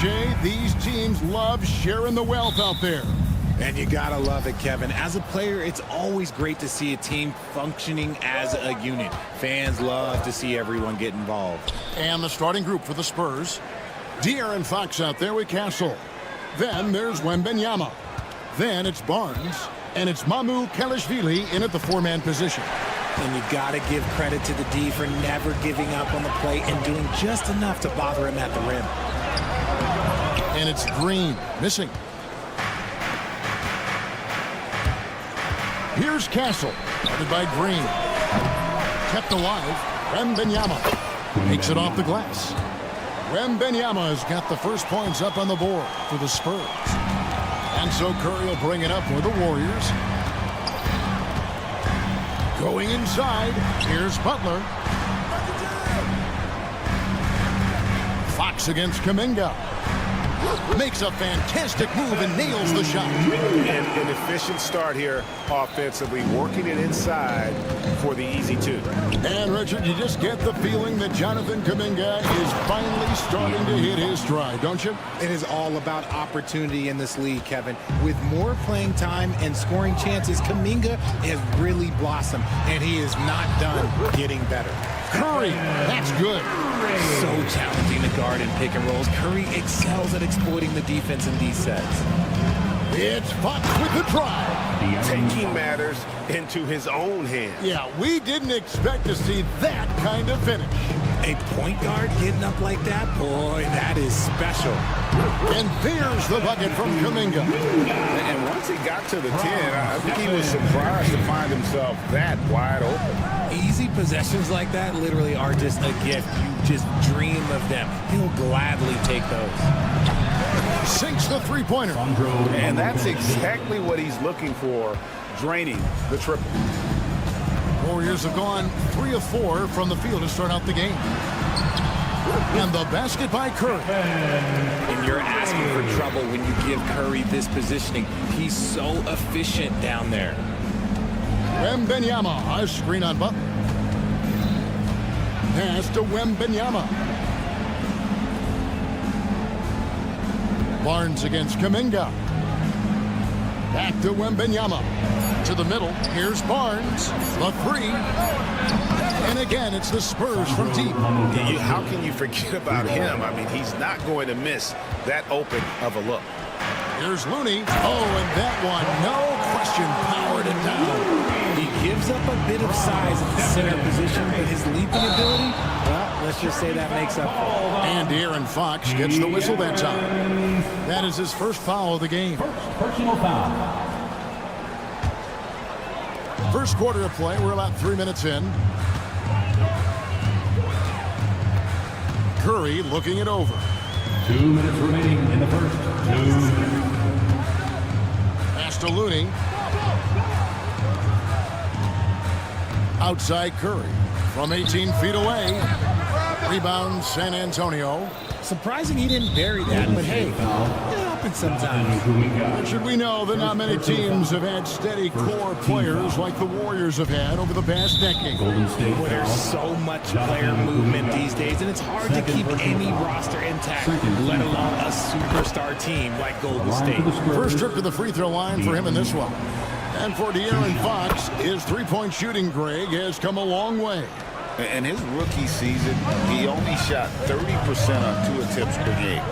Jay, these teams love sharing the wealth out there. And you gotta love it, Kevin. As a player, it's always great to see a team functioning as a unit. Fans love to see everyone get involved. And the starting group for the Spurs. De'Aaron Fox out there with Castle. Then there's Wembanyama. Then it's Barnes. And it's Mamu Kelishvili in at the four-man position. And you gotta give credit to the D for never giving up on the play and doing just enough to bother him at the rim. And it's Green, missing. Here's Castle, guarded by Green. Kept alive, Wembanyama makes it off the glass. Wembanyama has got the first points up on the board for the Spurs. And so Curry will bring it up for the Warriors. Going inside, here's Butler. Fox against Kuminga. Makes a fantastic move and nails the shot. And an efficient start here offensively, working it inside for the easy two. And Richard, you just get the feeling that Jonathan Kuminga is finally starting to hit his stride, don't you? It is all about opportunity in this league, Kevin. With more playing time and scoring chances, Kuminga has really blossomed, and he is not done getting better. Curry, that's good. So challenging to guard in pick and rolls. Curry excels at exploiting the defense in these sets. It's Fox with the drive. Taking matters into his own hands. Yeah, we didn't expect to see that kind of finish. A point guard getting up like that? Boy, that is special. And there's the bucket from Kuminga. And once he got to the 10, I think he was surprised to find himself that wide open. Easy possessions like that literally are just a gift. You just dream of them. He'll gladly take those. Sinks the three-pointer. And that's exactly what he's looking for, draining the triple. Warriors have gone 3 of 4 from the field to start out the game. And the basket by Curry. And you're asking for trouble when you give Curry this positioning. He's so efficient down there. Wembanyama, a screen on Butler. Pass to Wembanyama. Barnes against Kuminga. Back to Wembanyama. To the middle. Here's Barnes. The three. And again, it's the Spurs from deep. How can you forget about him? I mean, he's not going to miss that open of a look. Here's Looney. Oh, and that one, no question, powered it down. He gives up a bit of size at the center position, but his leaping ability, well, let's just say that makes up for it. And De'Aaron Fox gets the whistle that time. That is his first foul of the game. Personal foul. First quarter of play, we're about 3 minutes in. Curry looking it over. 2 minutes remaining in the first. 2 minutes. Pass to Looney. Outside Curry from 18 feet away. Rebound San Antonio. Surprising he didn't bury that, but hey, it happens sometimes. Should we know that not many teams have had steady core players like the Warriors have had over the past decade. Golden State. Boy, there's so much player movement these days, and it's hard to keep any roster intact, let alone a superstar team like Golden State. First trip to the free throw line for him in this one. And for De'Aaron Fox, his three-point shooting, Greg, has come a long way. And his rookie season, he only shot 30% on 2 attempts per game.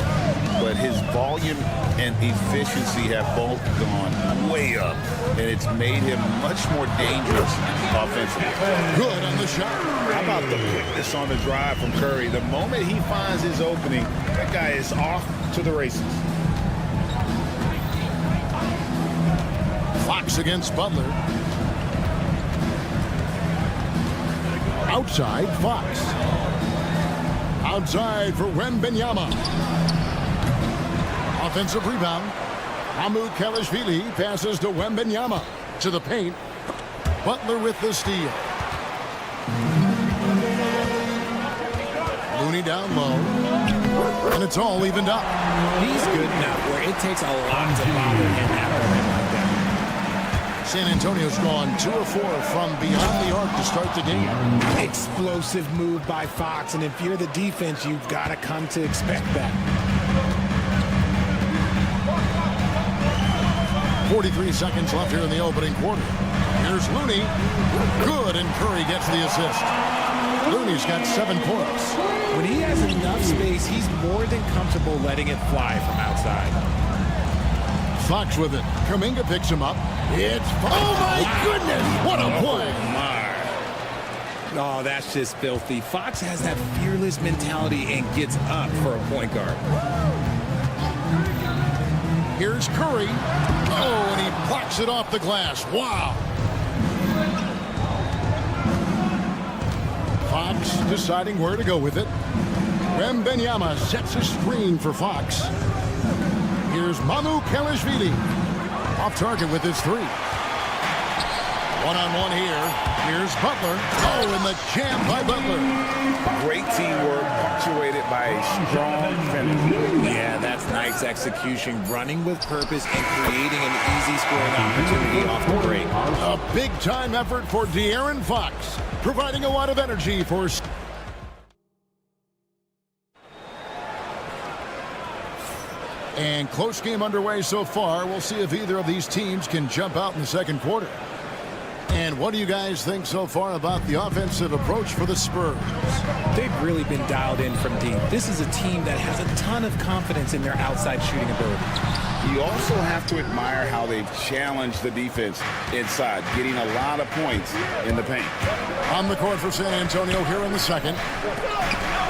But his volume and efficiency have both gone way up. And it's made him much more dangerous offensively. Good on the shot. How about the quickness on the drive from Curry? The moment he finds his opening, that guy is off to the races. Fox against Butler. Outside, Fox. Outside for Wembanyama. Offensive rebound. Mamu Kelishvili passes to Wembanyama. To the paint. Butler with the steal. Looney down low. And it's all evened up. He's good enough where it takes a lot to bother him at a rim like that. San Antonio's gone 2 of 4 from beyond the arc to start the game. Explosive move by Fox, and if you're the defense, you've got to come to expect that. 43 seconds left here in the opening quarter. Here's Looney. Good, and Curry gets the assist. Looney's got 7 points. When he has enough space, he's more than comfortable letting it fly from outside. Fox with it. Kuminga picks him up. It's... Oh, my goodness! What a play! Oh, that's just filthy. Fox has that fearless mentality and gets up for a point guard. Here's Curry. Oh, and he blocks it off the glass. Wow. Fox deciding where to go with it. Wembanyama sets a screen for Fox. Here's Manu Kelishvili. Off target with his 3. One-on-one here. Here's Butler. Oh, and the jam by Butler. Great teamwork, punctuated by a strong finish. Yeah, that's nice execution, running with purpose and creating an easy scoring opportunity off the break. A big-time effort for De'Aaron Fox, providing a lot of energy for... And close game underway so far. We'll see if either of these teams can jump out in the second quarter. And what do you guys think so far about the offensive approach for the Spurs? They've really been dialed in from deep. This is a team that has a ton of confidence in their outside shooting ability. You also have to admire how they've challenged the defense inside, getting a lot of points in the paint. On the court for San Antonio here in the second.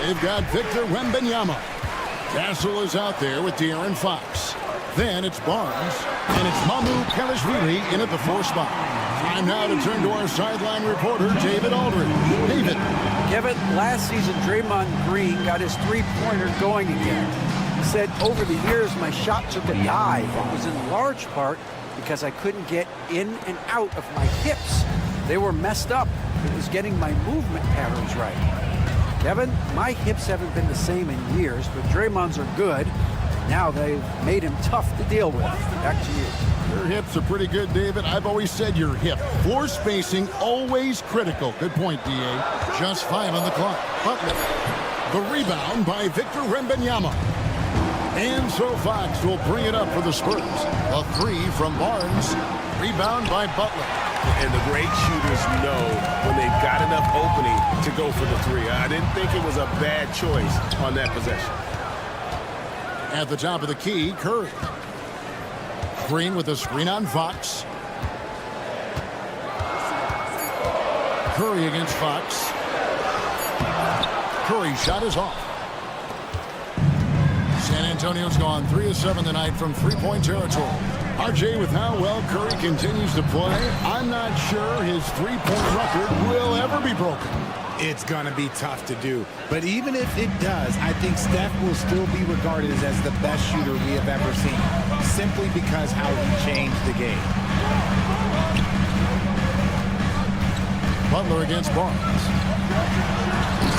They've got Victor Wembanyama. Castle is out there with De'Aaron Fox. Then it's Barnes, and it's Manu Kelishvili in at the 4 spot. Time now to turn to our sideline reporter, David Aldridge. David. Kevin, last season, Draymond Green got his three-pointer going again. He said, over the years, my shot took a dive. It was in large part because I couldn't get in and out of my hips. They were messed up. It was getting my movement patterns right. Kevin, my hips haven't been the same in years, but Draymond's are good. Now they've made him tough to deal with. Back to you. Your hips are pretty good, David. I've always said your hip. Floor spacing, always critical. Good point, D.A. Just 5 on the clock. Butler. The rebound by Victor Wembanyama. And so Fox will bring it up for the Spurs. A 3 from Barnes. Rebound by Butler. And the great shooters know when they've got enough opening to go for the 3. I didn't think it was a bad choice on that possession. At the top of the key, Curry. Green with a screen on Fox. Curry against Fox. Curry's shot is off. San Antonio's gone 3 of 7 tonight from three-point territory. RJ, with how well Curry continues to play, I'm not sure his three-point record will ever be broken. It's going to be tough to do. But even if it does, I think Steph will still be regarded as the best shooter we have ever seen, simply because how he changed the game. Butler against Barnes.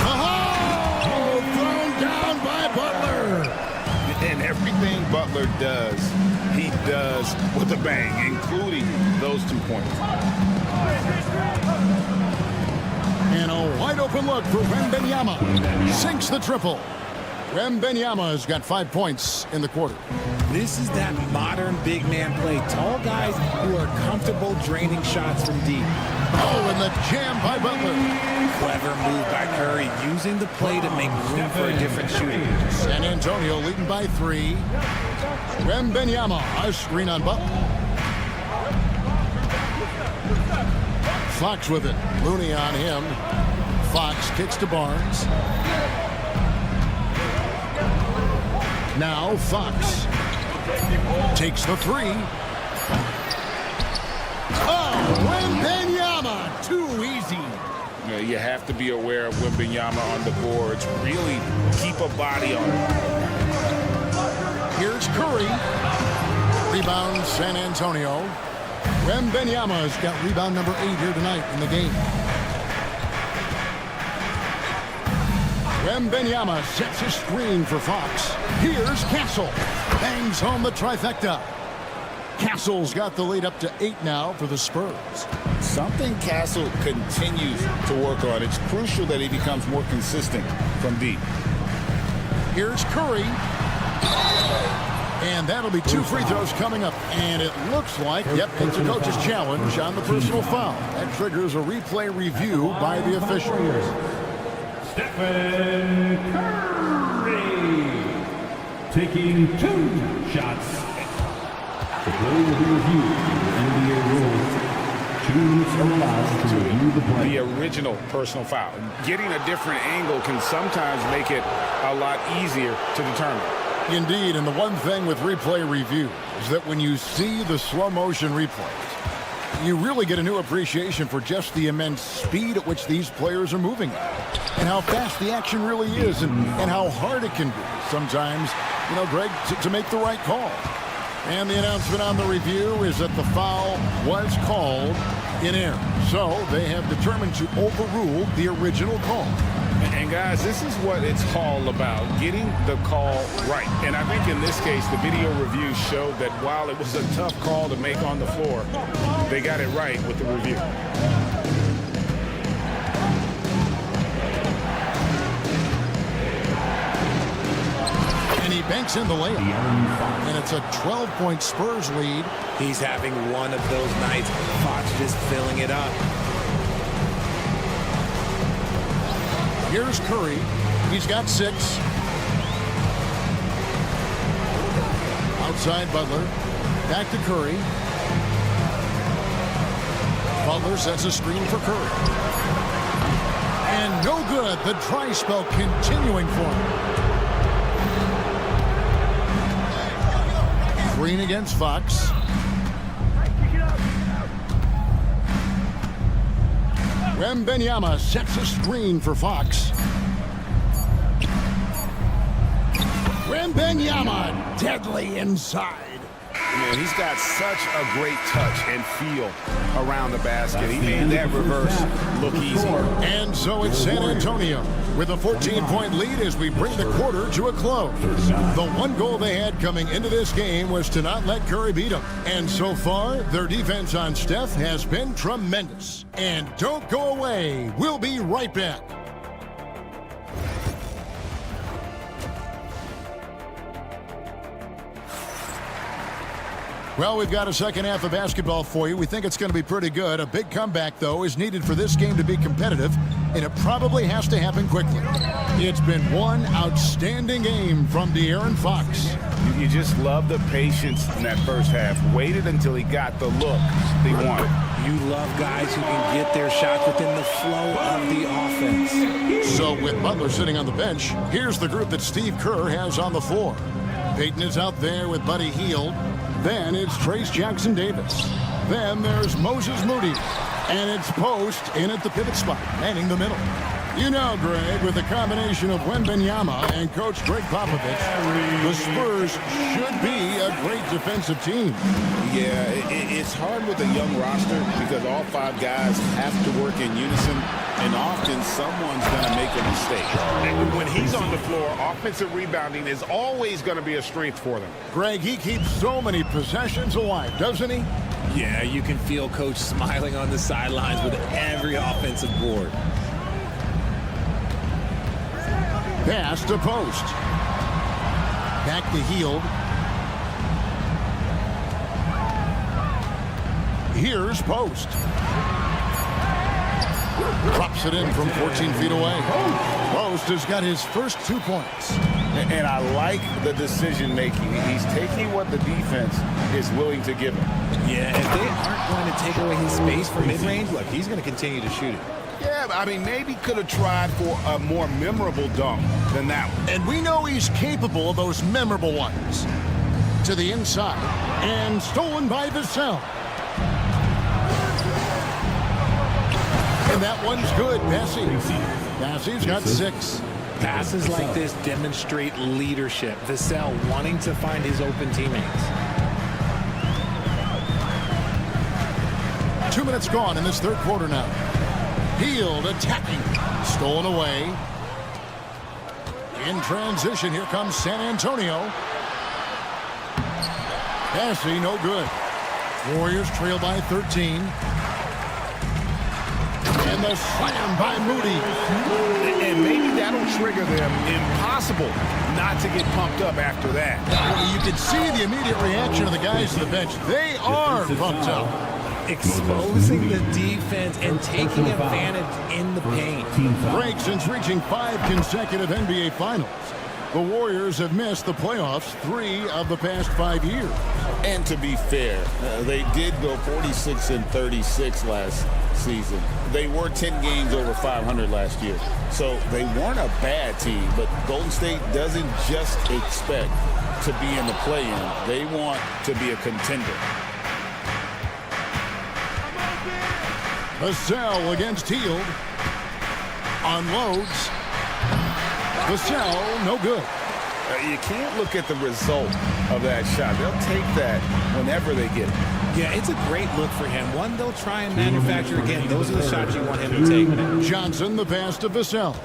Oh! Thrown down by Butler! And everything Butler does, he does with a bang, including those 2 points. And a wide open look for Wembanyama. Sinks the triple. Wembanyama has got 5 points in the quarter. This is that modern big man play. Tall guys who are comfortable draining shots from deep. Oh, and the jam by Butler. Clever move by Curry, using the play to make room for a different shooting. San Antonio leading by 3. Wembanyama, a screen on Butler. Fox with it. Looney on him. Fox kicks to Barnes. Now Fox takes the 3. Oh, Wembanyama, too easy. You have to be aware of Wembanyama on the boards. Really keep a body on it. Here's Curry. Rebound San Antonio. Wembanyama's got rebound number 8 here tonight in the game. Wembanyama sets a screen for Fox. Here's Castle. Bangs home the trifecta. Castle's got the lead up to 8 now for the Spurs. Something Castle continues to work on. It's crucial that he becomes more consistent from deep. Here's Curry. And that'll be 2 free throws coming up. And it looks like, yep, it's a coach's challenge on the personal foul. That triggers a replay review by the official. Stephen Curry taking 2 shots. The play will be reviewed under NBA rules. 2 minutes are allowed to review the play. The original personal foul. Getting a different angle can sometimes make it a lot easier to determine. Indeed, and the one thing with replay review is that when you see the slow motion replays, you really get a new appreciation for just the immense speed at which these players are moving and how fast the action really is and how hard it can be sometimes, Greg, to make the right call. And the announcement on the review is that the foul was called in error. So they have determined to overrule the original call. And guys, this is what it's all about, getting the call right. And I think in this case, the video review showed that while it was a tough call to make on the floor, they got it right with the review. And he banks in the layup. And it's a 12-point Spurs lead. He's having one of those nights. Fox just filling it up. Here's Curry. He's got 6. Outside Butler. Back to Curry. Butler sets a screen for Curry. And no good. The dry spell continuing for him. Green against Fox. Wembanyama sets a screen for Fox. Wembanyama deadly inside. Man, he's got such a great touch and feel around the basket. He made that reverse look easy. And so it's San Antonio with a 14-point lead as we bring the quarter to a close. The one goal they had coming into this game was to not let Curry beat them. And so far, their defense on Steph has been tremendous. And don't go away. We'll be right back. Well, we've got a second half of basketball for you. We think it's going to be pretty good. A big comeback, though, is needed for this game to be competitive, and it probably has to happen quickly. It's been one outstanding game from De'Aaron Fox. You just love the patience in that first half. Waited until he got the look they wanted. You love guys who can get their shots within the flow of the offense. So with Butler sitting on the bench, here's the group that Steve Kerr has on the floor. Peyton is out there with Buddy Hield. Then it's Trace Jackson-Davis. Then there's Moses Moody. And it's Post in at the pivot spot, manning the middle. You know, Greg, with the combination of Wembanyama and Coach Greg Popovich, the Spurs should be a great defensive team. Yeah, it's hard with a young roster because all 5 guys have to work in unison, and often someone's going to make a mistake. And when he's on the floor, offensive rebounding is always going to be a strength for them. Greg, he keeps so many possessions alive, doesn't he? Yeah, you can feel Coach smiling on the sidelines with every offensive board. Pass to Post. Back to Hield. Here's Post. Drops it in from 14 feet away. Post has got his first 2 points. And I like the decision-making. He's taking what the defense is willing to give him. Yeah, if they aren't going to take away his space from mid-range, look, he's going to continue to shoot it. Yeah, I mean, maybe could have tried for a more memorable dunk than that one. And we know he's capable of those memorable ones. To the inside. And stolen by Vassell. And that one's good. Bassey's got 6. Passes like this demonstrate leadership. Vassell wanting to find his open teammates. 2 minutes gone in this third quarter now. Hield attacking. Stolen away. In transition, here comes San Antonio. Bassey, no good. Warriors trail by 13. And the slam by Moody. And maybe that'll trigger them. Impossible not to get pumped up after that. You can see the immediate reaction of the guys to the bench. They are pumped up. Exposing the defense and taking advantage in the paint. Break since reaching 5 consecutive NBA Finals. The Warriors have missed the playoffs 3 of the past 5 years. And to be fair, they did go 46-36 last season. They were 10 games over 500 last year. So they weren't a bad team, but Golden State doesn't just expect to be in the play-in. They want to be a contender. Vassell against Hield. Unloads. Vassell, no good. You can't look at the result of that shot. They'll take that whenever they get it. Yeah, it's a great look for him. One they'll try and manufacture again. Those are the shots you want him to take. Johnson, the pass to Vassell.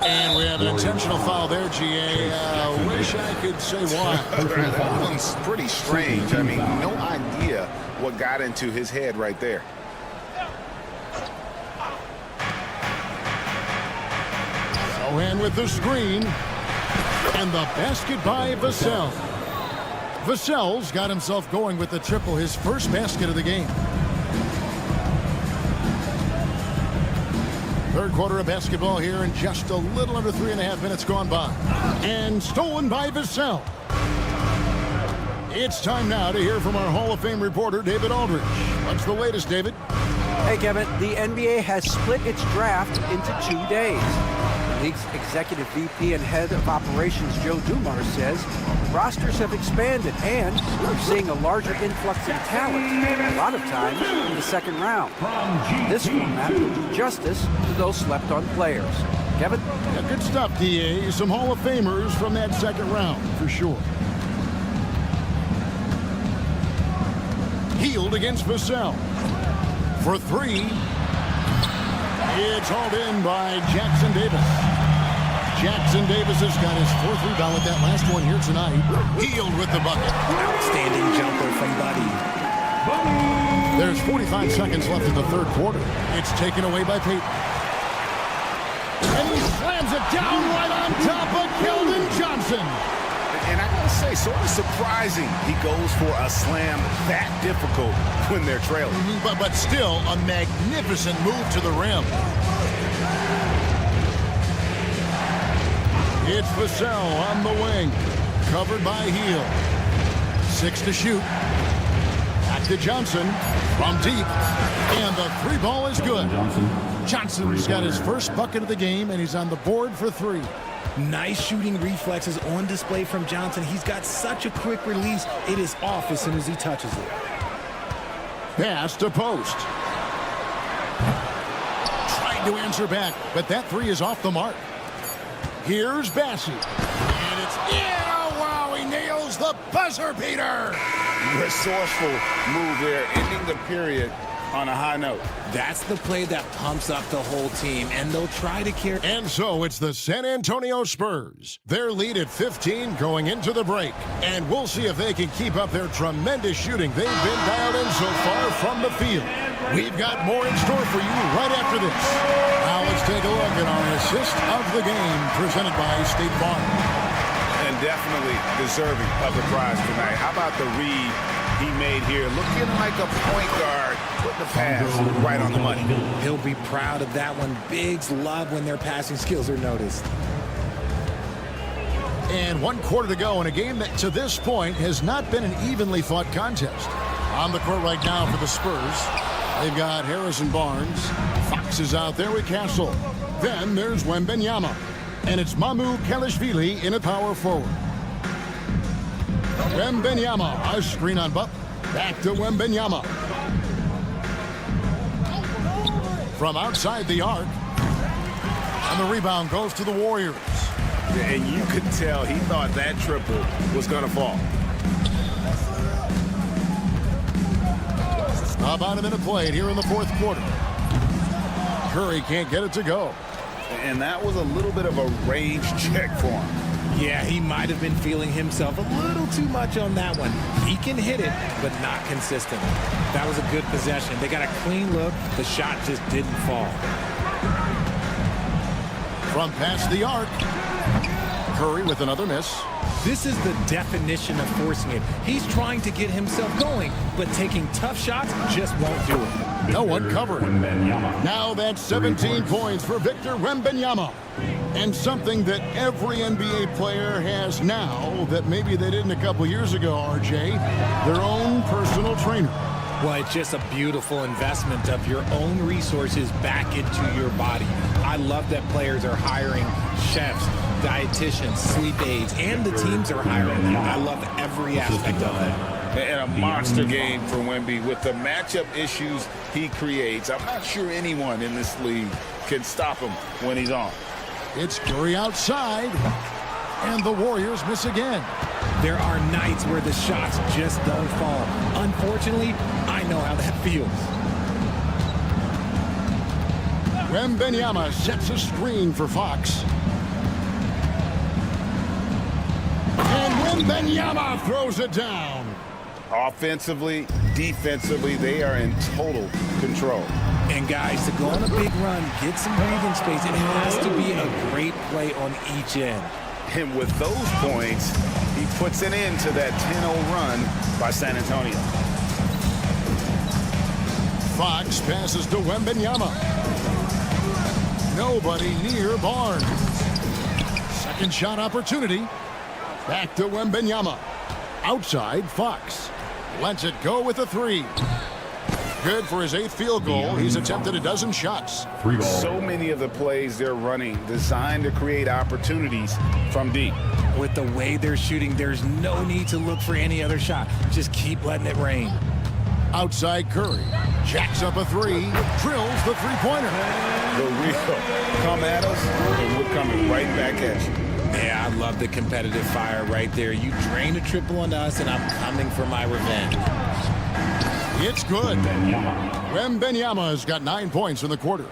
And we have an intentional foul there, GA. Wish I could say why. That one's pretty strange. I mean, no idea what got into his head right there. Sohan with the screen. And the basket by Vassell. Vassell's got himself going with the triple, his first basket of the game. Third quarter of basketball here, and just a little under 3.5 minutes gone by. And stolen by Vassell. It's time now to hear from our Hall of Fame reporter, David Aldridge. What's the latest, David? Hey, Kevin, the NBA has split its draft into 2 days. The league's executive VP and head of operations, Joe Dumars, says rosters have expanded and we're seeing a larger influx in talent, a lot of times in the second round. This format will do justice to those slept-on players. Kevin? Yeah, good stuff, DA. Some Hall of Famers from that second round, for sure. Hield against Vassell. For 3. It's hauled in by Jackson Davis. Jackson Davis has got his 4th rebound with that last one here tonight. Hield with the bucket. Outstanding jumper from Buddy. There's 45 seconds left in the third quarter. It's taken away by Peyton. And he slams it down right on top of Keldon Johnson. And I gotta say, sort of surprising he goes for a slam that difficult when they're trailing. But still a magnificent move to the rim. It's Vassell on the wing. Covered by Hield. 6 to shoot. Back to Johnson from deep. And the 3 ball is good. Johnson's got his first bucket of the game, and he's on the board for 3. Nice shooting reflexes on display from Johnson. He's got such a quick release. It is off as soon as he touches it. Pass to Post. Tried to answer back, but that 3 is off the mark. Here's Bassey. And it's in. Oh, wow, he nails the buzzer beater. Resourceful move there, ending the period on a high note. That's the play that pumps up the whole team, and they'll try to carry. And so it's the San Antonio Spurs. Their lead at 15 going into the break. And we'll see if they can keep up their tremendous shooting they've been dialed in so far from the field. We've got more in store for you right after this. Now let's take a look at our assist of the game presented by State Farm. And definitely deserving of the prize tonight. How about the read he made here? Looking like a point guard, putting the pass right on the money. He'll be proud of that one. Bigs love when their passing skills are noticed. And 1 quarter to go in a game that to this point has not been an evenly fought contest. On the court right now for the Spurs, they've got Harrison Barnes. Fox is out there with Castle. Then there's Wembanyama. And it's Mamu Kelishvili in a power forward. Wembanyama, a screen on Buck. Back to Wembanyama. From outside the arc. And the rebound goes to the Warriors. And you could tell he thought that triple was going to fall. About a minute played here in the fourth quarter. Curry can't get it to go. And that was a little bit of a range check for him. Yeah, he might have been feeling himself a little too much on that one. He can hit it, but not consistently. That was a good possession. They got a clean look. The shot just didn't fall. From past the arc, Curry with another miss. This is the definition of forcing it. He's trying to get himself going, but taking tough shots just won't do it. No one covered. Wembanyama. Now that's 17 points for Victor Wembanyama. And something that every NBA player has now that maybe they didn't a couple years ago, RJ, their own personal trainer. Well, it's just a beautiful investment of your own resources back into your body. I love that players are hiring chefs, dietitians, sleep aides, and the teams are hiring them. I love every aspect of that. And a monster game for Wemby with the matchup issues he creates. I'm not sure anyone in this league can stop him when he's on. It's Curry outside, and the Warriors miss again. There are nights where the shots just don't fall. Unfortunately, I know how that feels. Wembanyama sets a screen for Fox. And Wembanyama throws it down. Offensively, defensively, they are in total control. And guys, to go on a big run, get some breathing space, it has to be a great play on each end. And with those points, he puts an end to that 10-0 run by San Antonio. Fox passes to Wembanyama. Nobody near Barnes. Second shot opportunity. Back to Wembanyama. Outside, Fox. Lets it go with a three. Good for his 8th field goal. He's attempted a dozen shots. Free ball. So many of the plays they're running designed to create opportunities from deep. With the way they're shooting, there's no need to look for any other shot. Just keep letting it rain. Outside Curry. Jacks up a three. Drills the three-pointer. The real come at us, and we're coming right back at you. Yeah, I love the competitive fire right there. You drain a triple on us, and I'm coming for my revenge. It's good. Wembanyama. Wembanyama's got 9 points in the quarter.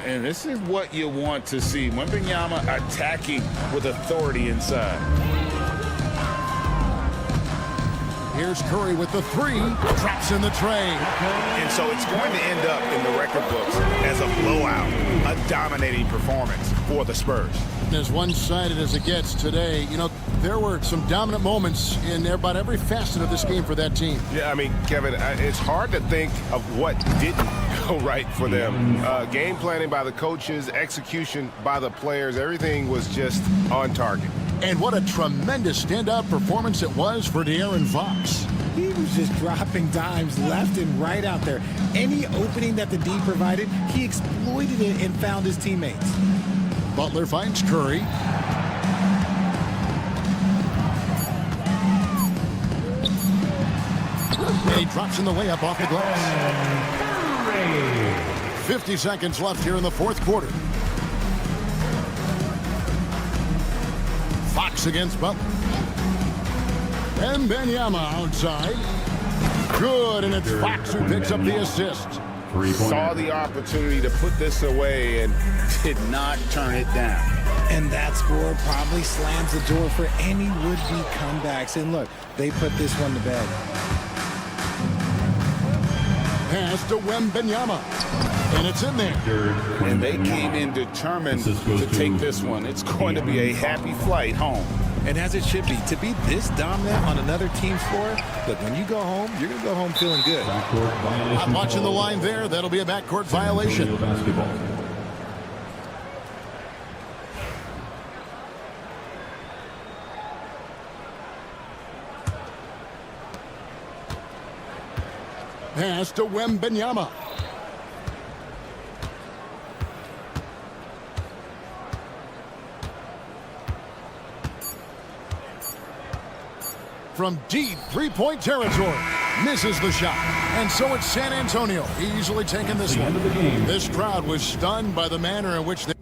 And this is what you want to see. Wembanyama attacking with authority inside. Here's Curry with the three. Drops in the tray. And so it's going to end up in the record books as a blowout, a dominating performance for the Spurs. As one-sided as it gets today, you know, there were some dominant moments in about every facet of this game for that team. Yeah, I mean, Kevin, it's hard to think of what didn't go right for them. Game planning by the coaches, execution by the players, everything was just on target. And what a tremendous standout performance it was for De'Aaron Fox. He was just dropping dimes left and right out there. Any opening that the D provided, he exploited it and found his teammates. Butler finds Curry. And he drops in the layup off the glass. 50 seconds left here in the fourth quarter. Fox against Butler. Wembanyama outside. Good, and it's Fox who picks up the assist. Saw the opportunity to put this away and did not turn it down. And that score probably slams the door for any would-be comebacks. And look, they put this one to bed. Pass to Wembanyama. And it's in there. And they came in determined to take this one. It's going to be a happy flight home. And as it should be, to be this dominant on another team's floor, look, when you go home, you're going to go home feeling good. I'm watching the line there. That'll be a backcourt violation. Pass to Wembanyama. From deep three-point territory, misses the shot. And so it's San Antonio easily taking this one. This crowd was stunned by the manner in which they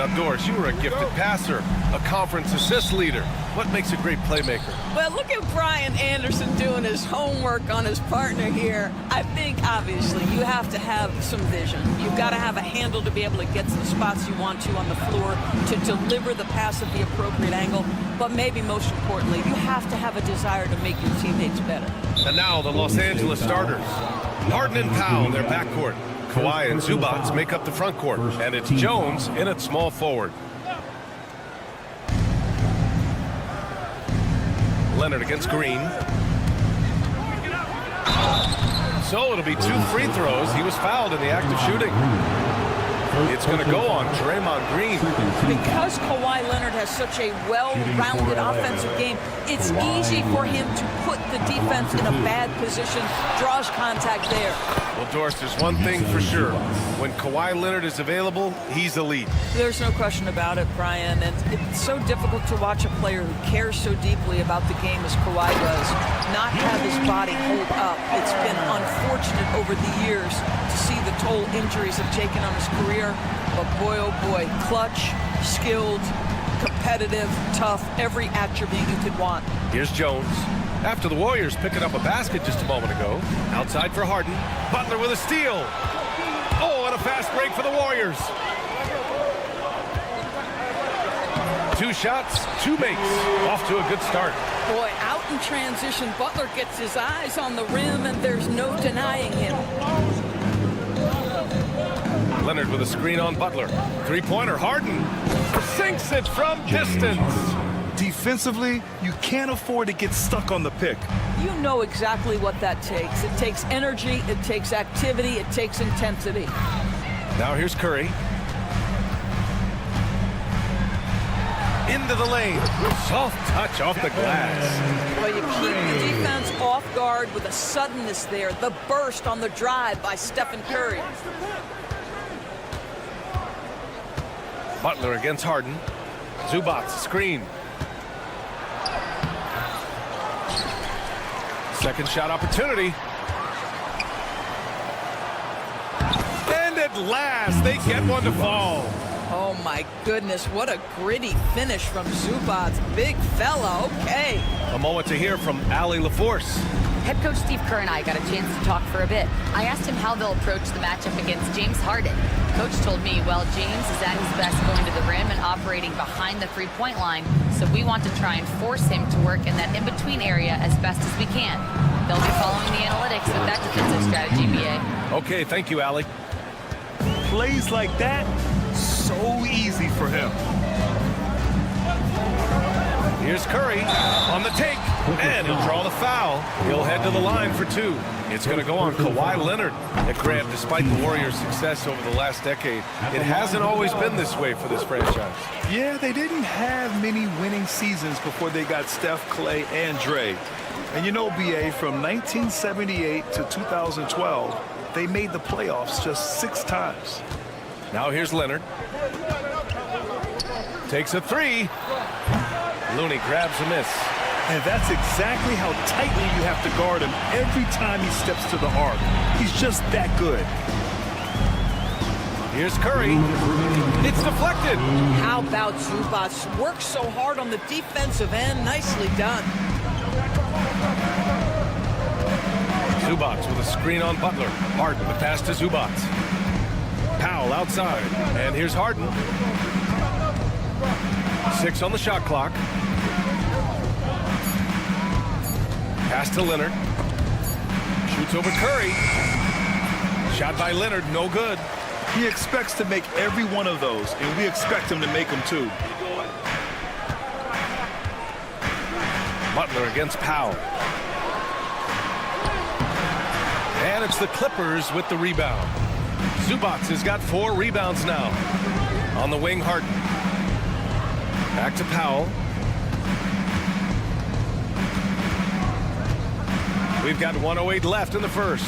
Now, Doris, you were a gifted passer, a conference assist leader. What makes a great playmaker? Well, look at Brian Anderson doing his homework on his partner here. I think, obviously, you have to have some vision. You've got to have a handle to be able to get to the spots you want to on the floor, to deliver the pass at the appropriate angle. But maybe most importantly, you have to have a desire to make your teammates better. And now the Los Angeles starters. Harden and Powell, their backcourt. Kawhi and Zubac make up the front court. And it's Jones in at small forward. Leonard against Green. So it'll be 2 free throws. He was fouled in the act of shooting. It's going to go on Draymond Green. Because Kawhi Leonard has such a well-rounded offensive game, it's easy for him to put the defense in a bad position, draws contact there. Well, Doris, there's one thing for sure. When Kawhi Leonard is available, he's elite. There's no question about it, Brian. And it's so difficult to watch a player who cares so deeply about the game as Kawhi does not have his body hold up. It's been unfortunate over the years to see the toll injuries have taken on his career. But boy, oh boy, clutch, skilled, competitive, tough, every attribute you could want. Here's Jones. After the Warriors picking up a basket just a moment ago. Outside for Harden. Butler with a steal. Oh, and a fast break for the Warriors. 2 shots, 2 makes. Off to a good start. Boy, out in transition, Butler gets his eyes on the rim, and there's no denying him. Leonard with a screen on Butler. 3-pointer, Harden sinks it from distance. Defensively, you can't afford to get stuck on the pick. You know exactly what that takes. It takes energy, it takes activity, it takes intensity. Now here's Curry. Into the lane. Soft touch off the glass. Well, you keep the defense off guard with a suddenness there. The burst on the drive by Stephen Curry. Butler against Harden. Zubac, screen. Second shot opportunity. And at last, they get one to fall. Oh, my goodness. What a gritty finish from Zubac. Big fella. Okay. A moment to hear from Allie LaForce. Head coach Steve Kerr and I got a chance to talk for a bit. I asked him how they'll approach the matchup against James Harden. Coach told me, well, James is at his best going to the rim and operating behind the three-point line, so we want to try and force him to work in that in-between area as best as we can. They'll be following the analytics with that defensive strategy, BA. Okay, thank you, Allie. Plays like that, so easy for him. Here's Curry on the take, and he'll draw the foul. He'll head to the line for 2. It's going to go on Kawhi Leonard. At Grant, despite the Warriors' success over the last decade, it hasn't always been this way for this franchise. Yeah, they didn't have many winning seasons before they got Steph, Clay, and Dre. And you know, BA, from 1978 to 2012, they made the playoffs just 6 times. Now here's Leonard. Takes a 3. Looney grabs a miss. And that's exactly how tightly you have to guard him every time he steps to the arc. He's just that good. Here's Curry. It's deflected. How about Zubac? Works so hard on the defensive end. Nicely done. Zubac with a screen on Butler. Harden, the pass to Zubac. Powell outside. And here's Harden. 6 on the shot clock. Pass to Leonard. Shoots over Curry. Shot by Leonard, no good. He expects to make every one of those, and we expect him to make them too. Butler against Powell. And it's the Clippers with the rebound. Zubac has got 4 rebounds now. On the wing, Harden. Back to Powell. We've got 1:08 left in the first.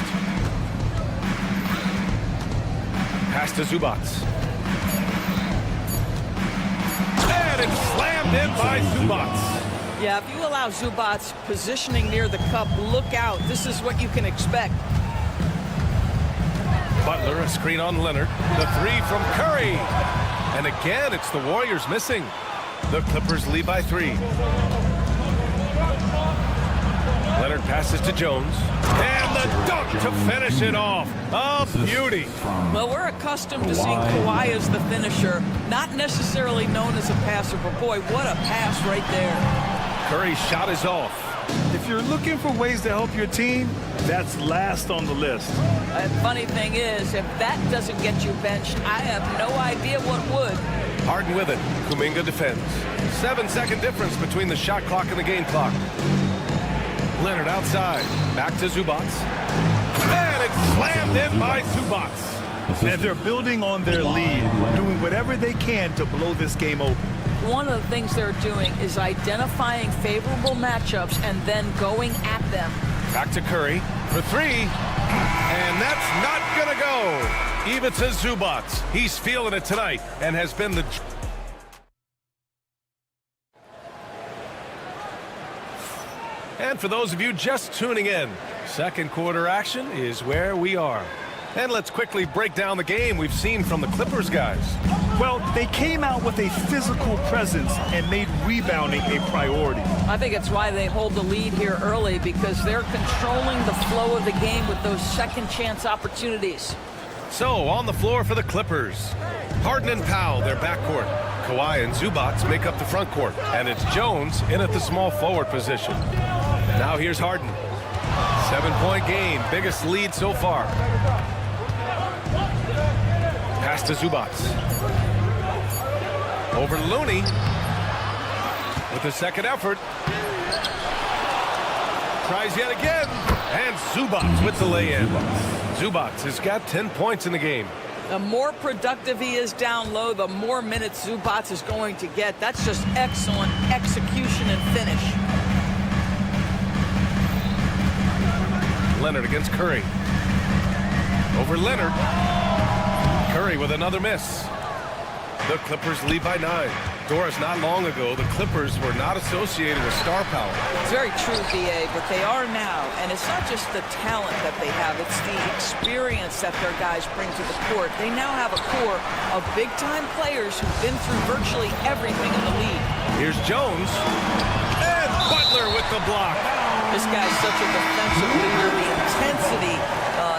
Pass to Zubac. And it's slammed in by Zubac. Yeah, if you allow Zubac positioning near the cup, look out. This is what you can expect. Butler, a screen on Leonard. The 3 from Curry. And again, it's the Warriors missing. The Clippers lead by 3. Leonard passes to Jones. And the dunk to finish it off. A beauty. Well, we're accustomed to seeing Kawhi as the finisher, not necessarily known as a passer, but boy, what a pass right there. Curry's shot is off. If you're looking for ways to help your team, that's last on the list. The funny thing is, if that doesn't get you benched, I have no idea what would. Harden with it. Kuminga defends. 7-second difference between the shot clock and the game clock. Leonard outside. Back to Zubac. And it's slammed in by Zubac. And they're building on their lead, doing whatever they can to blow this game open. One of the things they're doing is identifying favorable matchups and then going at them. Back to Curry for 3. And that's not going to go. Ivica Zubac. He's feeling it tonight and has been the... And for those of you just tuning in, second quarter action is where we are. And let's quickly break down the game we've seen from the Clippers guys. Well, they came out with a physical presence and made rebounding a priority. I think it's why they hold the lead here early, because they're controlling the flow of the game with those second chance opportunities. So, on the floor for the Clippers, Harden and Powell, their backcourt. Kawhi and Zubac make up the front court. And it's Jones in at the small forward position. Now here's Harden. 7-point game, biggest lead so far. Pass to Zubac. Over Looney. With the second effort. Tries yet again. And Zubac with the lay-in. Zubac has got 10 points in the game. The more productive he is down low, the more minutes Zubac is going to get. That's just excellent execution and finish. Leonard against Curry. Over Leonard. Curry with another miss. The Clippers lead by 9. Doris, not long ago, the Clippers were not associated with star power. It's very true, BA, but they are now. And it's not just the talent that they have, it's the experience that their guys bring to the court. They now have a core of big-time players who've been through virtually everything in the league. Here's Jones. And Butler with the block. This guy's such a defensive leader. The intensity,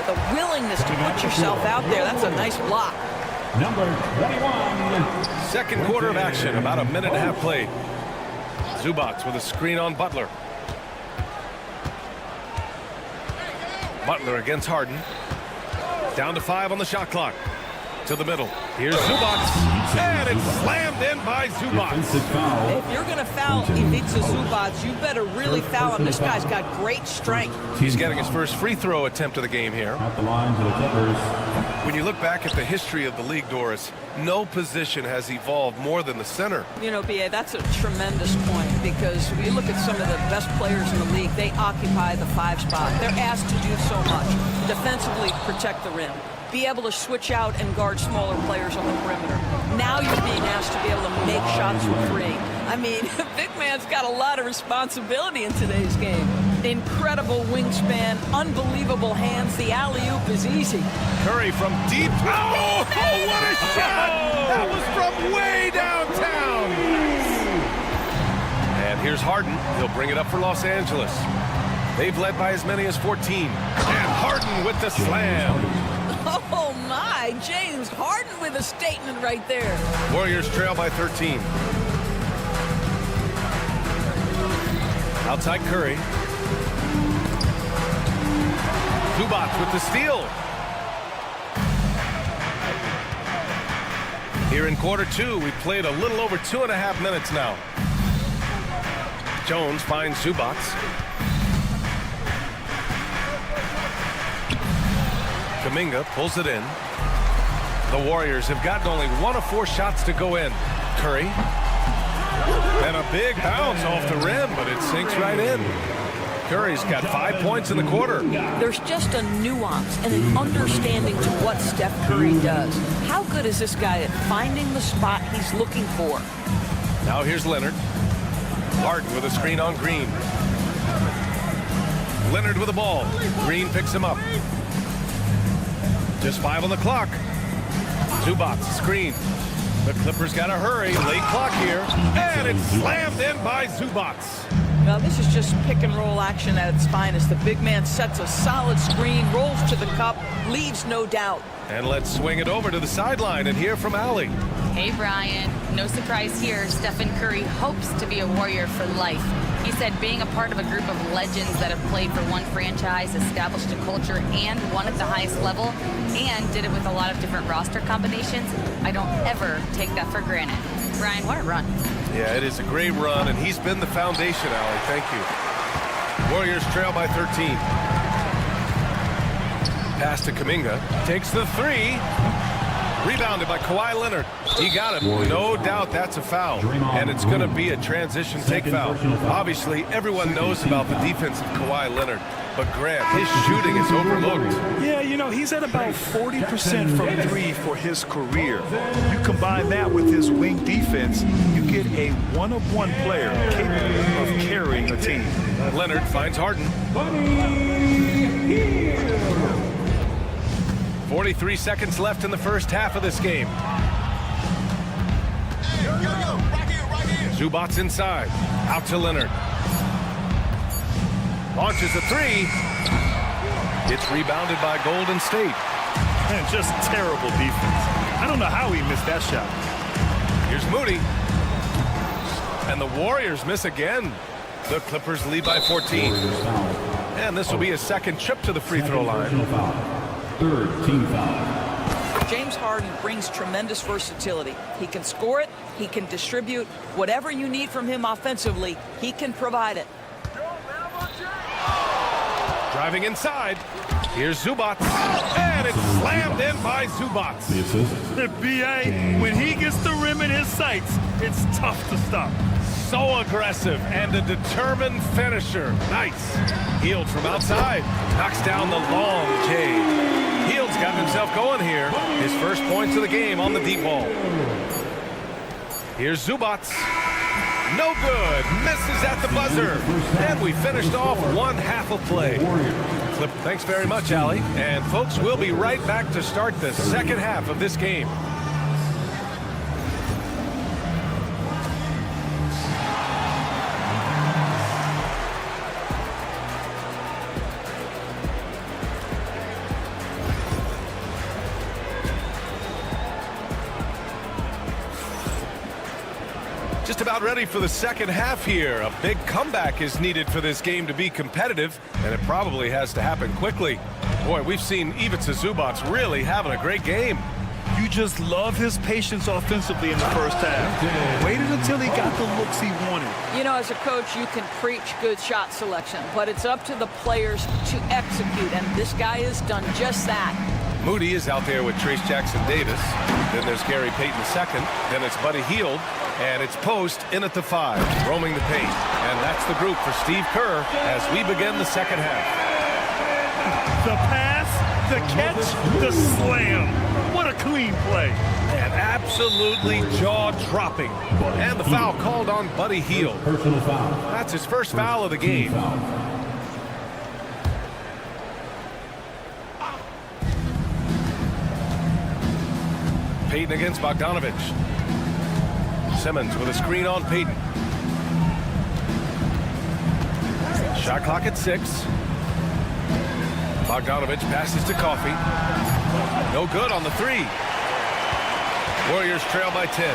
the willingness to put yourself out there, that's a nice block. Number 21. Second quarter of action, about a minute and a half played. Zubac with a screen on Butler. Butler against Harden. Down to 5 on the shot clock. To the middle. Here's Zubac. And it's slammed in by Zubac. If you're going to foul Ivica Zubac, you better really foul him. This guy's got great strength. He's getting his first free throw attempt of the game here. At the line to the Clippers. When you look back at the history of the league, Doris, no position has evolved more than the center. You know, BA, that's a tremendous point, because when you look at some of the best players in the league, they occupy the 5 spot. They're asked to do so much. Defensively, protect the rim. Be able to switch out and guard smaller players on the perimeter. Now you're being asked to be able to make shots from 3. I mean, big man's got a lot of responsibility in today's game. Incredible wingspan, unbelievable hands. The alley-oop is easy. Curry from deep. Oh, what a shot! That was from way downtown. And here's Harden. He'll bring it up for Los Angeles. They've led by as many as 14. And Harden with the slam. Oh, my. James Harden with a statement right there. Warriors trail by 13. Outside Curry. Zubac with the steal. Here in quarter 2, we played a little over 2.5 minutes now. Jones finds Zubac. Kuminga pulls it in. The Warriors have gotten only 1 of 4 shots to go in. Curry. And a big bounce off the rim, but it sinks right in. Curry's got 5 points in the quarter. There's just a nuance and an understanding to what Steph Curry does. How good is this guy at finding the spot he's looking for? Now here's Leonard. Harden with a screen on Green. Leonard with the ball. Green picks him up. Just 5 on the clock. Zubac screen. The Clippers got to hurry. Late clock here. And it's slammed in by Zubac. Now, this is just pick and roll action at its finest. The big man sets a solid screen, rolls to the cup, leaves no doubt. And let's swing it over to the sideline and hear from Allie. Hey, Brian. No surprise here. Stephen Curry hopes to be a Warrior for life. He said being a part of a group of legends that have played for one franchise, established a culture, and won at the highest level, and did it with a lot of different roster combinations, I don't ever take that for granted. Brian, what a run. Yeah, it is a great run, and he's been the foundation, Allie. Thank you. Warriors trail by 13. Pass to Kuminga. Takes the three. Rebounded by Kawhi Leonard. He got it. No doubt that's a foul. And it's going to be a transition take foul. Obviously, everyone knows about the defense of Kawhi Leonard. But Grant, his shooting is overlooked. Yeah, you know, he's at about 40% from three for his career. You combine that with his wing defense, you get a one-of-one player capable of carrying a team. Leonard finds Harden. 43 seconds left in the first half of this game. Zubac inside. Out to Leonard. Launches a three. It's rebounded by Golden State. Man, just terrible defense. I don't know how he missed that shot. Here's Moody. And the Warriors miss again. The Clippers lead by 14. And this will be a second trip to the free throw line. Third team foul. James Harden brings tremendous versatility. He can score it, he can distribute. Whatever you need from him offensively, he can provide it. Driving inside. Here's Zubac. And it's slammed in by Zubac. The assist. The BA, when he gets the rim in his sights, it's tough to stop. So aggressive and a determined finisher. Nice. Hield from outside. Knocks down the long J. Hield's got himself going here. His first points of the game on the deep ball. Here's Zubac. No good. Misses at the buzzer. And we finished off one half of play. Thanks very much, Allie. And folks, we'll be right back to start the second half of this game. Just about ready for the second half here. A big comeback is needed for this game to be competitive, and it probably has to happen quickly. Boy, we've seen Ivica Zubac really having a great game. You just love his patience offensively in the first half. Waited until he got the looks he wanted. You know, as a coach, you can preach good shot selection, but it's up to the players to execute, and this guy has done just that. Moody is out there with Trace Jackson-Davis. Then there's Gary Payton II. Then it's Buddy Hield. And it's Post in at the 5, roaming the paint. And that's the group for Steve Kerr as we begin the second half. The pass, the catch, the slam. What a clean play. And absolutely jaw-dropping. And the foul called on Buddy Hield. Personal foul. That's his first foul of the game. Payton against Bogdanovich. Simmons with a screen on Payton. Shot clock at 6. Bogdanovich passes to Coffey. No good on the 3. Warriors trail by 10.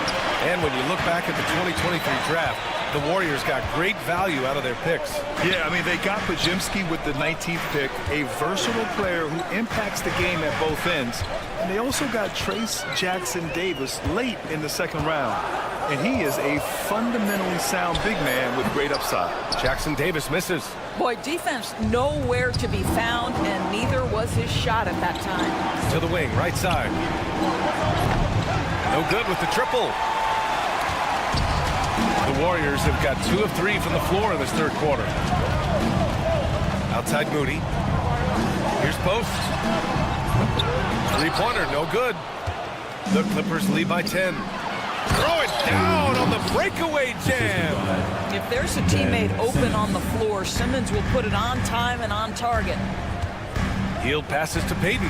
And when you look back at the 2023 draft, the Warriors got great value out of their picks. Yeah, I mean, they got Pajimski with the 19th pick, a versatile player who impacts the game at both ends. And they also got Trace Jackson-Davis late in the second round. And he is a fundamentally sound big man with great upside. Jackson-Davis misses. Boy, defense nowhere to be found, and neither was his shot at that time. To the wing, right side. No good with the triple. The Warriors have got 2 of 3 from the floor in this third quarter. Outside Moody. Here's Post. Three-pointer, no good. The Clippers lead by 10. Throw it down on the breakaway jam. If there's a teammate open on the floor, Simmons will put it on time and on target. Hield passes to Payton.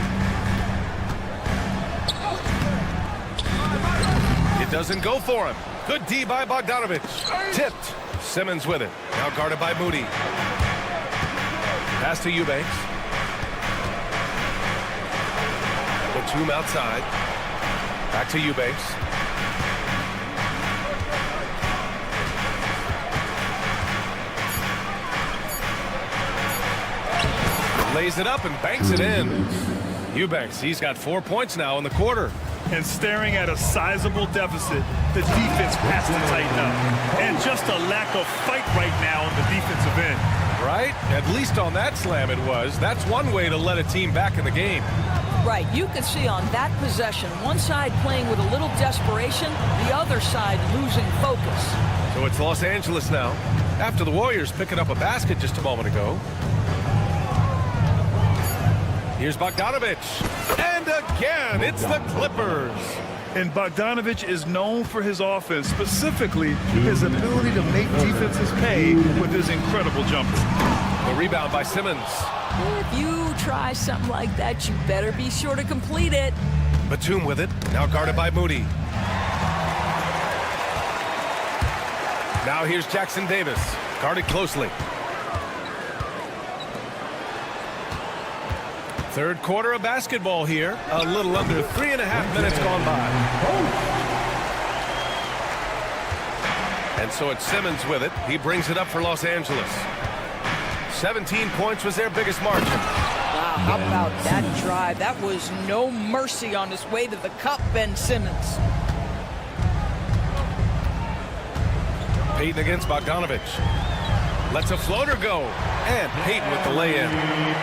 It's doesn't go for him. Good D by Bogdanovich. Tipped. Simmons with it. Now guarded by Moody. Pass to Eubanks. Batum outside. Back to Eubanks. Lays it up and banks it in. Eubanks, he's got 4 points now in the quarter. And staring at a sizable deficit, the defense has to tighten up. And just a lack of fight right now on the defensive end. Right? At least on that slam it was. That's one way to let a team back in the game. Right, you could see on that possession, one side playing with a little desperation, the other side losing focus. So it's Los Angeles now, after the Warriors picking up a basket just a moment ago. Here's Bogdanovich. And again, it's the Clippers. And Bogdanovich is known for his offense, specifically his ability to make defenses pay with his incredible jumper. The rebound by Simmons. If you try something like that, you better be sure to complete it. Batum with it, now guarded by Moody. Now here's Jackson Davis, guarded closely. Third quarter of basketball here. A little under 3.5 minutes gone by. And so it's Simmons with it. He brings it up for Los Angeles. 17 points was their biggest margin. Wow, how about that drive? That was no mercy on his way to the cup, Ben Simmons. Payton against Bogdanovich. Lets a floater go. And Payton with the lay-in.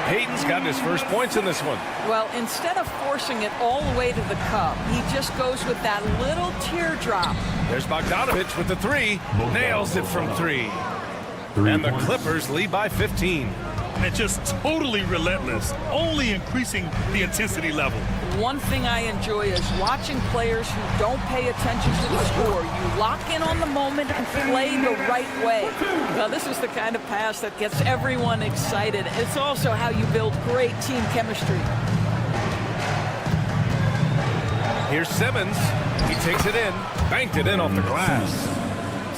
Payton's gotten his first points in this one. Well, instead of forcing it all the way to the cup, he just goes with that little teardrop. There's Bogdanovich with the three. Nails it from three. And the Clippers lead by 15. And just totally relentless, only increasing the intensity level. One thing I enjoy is watching players who don't pay attention to the score. You lock in on the moment and play the right way. Well, this is the kind of pass that gets everyone excited. It's also how you build great team chemistry. Here's Simmons. He takes it in, banked it in off the glass.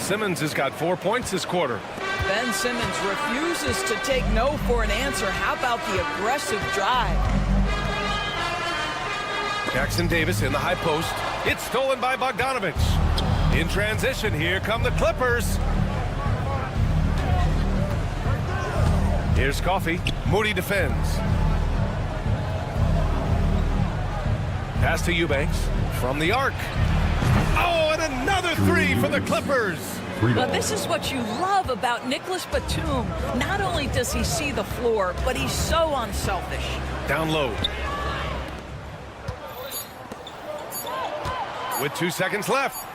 Simmons has got 4 points this quarter. Ben Simmons refuses to take no for an answer. How about the aggressive drive? Jackson Davis in the high post. It's stolen by Bogdanovich. In transition, here come the Clippers. Here's Coffey. Moody defends. Pass to Eubanks from the arc. Oh, and another three for the Clippers. Well, this is what you love about Nicholas Batum. Not only does he see the floor, but he's so unselfish. Down low. With 2 seconds left.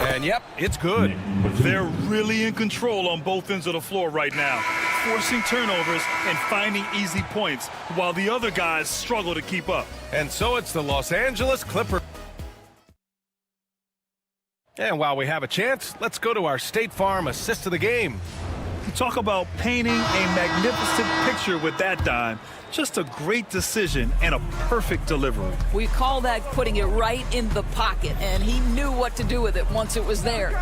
And yep, it's good. They're really in control on both ends of the floor right now, forcing turnovers and finding easy points while the other guys struggle to keep up. And so it's the Los Angeles Clippers. And while we have a chance, let's go to our State Farm assist of the game. You talk about painting a magnificent picture with that dime. Just a great decision and a perfect delivery. We call that putting it right in the pocket, and he knew what to do with it once it was there.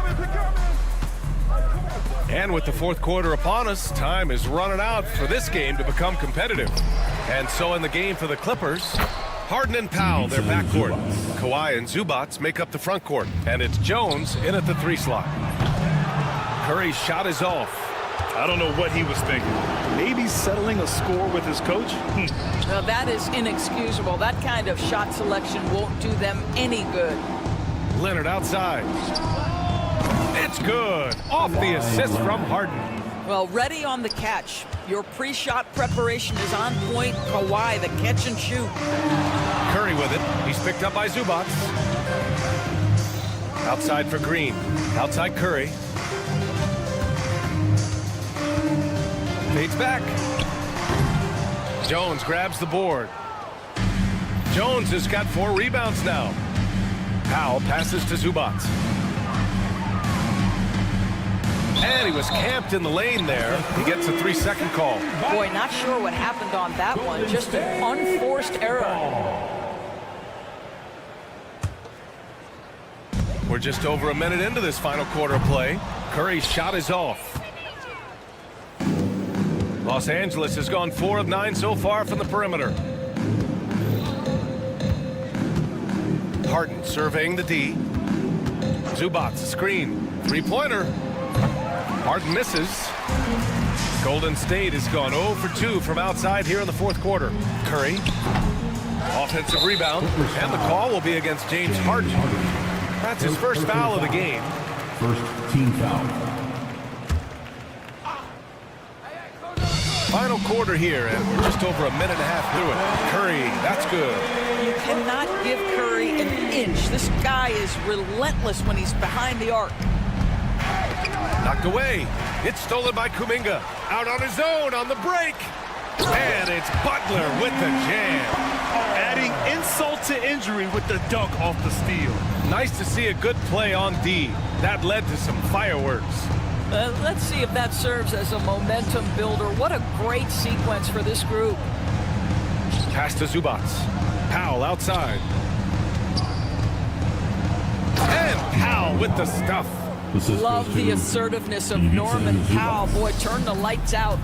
And with the fourth quarter upon us, time is running out for this game to become competitive. And so in the game for the Clippers, Harden and Powell, their backcourt. Kawhi and Zubats make up the front court. And it's Jones in at the 3 slot. Curry's shot is off. I don't know what he was thinking. Maybe settling a score with his coach? Well, that is inexcusable. That kind of shot selection won't do them any good. Leonard outside. It's good. Off the assist from Harden. Well, ready on the catch. Your pre-shot preparation is on point. Kawhi, the catch and shoot. Curry with it. He's picked up by Zubats. Outside for Green. Outside Curry. Fades back. Jones grabs the board. Jones has got 4 rebounds now. Powell passes to Zubats. And he was camped in the lane there. He gets a 3-second call. Boy, not sure what happened on that one. Just an unforced error. We're just over a minute into this final quarter of play. Curry's shot is off. Los Angeles has gone 4 of 9 so far from the perimeter. Harden surveying the D. Zubac, screen. Three-pointer. Harden misses. Golden State has gone 0 for 2 from outside here in the fourth quarter. Curry. Offensive rebound. And the call will be against James Harden. That's his first foul of the game. First team foul. Final quarter here, and we're just over a minute and a half through it. Curry, that's good. You cannot give Curry an inch. This guy is relentless when he's behind the arc. Knocked away. It's stolen by Kuminga. Out on his own on the break. And it's Butler with the jam. Adding insult to injury with the dunk off the steal. Nice to see a good play on D. That led to some fireworks. Let's see if that serves as a momentum builder. What a great sequence for this group. Pass to Zubac. Powell outside. And Powell with the stuff. Love the assertiveness of Norman Powell. Boy, turn the lights out.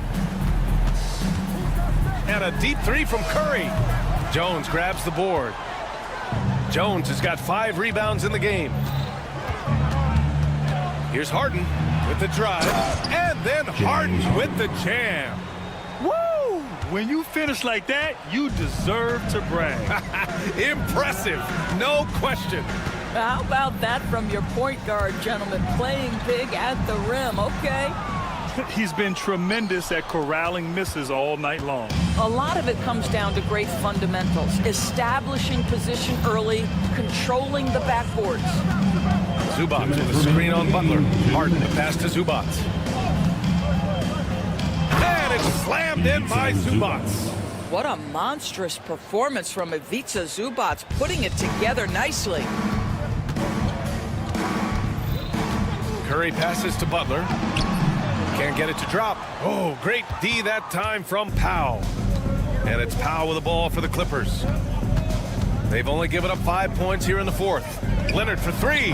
And a deep three from Curry. Jones grabs the board. Jones has got 5 rebounds in the game. Here's Harden with the drive. And then Harden with the jam. Woo! When you finish like that, you deserve to brag. Impressive, no question. How about that from your point guard, gentlemen? Playing big at the rim, okay. He's been tremendous at corralling misses all night long. A lot of it comes down to great fundamentals. Establishing position early, controlling the backboards. Zubac with a screen on Butler. Harden the pass to Zubac. And it's slammed in by Zubac. What a monstrous performance from Ivica Zubac, putting it together nicely. Curry passes to Butler. Can't get it to drop. Oh, great D that time from Powell. And it's Powell with the ball for the Clippers. They've only given up 5 points here in the fourth. Leonard for 3.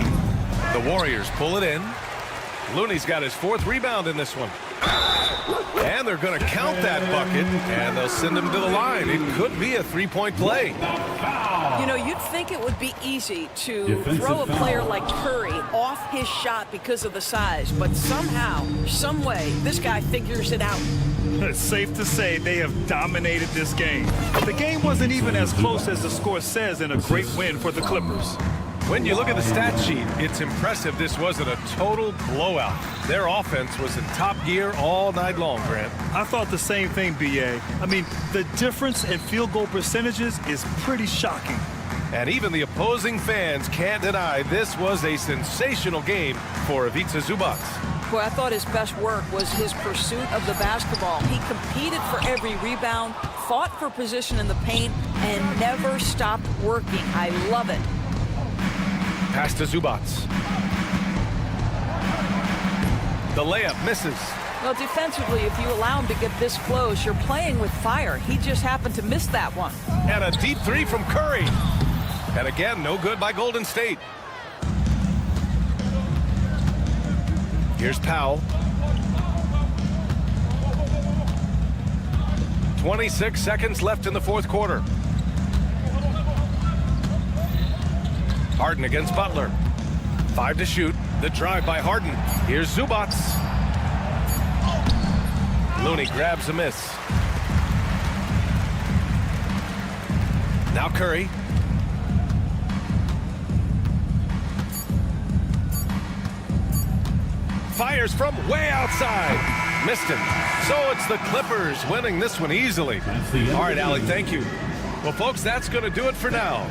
The Warriors pull it in. Looney's got his 4th rebound in this one. And they're going to count that bucket, and they'll send him to the line. It could be a 3-point play. You know, you'd think it would be easy to throw a player like Curry off his shot because of the size, but somehow, some way, this guy figures it out. It's safe to say they have dominated this game. The game wasn't even as close as the score says in a great win for the Clippers. When you look at the stat sheet, it's impressive this wasn't a total blowout. Their offense was in top gear all night long, Grant. I thought the same thing, B.A. I mean, the difference in field goal percentages is pretty shocking. And even the opposing fans can't deny this was a sensational game for Ivica Zubac. Boy, I thought his best work was his pursuit of the basketball. He competed for every rebound, fought for position in the paint, and never stopped working. I love it. Pass to Zubac. The layup misses. Well, defensively, if you allow him to get this close, you're playing with fire. He just happened to miss that one. And a deep 3 from Curry. And again, no good by Golden State. Here's Powell. 26 seconds left in the fourth quarter. Harden against Butler. 5 to shoot. The drive by Harden. Here's Zubac. Looney grabs a miss. Now Curry. Fires from way outside. Missed him. So it's the Clippers winning this one easily. All right, Allie, thank you. Well, folks, that's going to do it for now.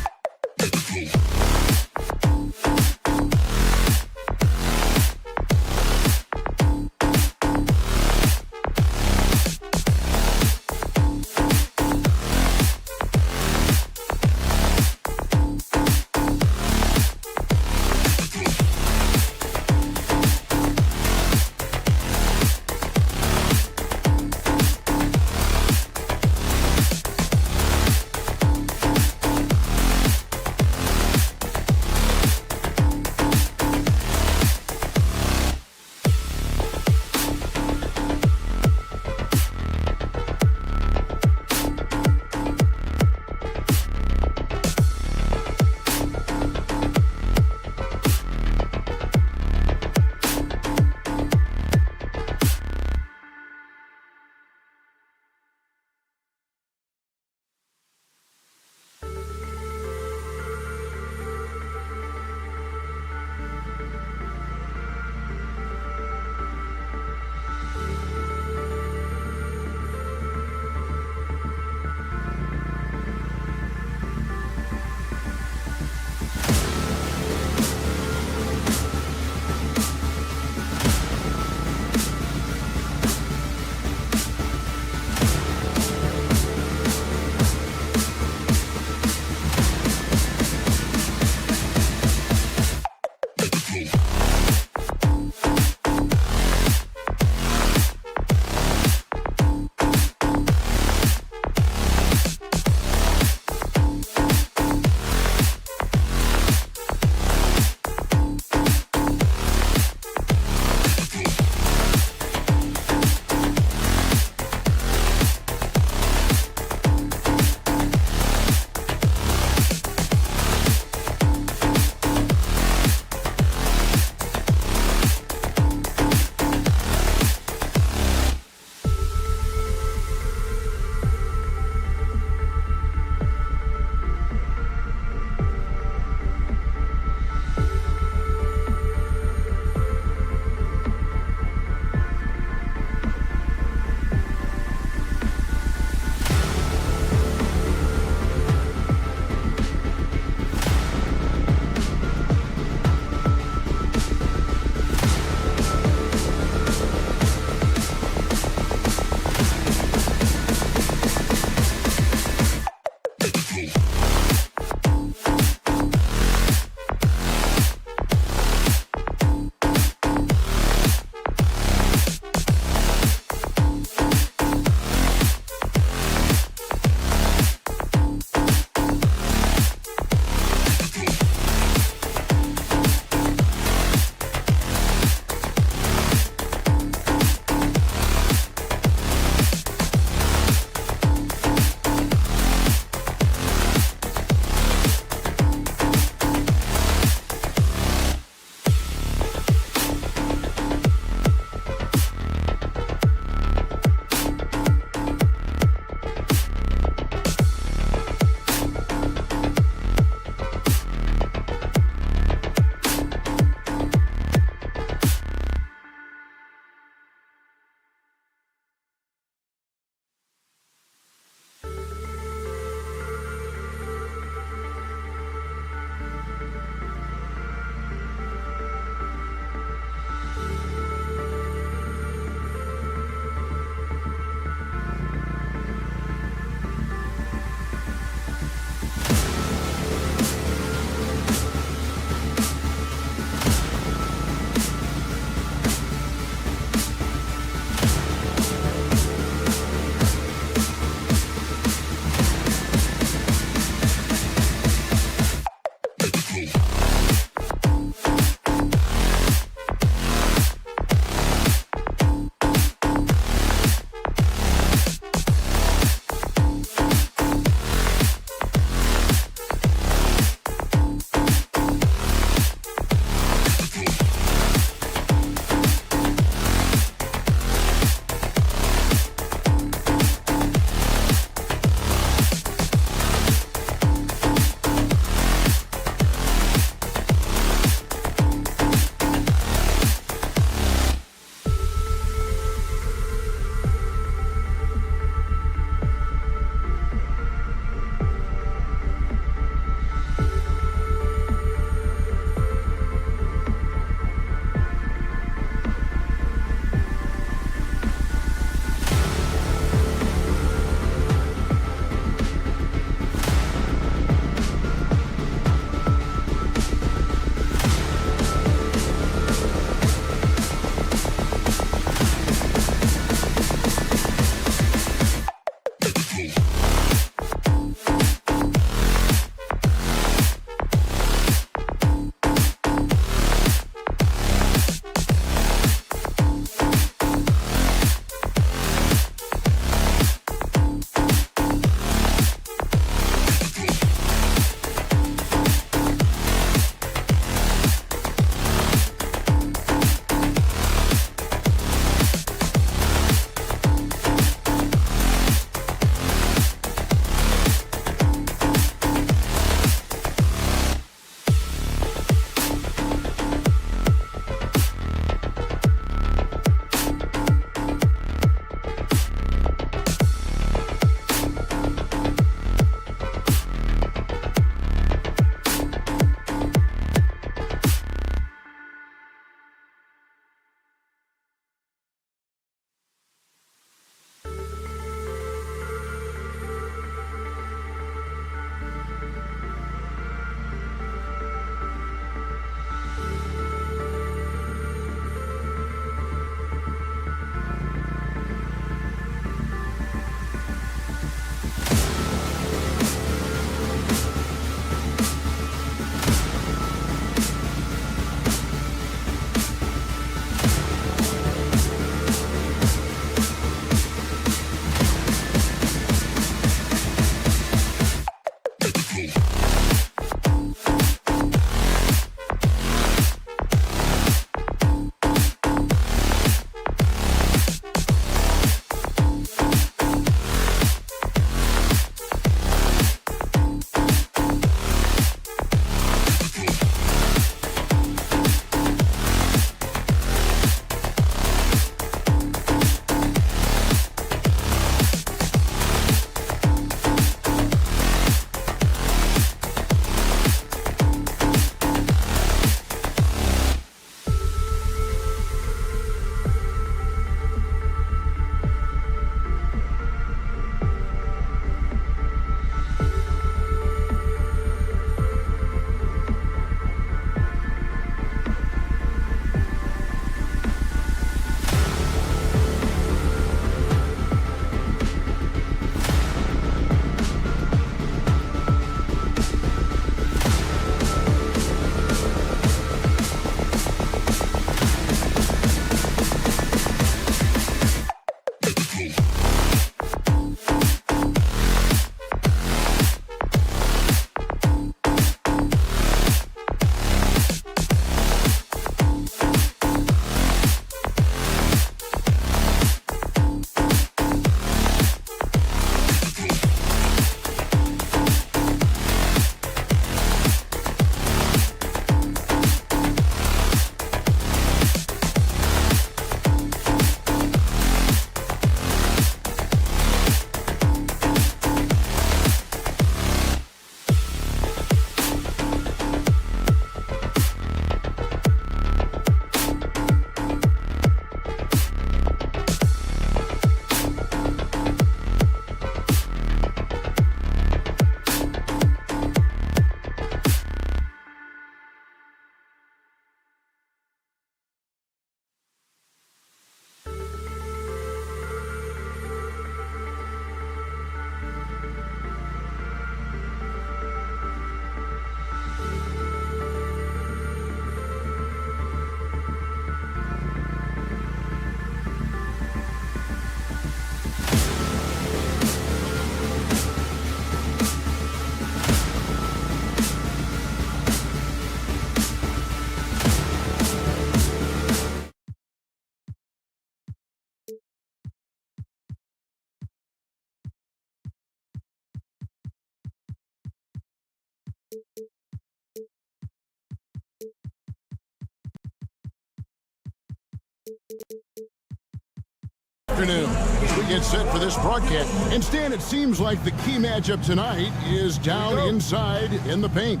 Afternoon, as we get set for this broadcast. And Stan, it seems like the key matchup tonight is down inside in the paint.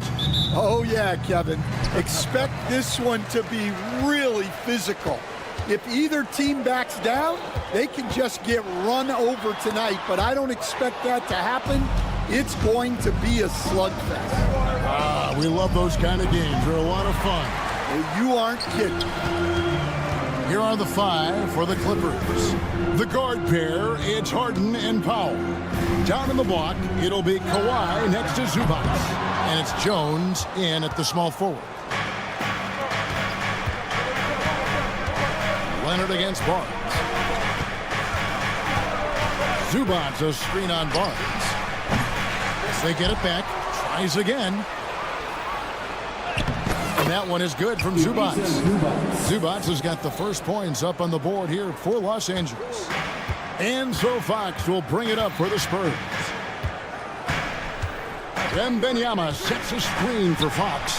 Oh yeah, Kevin. Expect this one to be really physical. If either team backs down, they can just get run over tonight, but I don't expect that to happen. It's going to be a slugfest. We love those kind of games. They're a lot of fun. You aren't kidding. Here are the 5 for the Clippers. The guard pair, it's Harden and Powell. Down in the block, it'll be Kawhi next to Zubac. And it's Jones in at the small forward. Leonard against Barnes. Zubac, a screen on Barnes. They get it back. Tries again. And that one is good from Zubac. Zubac has got the first points up on the board here for Los Angeles. And so Fox will bring it up for the Spurs. Wembanyama sets a screen for Fox.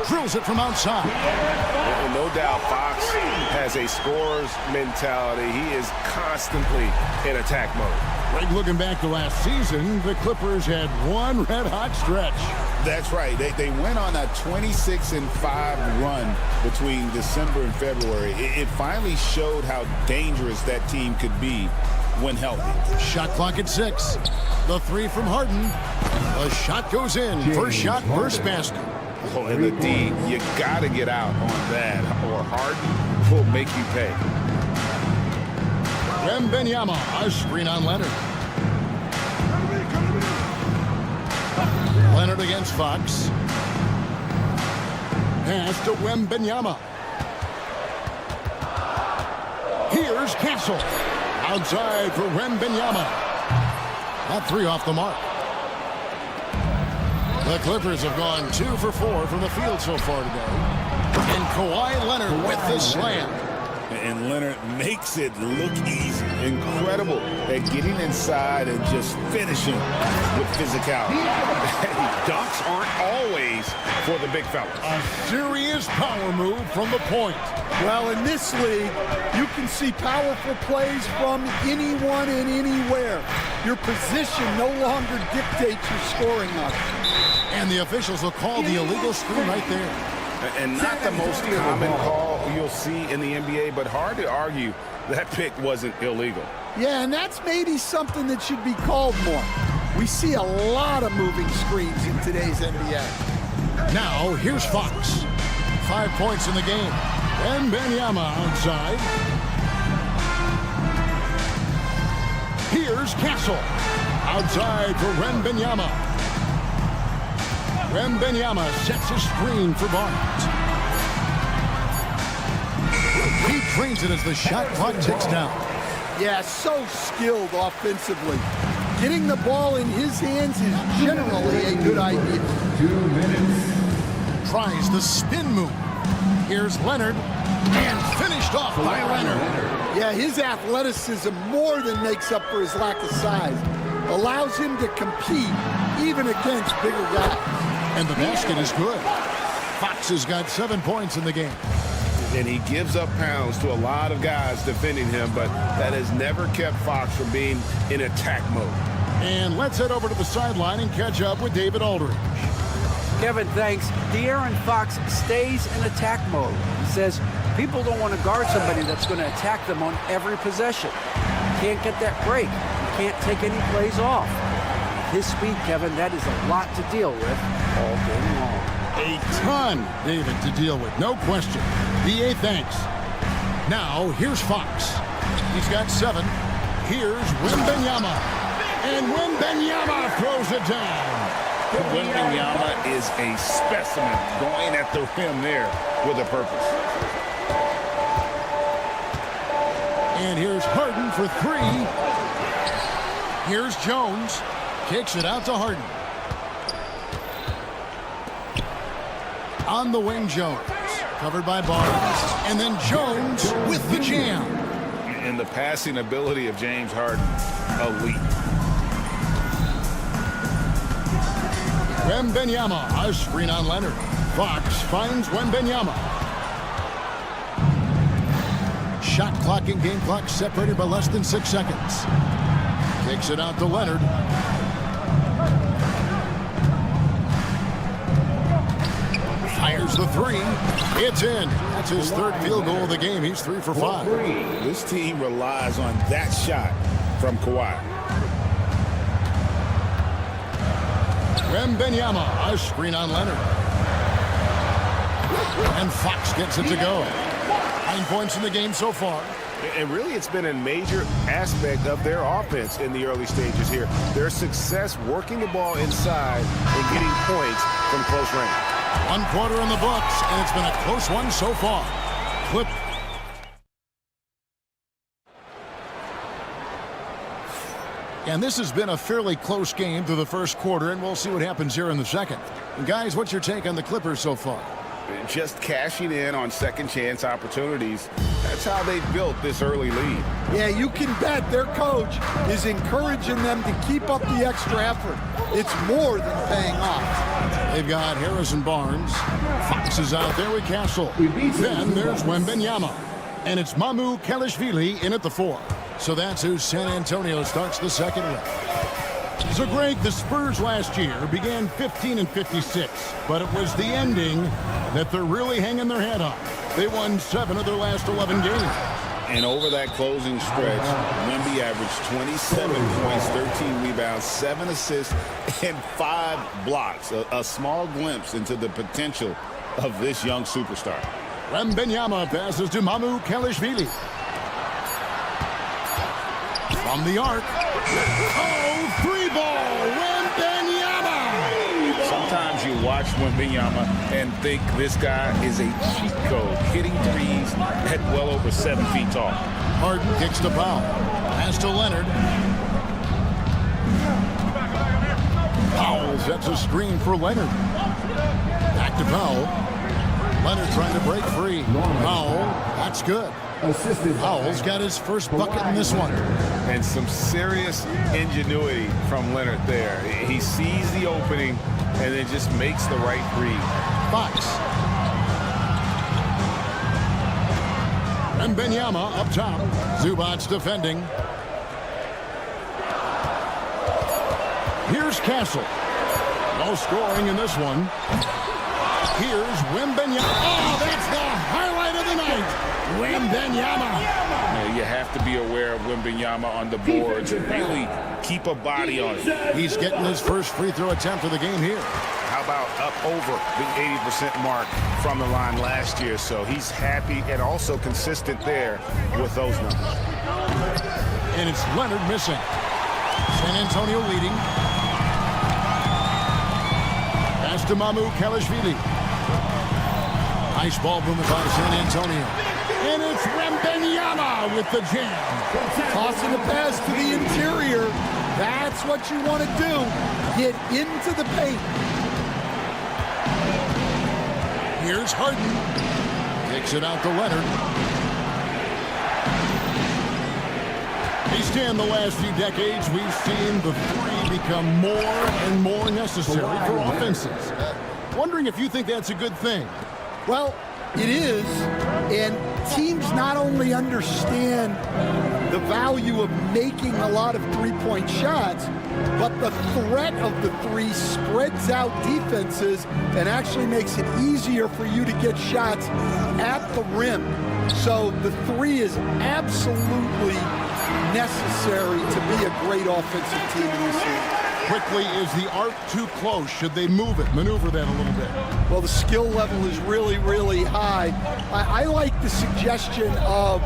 Drills it from outside. And no doubt Fox has a scorer's mentality. He is constantly in attack mode. Right, looking back to last season, the Clippers had one red-hot stretch. That's right. They went on a 26-5 run between December and February. It finally showed how dangerous that team could be when healthy. Shot clock at 6. The 3 from Harden. The shot goes in. First shot, first basket. Oh, and the D, you got to get out on that, or Harden will make you pay. Wembanyama, a screen on Leonard. Leonard against Fox. Pass to Wembanyama. Here's Castle. Outside for Wembanyama. That 3 off the mark. The Clippers have gone 2 for 4 from the field so far today. And Kawhi Leonard with the slam. And Leonard makes it look easy. Incredible at getting inside and just finishing with physicality. Dunks aren't always for the big fellas. A serious power move from the point. Well, in this league, you can see powerful plays from anyone and anywhere. Your position no longer dictates your scoring option. And the officials will call the illegal screen right there. And not the most common call you'll see in the NBA, but hard to argue that pick wasn't illegal. Yeah, and that's maybe something that should be called more. We see a lot of moving screens in today's NBA. Now, here's Fox. 5 points in the game. Wembanyama outside. Here's Castle. Outside for Wembanyama. Wembanyama sets a screen for Barnes. He drains it as the shot clock ticks down. Yeah, so skilled offensively. Getting the ball in his hands is generally a good idea. 2 minutes. Tries the spin move. Here's Leonard. And finished off by Leonard. Yeah, his athleticism more than makes up for his lack of size. Allows him to compete even against bigger guys. And the basket is good. Fox has got 7 points in the game. And he gives up pounds to a lot of guys defending him, but that has never kept Fox from being in attack mode. And let's head over to the sideline and catch up with David Aldridge. Kevin, thanks. De'Aaron Fox stays in attack mode. He says people don't want to guard somebody that's going to attack them on every possession. Can't get that break. Can't take any plays off. His speed, Kevin, that is a lot to deal with all game long. A ton, David, to deal with, no question. BA, thanks. Now, here's Fox. He's got 7. Here's Wembanyama. And Wembanyama throws it down. Wembanyama is a specimen going at the rim there with a purpose. And here's Harden for 3. Here's Jones. Kicks it out to Harden. On the wing, Jones. Covered by Barnes. And then Jones with the jam. And the passing ability of James Harden, elite. Wembanyama, a screen on Leonard. Fox finds Wembanyama. shot clock and game clock separated by less than 6 seconds. Kicks it out to Leonard. Fires the three. It's in. That's his third field goal of the game. He's 3 for 5. This team relies on that shot from Kawhi. Wembanyama, a screen on Leonard. And Fox gets it to go. 9 points in the game so far. And really, it's been a major aspect of their offense in the early stages here. Their success working the ball inside and getting points from close range. 1 quarter in the books, and it's been a close one so far. Clip. And this has been a fairly close game through the first quarter, and we'll see what happens here in the second. And guys, what's your take on the Clippers so far? Just cashing in on second chance opportunities. That's how they built this early lead. Yeah, you can bet their coach is encouraging them to keep up the extra effort. It's more than paying off. They've got Harrison Barnes. Fox is out there with Castle. Then there's Wembanyama. And it's Mamu Kelishvili in at the 4. So that's who San Antonio starts the second with. So, Greg, the Spurs last year began 15-56, but it was the ending that they're really hanging their head on. They won 7 of their last 11 games. And over that closing stretch, Wemby averaged 27 points, 13 rebounds, 7 assists, and 5 blocks. A small glimpse into the potential of this young superstar. Wembanyama passes to Mamu Kelishvili. From the arc. Oh, 3-ball, Wembanyama! Sometimes you watch Wembanyama and think this guy is a cheat code, hitting threes at well over 7 feet tall. Harden kicks to Powell. Pass to Leonard. Powell sets a screen for Leonard. Back to Powell. Leonard trying to break free. Powell, that's good. Powell's got his first bucket in this one. And some serious ingenuity from Leonard there. He sees the opening and then just makes the right read. Fox. Wembanyama up top. Zubac's defending. Here's Castle. No scoring in this one. Here's Wembanyama. Oh, that's the highlight of the night. Wembanyama. You have to be aware of Wembanyama on the boards and really keep a body on it. He's getting his first free throw attempt of the game here. How about up over the 80% mark from the line last year? So he's happy and also consistent there with those numbers. And it's Leonard missing. San Antonio leading. Pass to Mamu Kelishvili. Nice ball movement by San Antonio. And it's Wembanyama with the jam. Tossing a pass to the interior. That's what you want to do. Get into the paint. Here's Harden. Takes it out to Leonard. In the last few decades, we've seen the three become more and more necessary for offenses. Wondering if you think that's a good thing. Well, it is, and teams not only understand the value of making a lot of three-point shots, but the threat of the three spreads out defenses and actually makes it easier for you to get shots at the rim. So the three is absolutely necessary to be a great offensive team this year. Quickly, is the arc too close? Should they move it, maneuver that a little bit? Well, the skill level is really, really high. I like the suggestion of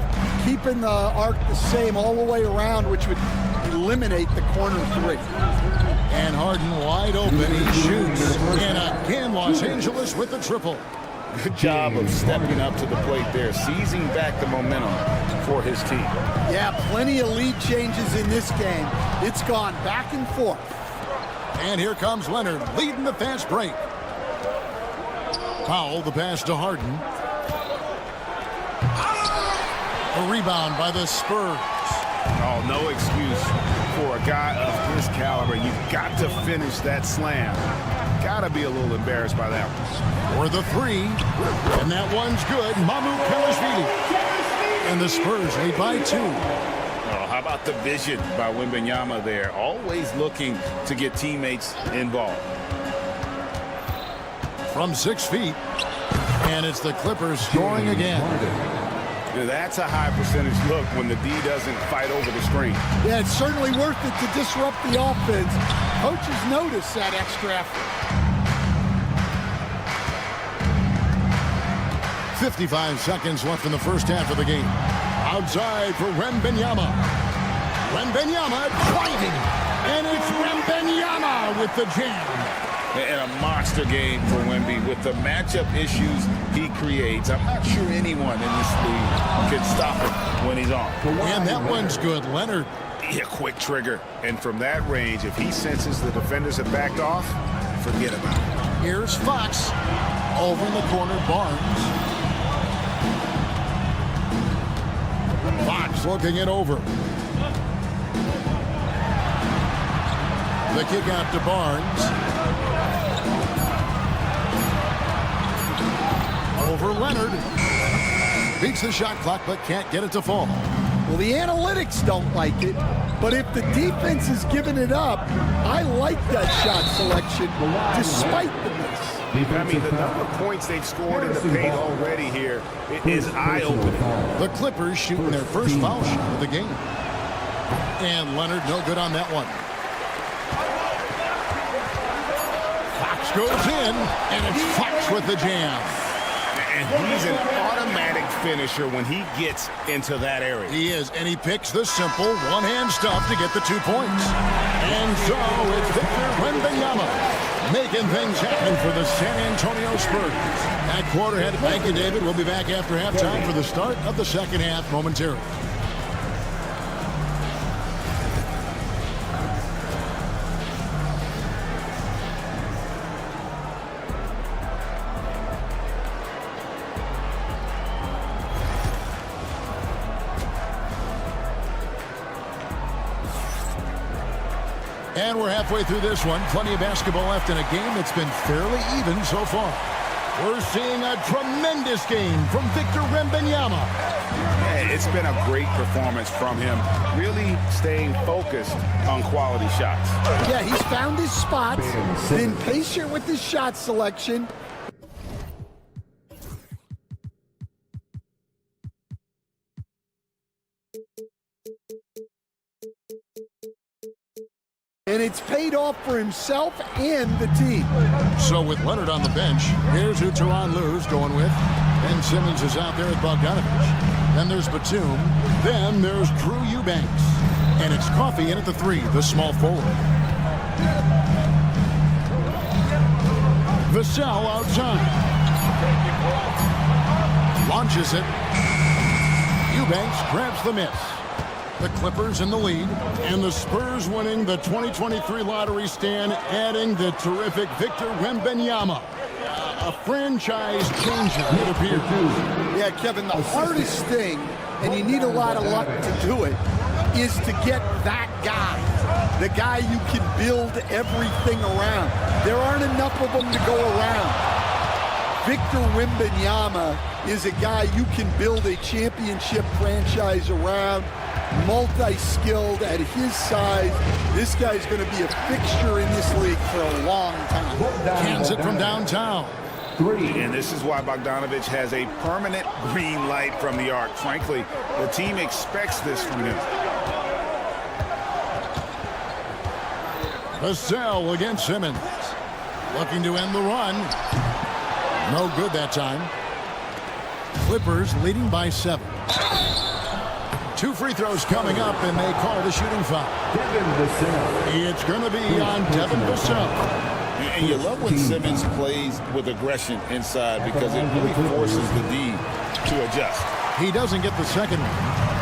keeping the arc the same all the way around, which would eliminate the corner three. And Harden wide open. He shoots. And again, Los Angeles with the triple. Good job of stepping up to the plate there, seizing back the momentum for his team. Yeah, plenty of lead changes in this game. It's gone back and forth. And here comes Leonard leading the fast break. Powell, the pass to Harden. A rebound by the Spurs. Oh, no excuse for a guy of his caliber. You've got to finish that slam. Got to be a little embarrassed by that one. For the three, and that one's good. Mamu Kelishvili. And the Spurs lead by 2. Oh, how about the vision by Wembanyama there? Always looking to get teammates involved. From 6 feet. And it's the Clippers scoring again. That's a high percentage look when the D doesn't fight over the screen. Yeah, it's certainly worth it to disrupt the offense. Coaches notice that extra effort. 55 seconds left in the first half of the game. Outside for Wembanyama. Wembanyama driving. And it's Wembanyama with the jam. And a monster game for Wemby with the matchup issues he creates. I'm not sure anyone in this league can stop him when he's on. And that one's good. Leonard. Yeah, quick trigger. And from that range, if he senses the defenders have backed off, forget about it. Here's Fox. Over in the corner, Barnes. Fox looking it over. The kick out to Barnes. Over Leonard. Beats the shot clock, but can't get it to fall. Well, the analytics don't like it, but if the defense is giving it up, I like that shot selection despite the miss. I mean, the number of points they've scored in the paint already here is eye-opening. The Clippers shooting their first foul shot of the game. And Leonard no good on that one. Fox goes in, and it's Fox with the jam. And he's an automatic finisher when he gets into that area. He is, and he picks the simple one-hand stuff to get the 2 points. And so it's Victor Wembanyama making things happen for the San Antonio Spurs. At quarterhead, thank you, David. We'll be back after halftime for the start of the second half momentarily. And we're halfway through this one. Plenty of basketball left in a game that's been fairly even so far. We're seeing a tremendous game from Victor Wembanyama. Yeah, it's been a great performance from him, really staying focused on quality shots. Yeah, he's found his spots, been patient with his shot selection. And it's paid off for himself and the team. So with Leonard on the bench, here's who Tyronn Lue's going with. Ben Simmons is out there with Bogdanovich. Then there's Batum. Then there's Drew Eubanks. And it's Coffey in at the 3, the small forward. Vassell outside. Launches it. Eubanks grabs the miss. The Clippers in the lead, and the Spurs winning the 2023 lottery stand, adding the terrific Victor Wembanyama. A franchise changer, it appears. Yeah, Kevin, the hardest thing, and you need a lot of luck to do it, is to get that guy. The guy you can build everything around. There aren't enough of them to go around. Victor Wembanyama is a guy you can build a championship franchise around. Multi-skilled at his size. This guy's going to be a fixture in this league for a long time. Cans it from downtown. 3. And this is why Bogdanovich has a permanent green light from the arc. Frankly, the team expects this from him. Vassell against Simmons. Looking to end the run. No good that time. Clippers leading by 7. 2 free throws coming up, and they call the shooting foul. It's going to be on Devin Vassell. And you love when Simmons plays with aggression inside because it really forces the D to adjust. He doesn't get the second one.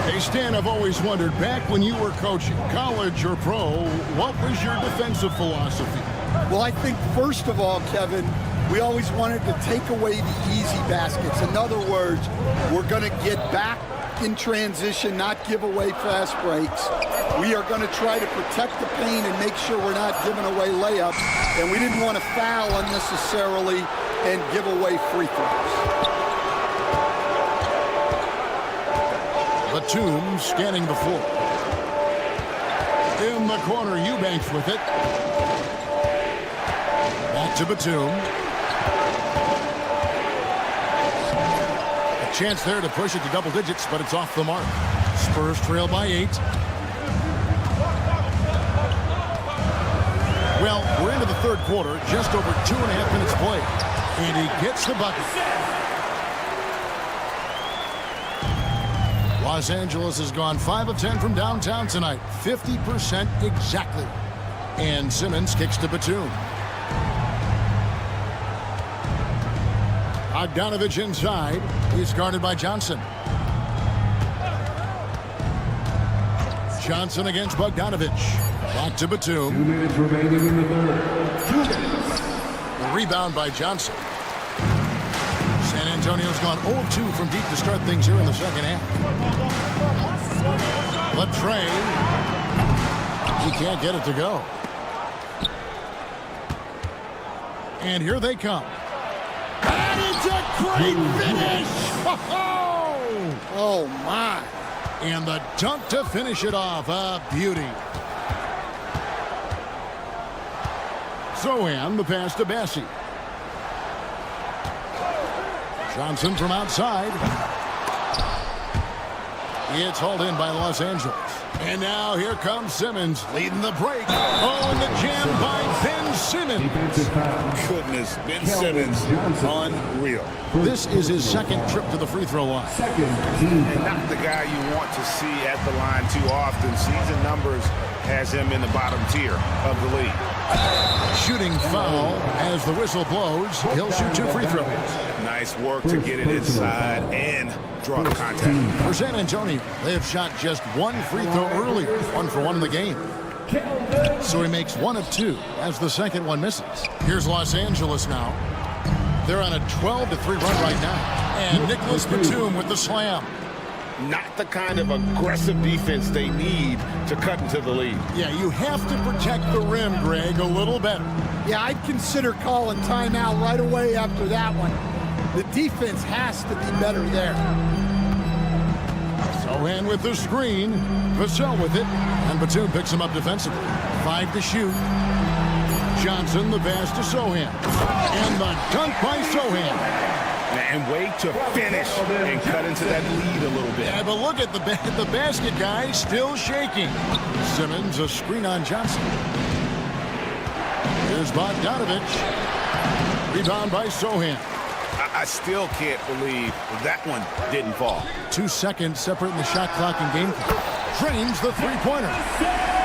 Hey, Stan, I've always wondered, back when you were coaching, college or pro, what was your defensive philosophy? Well, I think, first of all, Kevin, we always wanted to take away the easy baskets. In other words, we're going to get back in transition, not give away fast breaks. We are going to try to protect the paint and make sure we're not giving away layups. And we didn't want to foul unnecessarily and give away free throws. Batum scanning the floor. In the corner, Eubanks with it. Back to Batum. A chance there to push it to double digits, but it's off the mark. Spurs trail by 8. Well, we're into the third quarter, just over 2.5 minutes played. And he gets the bucket. Los Angeles has gone 5 of 10 from downtown tonight. 50% exactly. And Simmons kicks to Batum. Bogdanovich inside. He's guarded by Johnson. Johnson against Bogdanovich. Back to Batum. 2 minutes remaining in the third. 2 minutes. The rebound by Johnson. San Antonio's gone 0-2 from deep to start things here in the second half. Latrey. He can't get it to go. And here they come. And it's a great finish! Oh, my. And the dunk to finish it off. A beauty. Zohan, the pass to Bassi. Johnson from outside. It's hauled in by Los Angeles. And now here comes Simmons leading the break. Oh, and the jam by Ben Simmons. Goodness, Ben Simmons, unreal. This is his second trip to the free throw line. And not the guy you want to see at the line too often. Season numbers has him in the bottom tier of the league. Shooting foul as the whistle blows. He'll shoot 2 free throws. Nice work to get it inside and draw the contact. For San Antonio, they have shot just 1 free throw earlier, 1 for 1 in the game. So he makes 1 of 2 as the second one misses. Here's Los Angeles now. They're on a 12-3 run right now. And Nicholas Batum with the slam. Not the kind of aggressive defense they need to cut into the lead. Yeah, you have to protect the rim, Greg, a little better. Yeah, I'd consider calling timeout right away after that one. The defense has to be better there. Zohan with the screen. Vassell with it. And Batum picks him up defensively. 5 to shoot. Johnson, the pass to Zohan. And the dunk by Zohan. And wait to finish and cut into that lead a little bit. Yeah, but look at the basket guy still shaking. Simmons, a screen on Johnson. Here's Bogdanovich. Rebound by Zohan. I still can't believe that one didn't fall. 2 seconds separating the shot clock and game clock. Drains the three-pointer.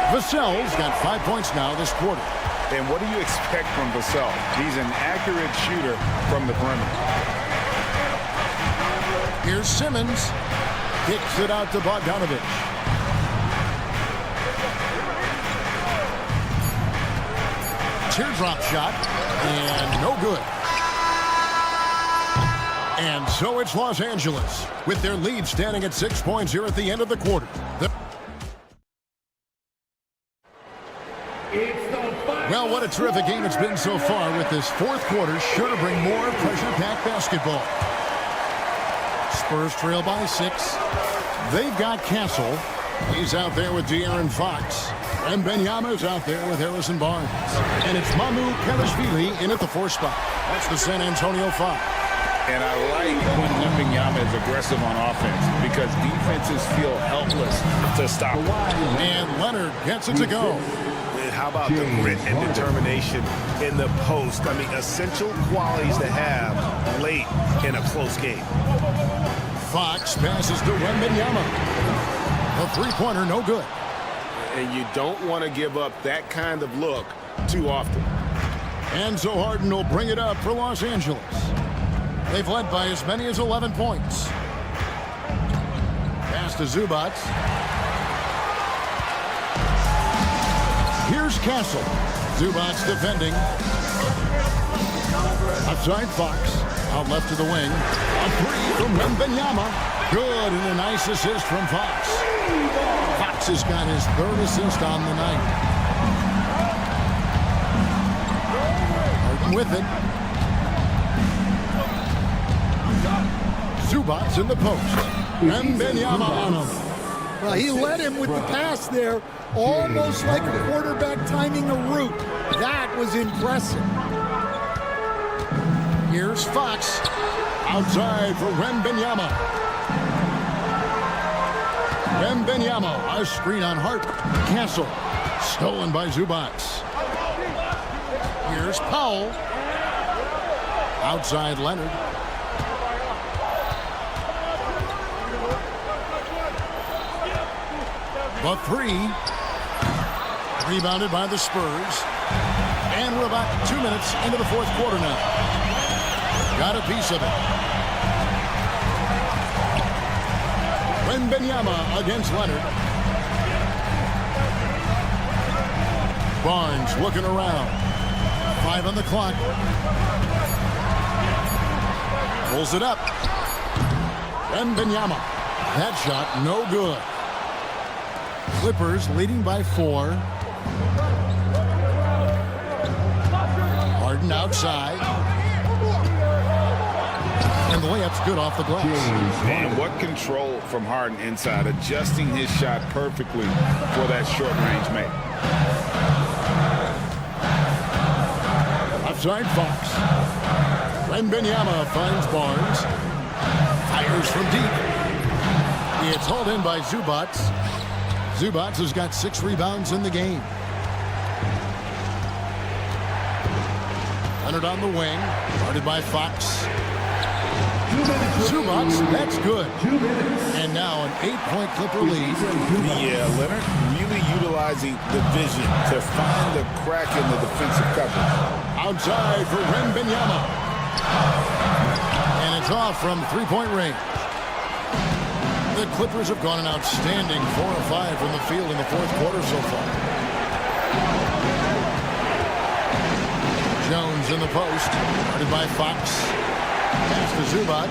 Vassell's got 5 points now this quarter. And what do you expect from Vassell? He's an accurate shooter from the perimeter. Here's Simmons. Kicks it out to Bogdanovich. Teardrop shot. And no good. And so it's Los Angeles with their lead standing at 6 points here at the end of the quarter. Well, what a terrific game it's been so far, with this fourth quarter sure to bring more pressure-packed basketball. Spurs trail by 6. They've got Castle. He's out there with De'Aaron Fox. And Benyama's out there with Harrison Barnes. And it's Mamu Kelishvili in at the 4 spot. That's the San Antonio 5. And I like when Benyama is aggressive on offense because defenses feel helpless to stop him. And Leonard gets it to go. And how about the grit and determination in the post? I mean, essential qualities to have late in a close game. Fox passes to Wembanyama. The three-pointer, no good. And you don't want to give up that kind of look too often. Enzo Harden will bring it up for Los Angeles. They've led by as many as 11 points. Pass to Zubac. Here's Castle. Zubac defending. Outside Fox. Out left to the wing. A 3 from Wembanyama. Good, and a nice assist from Fox. Fox has got his 3rd assist on the night. Harden with it. Zubac in the post. Wembanyama on him. Well, he led him with the pass there, almost like a quarterback timing a route. That was impressive. Here's Fox. Outside for Wembanyama. Wembanyama, a screen on Hart. Castle. Stolen by Zubac. Here's Powell. Outside Leonard. The three. Rebounded by the Spurs. And we're about 2 minutes into the fourth quarter now. Got a piece of it. Wembanyama against Leonard. Barnes looking around. 5 on the clock. Pulls it up. Wembanyama. That shot no good. Clippers leading by 4. Harden outside. And the layup's good off the glass. Man, what control from Harden inside, adjusting his shot perfectly for that short-range make. Outside Fox. Wembanyama finds Barnes. Fires from deep. It's hauled in by Zubac. Zubac has got 6 rebounds in the game. Leonard on the wing. Guarded by Fox. Zubac, that's good. And now an 8-point Clipper lead. Yeah, Leonard really utilizing the vision to find the crack in the defensive coverage. Outside for Wembanyama. And it's off from 3-point range. The Clippers have gone an outstanding 4 of 5 from the field in the fourth quarter so far. Jones in the post. Guarded by Fox. Pass to Zubac.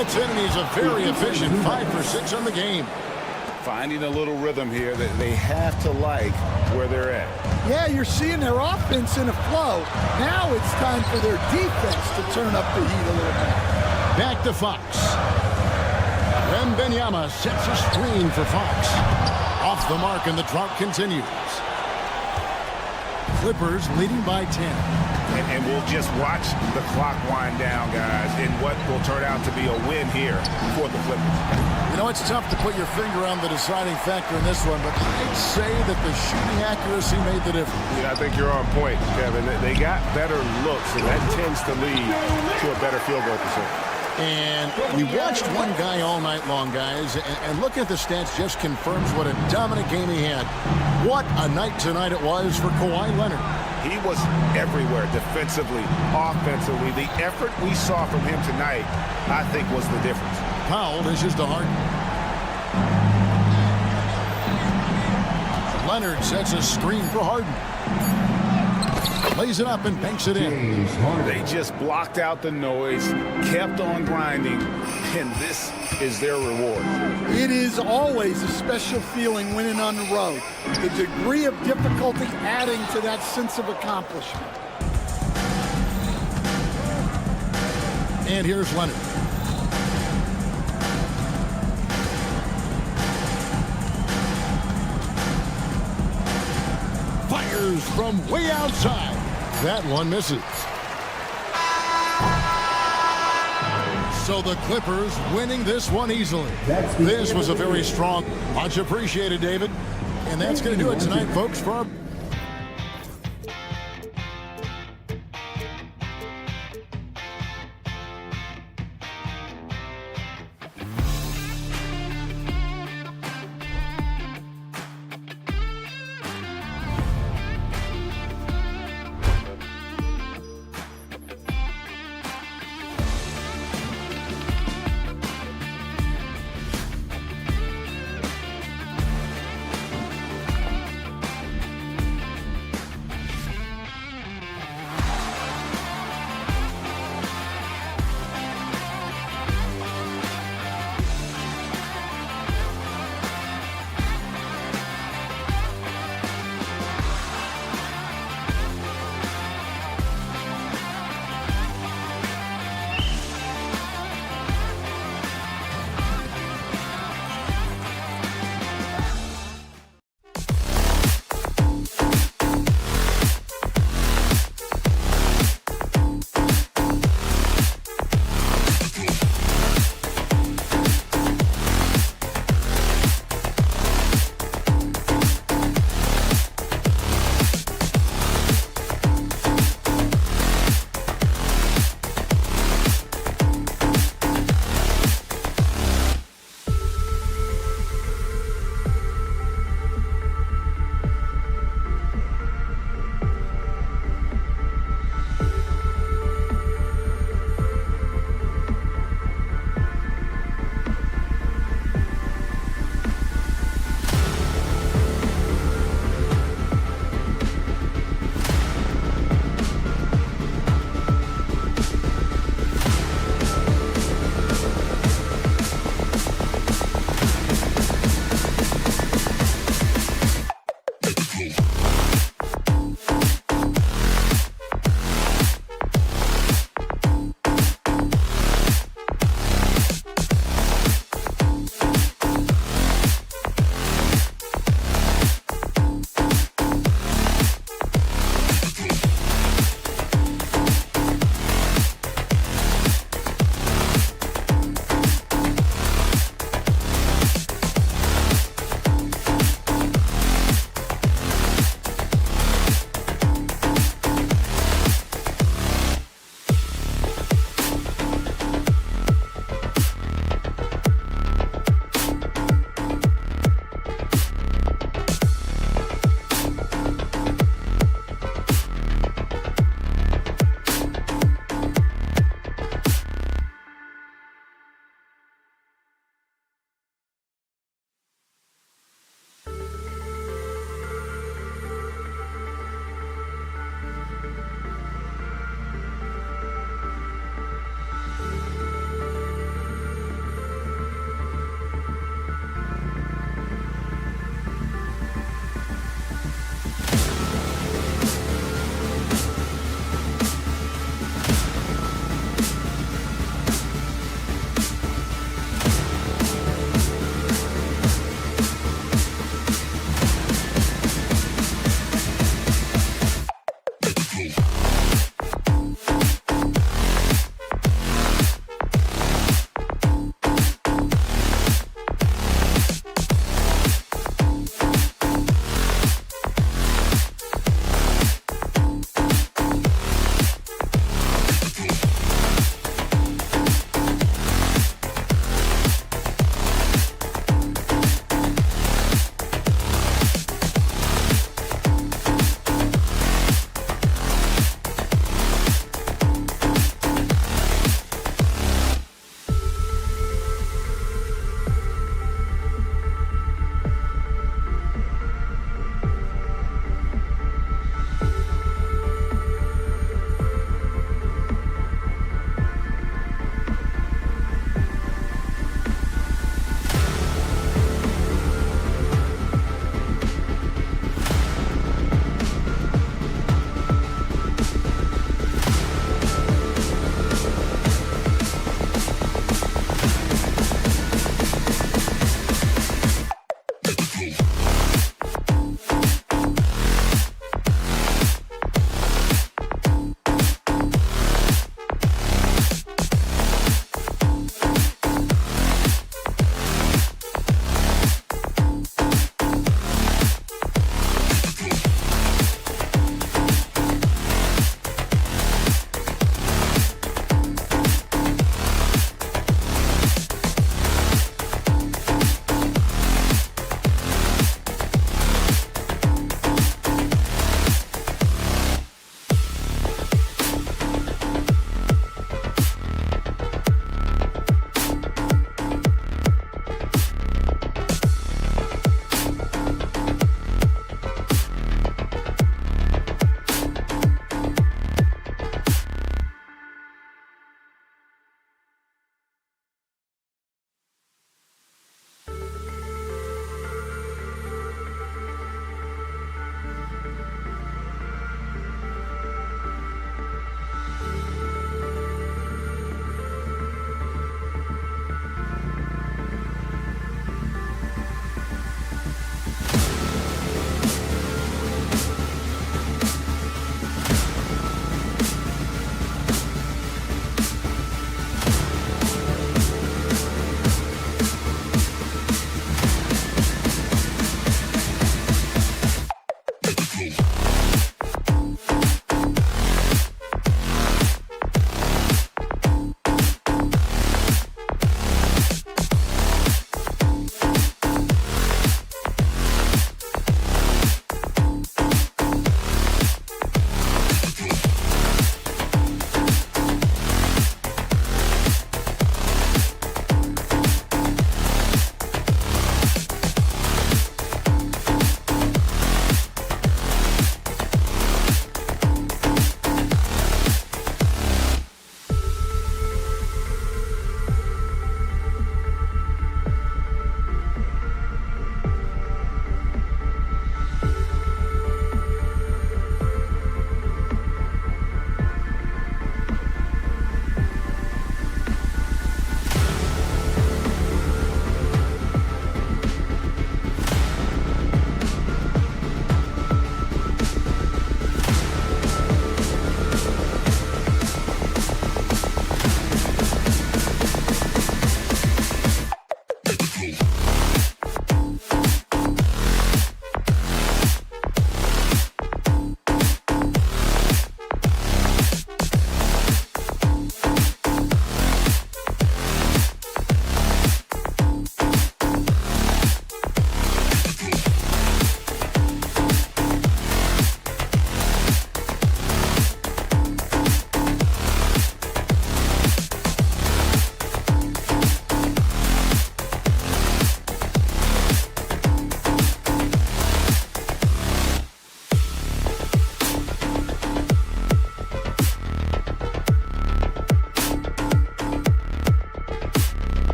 It's in, and he's a very efficient 5 for 6 on the game. Finding a little rhythm here that they have to like where they're at. Yeah, you're seeing their offense in a flow. Now it's time for their defense to turn up the heat a little bit. Back to Fox. Wembanyama sets a screen for Fox. Off the mark, and the drought continues. Clippers leading by 10. And we'll just watch the clock wind down, guys, in what will turn out to be a win here for the Clippers. You know, it's tough to put your finger on the deciding factor in this one, but I'd say that the shooting accuracy made the difference. Yeah, I think you're on point, Kevin. They got better looks, and that tends to lead to a better field goal percentage. And we watched one guy all night long, guys, and looking at the stats just confirms what a dominant game he had. What a night tonight it was for Kawhi Leonard. He was everywhere, defensively, offensively. The effort we saw from him tonight, I think, was the difference. Powell dishes to Harden. Leonard sets a screen for Harden. Lays it up and banks it in. They just blocked out the noise, kept on grinding, and this is their reward. It is always a special feeling winning on the road. The degree of difficulty adding to that sense of accomplishment. And here's Leonard. Fires from way outside. That one misses. So the Clippers winning this one easily. This was a very strong. Much appreciated, David. And that's going to do it tonight, folks, for our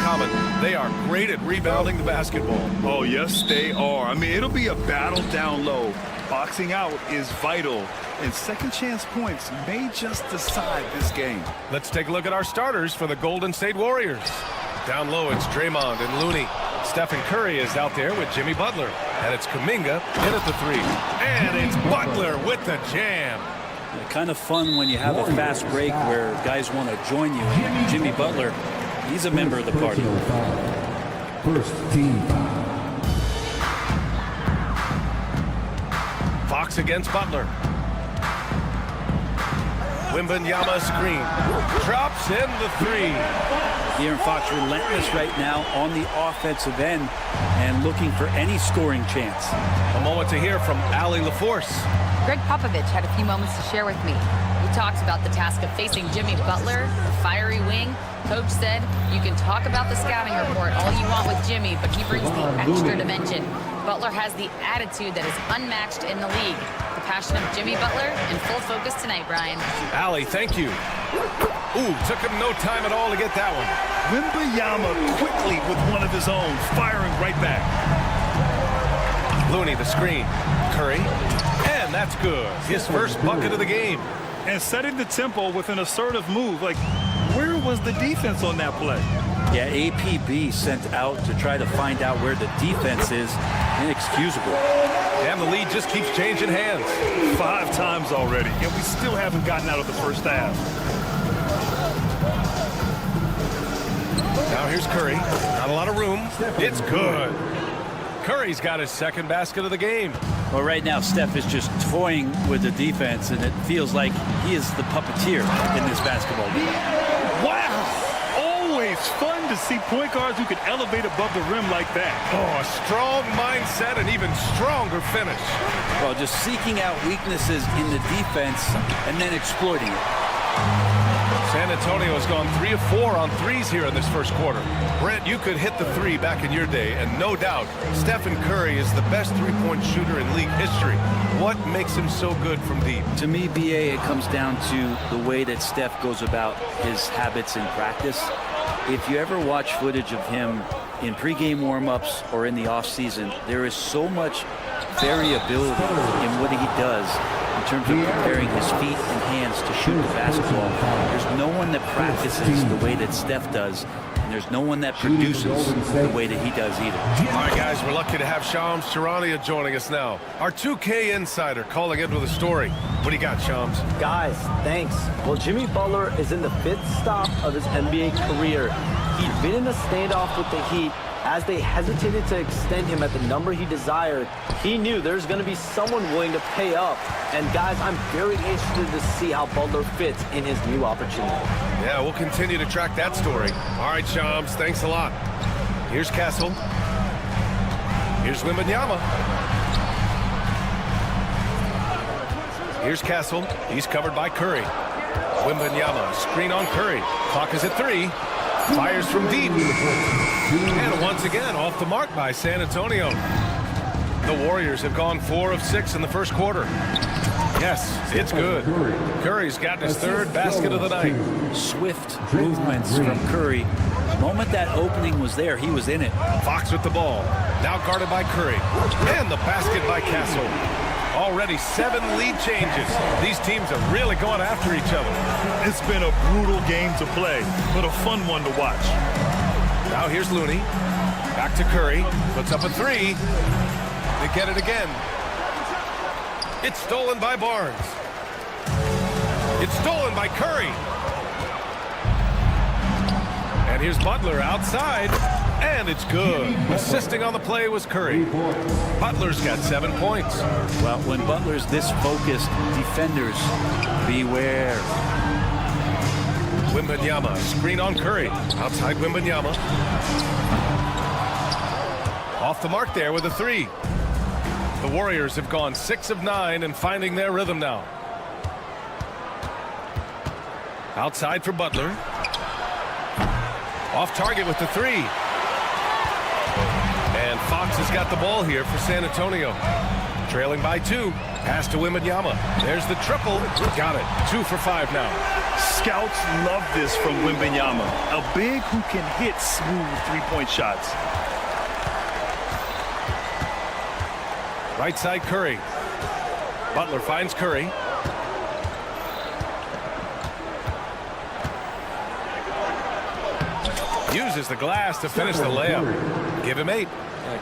common. They are great at rebounding the basketball. Oh, yes, they are. I mean, it'll be a battle down low. Boxing out is vital, and second chance points may just decide this game. Let's take a look at our starters for the Golden State Warriors. Down low, it's Draymond and Looney. Stephen Curry is out there with Jimmy Butler. And it's Kuminga in at the three. And it's Butler with the jam. Kind of fun when you have a fast break where guys want to join you. And Jimmy Butler, he's a member of the party. First team foul. Fox against Butler. Wembanyama screen. Drops in the three. De'Aaron Fox relentless right now on the offensive end and looking for any scoring chance. A moment to hear from Allie LaForce. Greg Popovich had a few moments to share with me. He talks about the task of facing Jimmy Butler, the fiery wing. Coach said, you can talk about the scouting report all you want with Jimmy, but he brings the extra dimension. Butler has the attitude that is unmatched in the league. The passion of Jimmy Butler in full focus tonight, Brian. Allie, thank you. Ooh, took him no time at all to get that one. Wembanyama quickly with one of his own, firing right back. Looney, the screen. Curry. And that's good. His first bucket of the game. And setting the tempo with an assertive move. Like, where was the defense on that play? Yeah, APB sent out to try to find out where the defense is. Inexcusable. And the lead just keeps changing hands. 5 times already, and we still haven't gotten out of the first half. Now here's Curry. Not a lot of room. It's good. Curry's got his second basket of the game. Well, right now, Steph is just toying with the defense, and it feels like he is the puppeteer in this basketball game. Wow! Always fun to see point guards who can elevate above the rim like that. Oh, a strong mindset and even stronger finish. Well, just seeking out weaknesses in the defense and then exploiting it. San Antonio has gone 3 of 4 on threes here in this first quarter. Brent, you could hit the three back in your day, and no doubt, Stephen Curry is the best three-point shooter in league history. What makes him so good from deep? To me, BA, it comes down to the way that Steph goes about his habits in practice. If you ever watch footage of him in pregame warm-ups or in the offseason, there is so much variability in what he does in terms of preparing his feet and hands to shoot the basketball. There's no one that practices the way that Steph does, and there's no one that produces the way that he does either. All right, guys, we're lucky to have Shams Charania joining us now. Our 2K insider calling in with a story. What do you got, Shams? Guys, thanks. Well, Jimmy Butler is in the 5th stop of his NBA career. He'd been in a standoff with the Heat. As they hesitated to extend him at the number he desired, he knew there's going to be someone willing to pay up. And guys, I'm very interested to see how Butler fits in his new opportunity. Yeah, we'll continue to track that story. All right, Shams, thanks a lot. Here's Castle. Here's Wembanyama. Here's Castle. He's covered by Curry. Wembanyama, screen on Curry. Clock is at 3. Fires from deep. And once again, off the mark by San Antonio. The Warriors have gone 4 of 6 in the first quarter. Yes, it's good. Curry's got his 3rd basket of the night. Swift movements from Curry. The moment that opening was there, he was in it. Fox with the ball. Now guarded by Curry. And the basket by Castle. Already 7 lead changes. These teams are really going after each other. It's been a brutal game to play, but a fun one to watch. Now here's Looney. Back to Curry. Puts up a 3. They get it again. It's stolen by Barnes. It's stolen by Curry. And here's Butler outside. And it's good. Assisting on the play was Curry. Butler's got 7 points. Well, when Butler's this focused, defenders, beware. Wembanyama, screen on Curry. Outside Wembanyama. Off the mark there with a 3. The Warriors have gone 6 of 9 and finding their rhythm now. Outside for Butler. Off target with the 3. And Fox has got the ball here for San Antonio. Trailing by 2. Pass to Wembanyama. There's the triple. Got it. 2 for 5 now. Scouts love this from Wembanyama, a big who can hit smooth three-point shots. Right side Curry. Butler finds Curry. Uses the glass to finish the layup. Give him 8.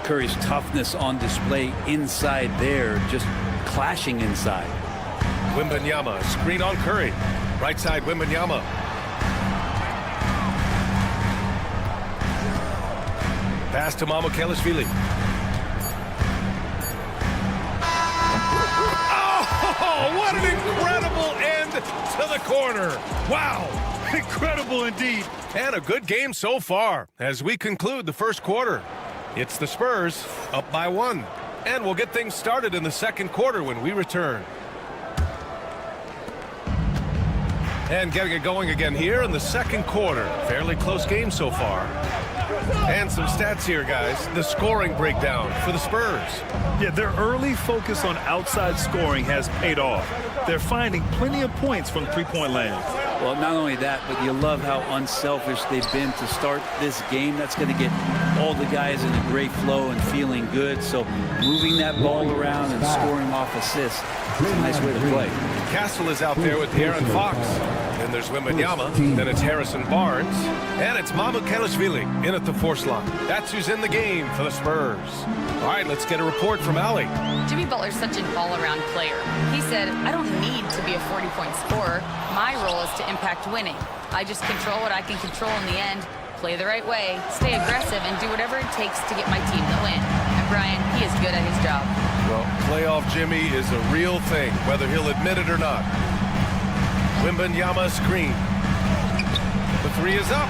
Curry's toughness on display inside there, just clashing inside. Wembanyama, screen on Curry. Right side, Wembanyama. Pass to Mamukelashvili. Oh, what an incredible end to the corner. Wow. Incredible indeed. And a good game so far as we conclude the first quarter. It's the Spurs up by 1. And we'll get things started in the second quarter when we return. And getting it going again here in the second quarter. Fairly close game so far. And some stats here, guys. The scoring breakdown for the Spurs. Yeah, their early focus on outside scoring has paid off. They're finding plenty of points from three-point land. Well, not only that, but you love how unselfish they've been to start this game. That's going to get all the guys in a great flow and feeling good. So moving that ball around and scoring off assists is a nice way to play. Castle is out there with De'Aaron Fox. Then there's Wembanyama. Then it's Harrison Barnes. And it's Mamukelashvili in at the force line. That's who's in the game for the Spurs. All right, let's get a report from Allie. Jimmy Butler's such an all-around player. He said, I don't need to be a 40-point scorer. My role is to impact winning. I just control what I can control in the end, play the right way, stay aggressive, and do whatever it takes to get my team to win. And Brian, he is good at his job. Well, playoff Jimmy is a real thing, whether he'll admit it or not. Wembanyama screen. The 3 is up.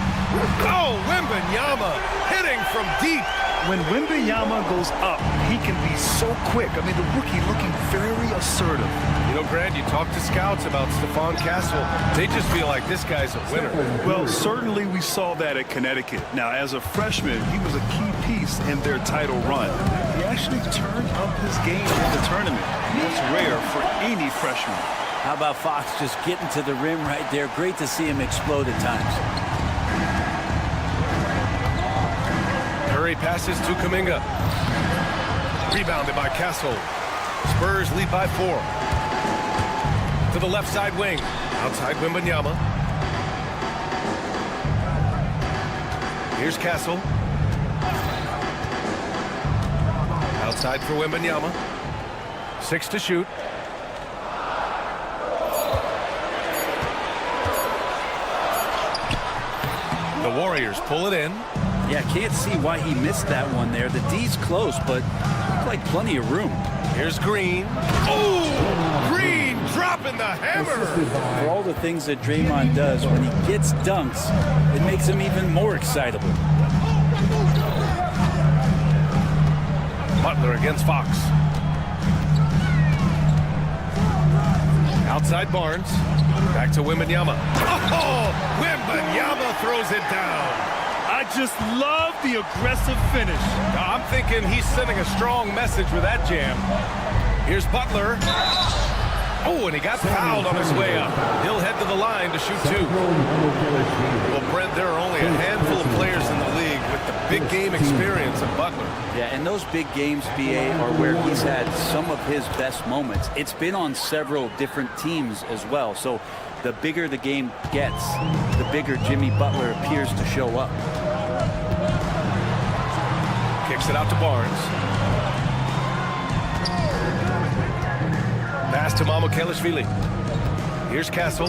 Oh, Wembanyama hitting from deep. When Wembanyama goes up, he can be so quick. I mean, the rookie looking very assertive. You know, Grant, you talk to scouts about Stephon Castle. They just feel like this guy's a winner. Well, certainly we saw that at Connecticut. Now, as a freshman, he was a key piece in their title run. He actually turned up his game in the tournament. That's rare for any freshman. How about Fox just getting to the rim right there? Great to see him explode at times. Curry passes to Kuminga. Rebounded by Castle. Spurs lead by 4. To the left side wing. Outside Wembanyama. Here's Castle. Outside for Wembanyama. 6 to shoot. The Warriors pull it in. Yeah, can't see why he missed that one there. The D's close, but looked like plenty of room. Here's Green. Oh, Green dropping the hammer. For all the things that Draymond does, when he gets dunks, it makes him even more excitable. Butler against Fox. Outside Barnes. Back to Wembanyama. Oh, Wembanyama throws it down. I just love the aggressive finish. Now, I'm thinking he's sending a strong message with that jam. Here's Butler. Oh, and he got fouled on his way up. He'll head to the line to shoot 2. Well, Brent, there are only a handful of players in the league with the big game experience of Butler. Yeah, and those big games, BA, are where he's had some of his best moments. It's been on several different teams as well. So the bigger the game gets, the bigger Jimmy Butler appears to show up. Kicks it out to Barnes. Pass to Mamukelashvili. Here's Castle.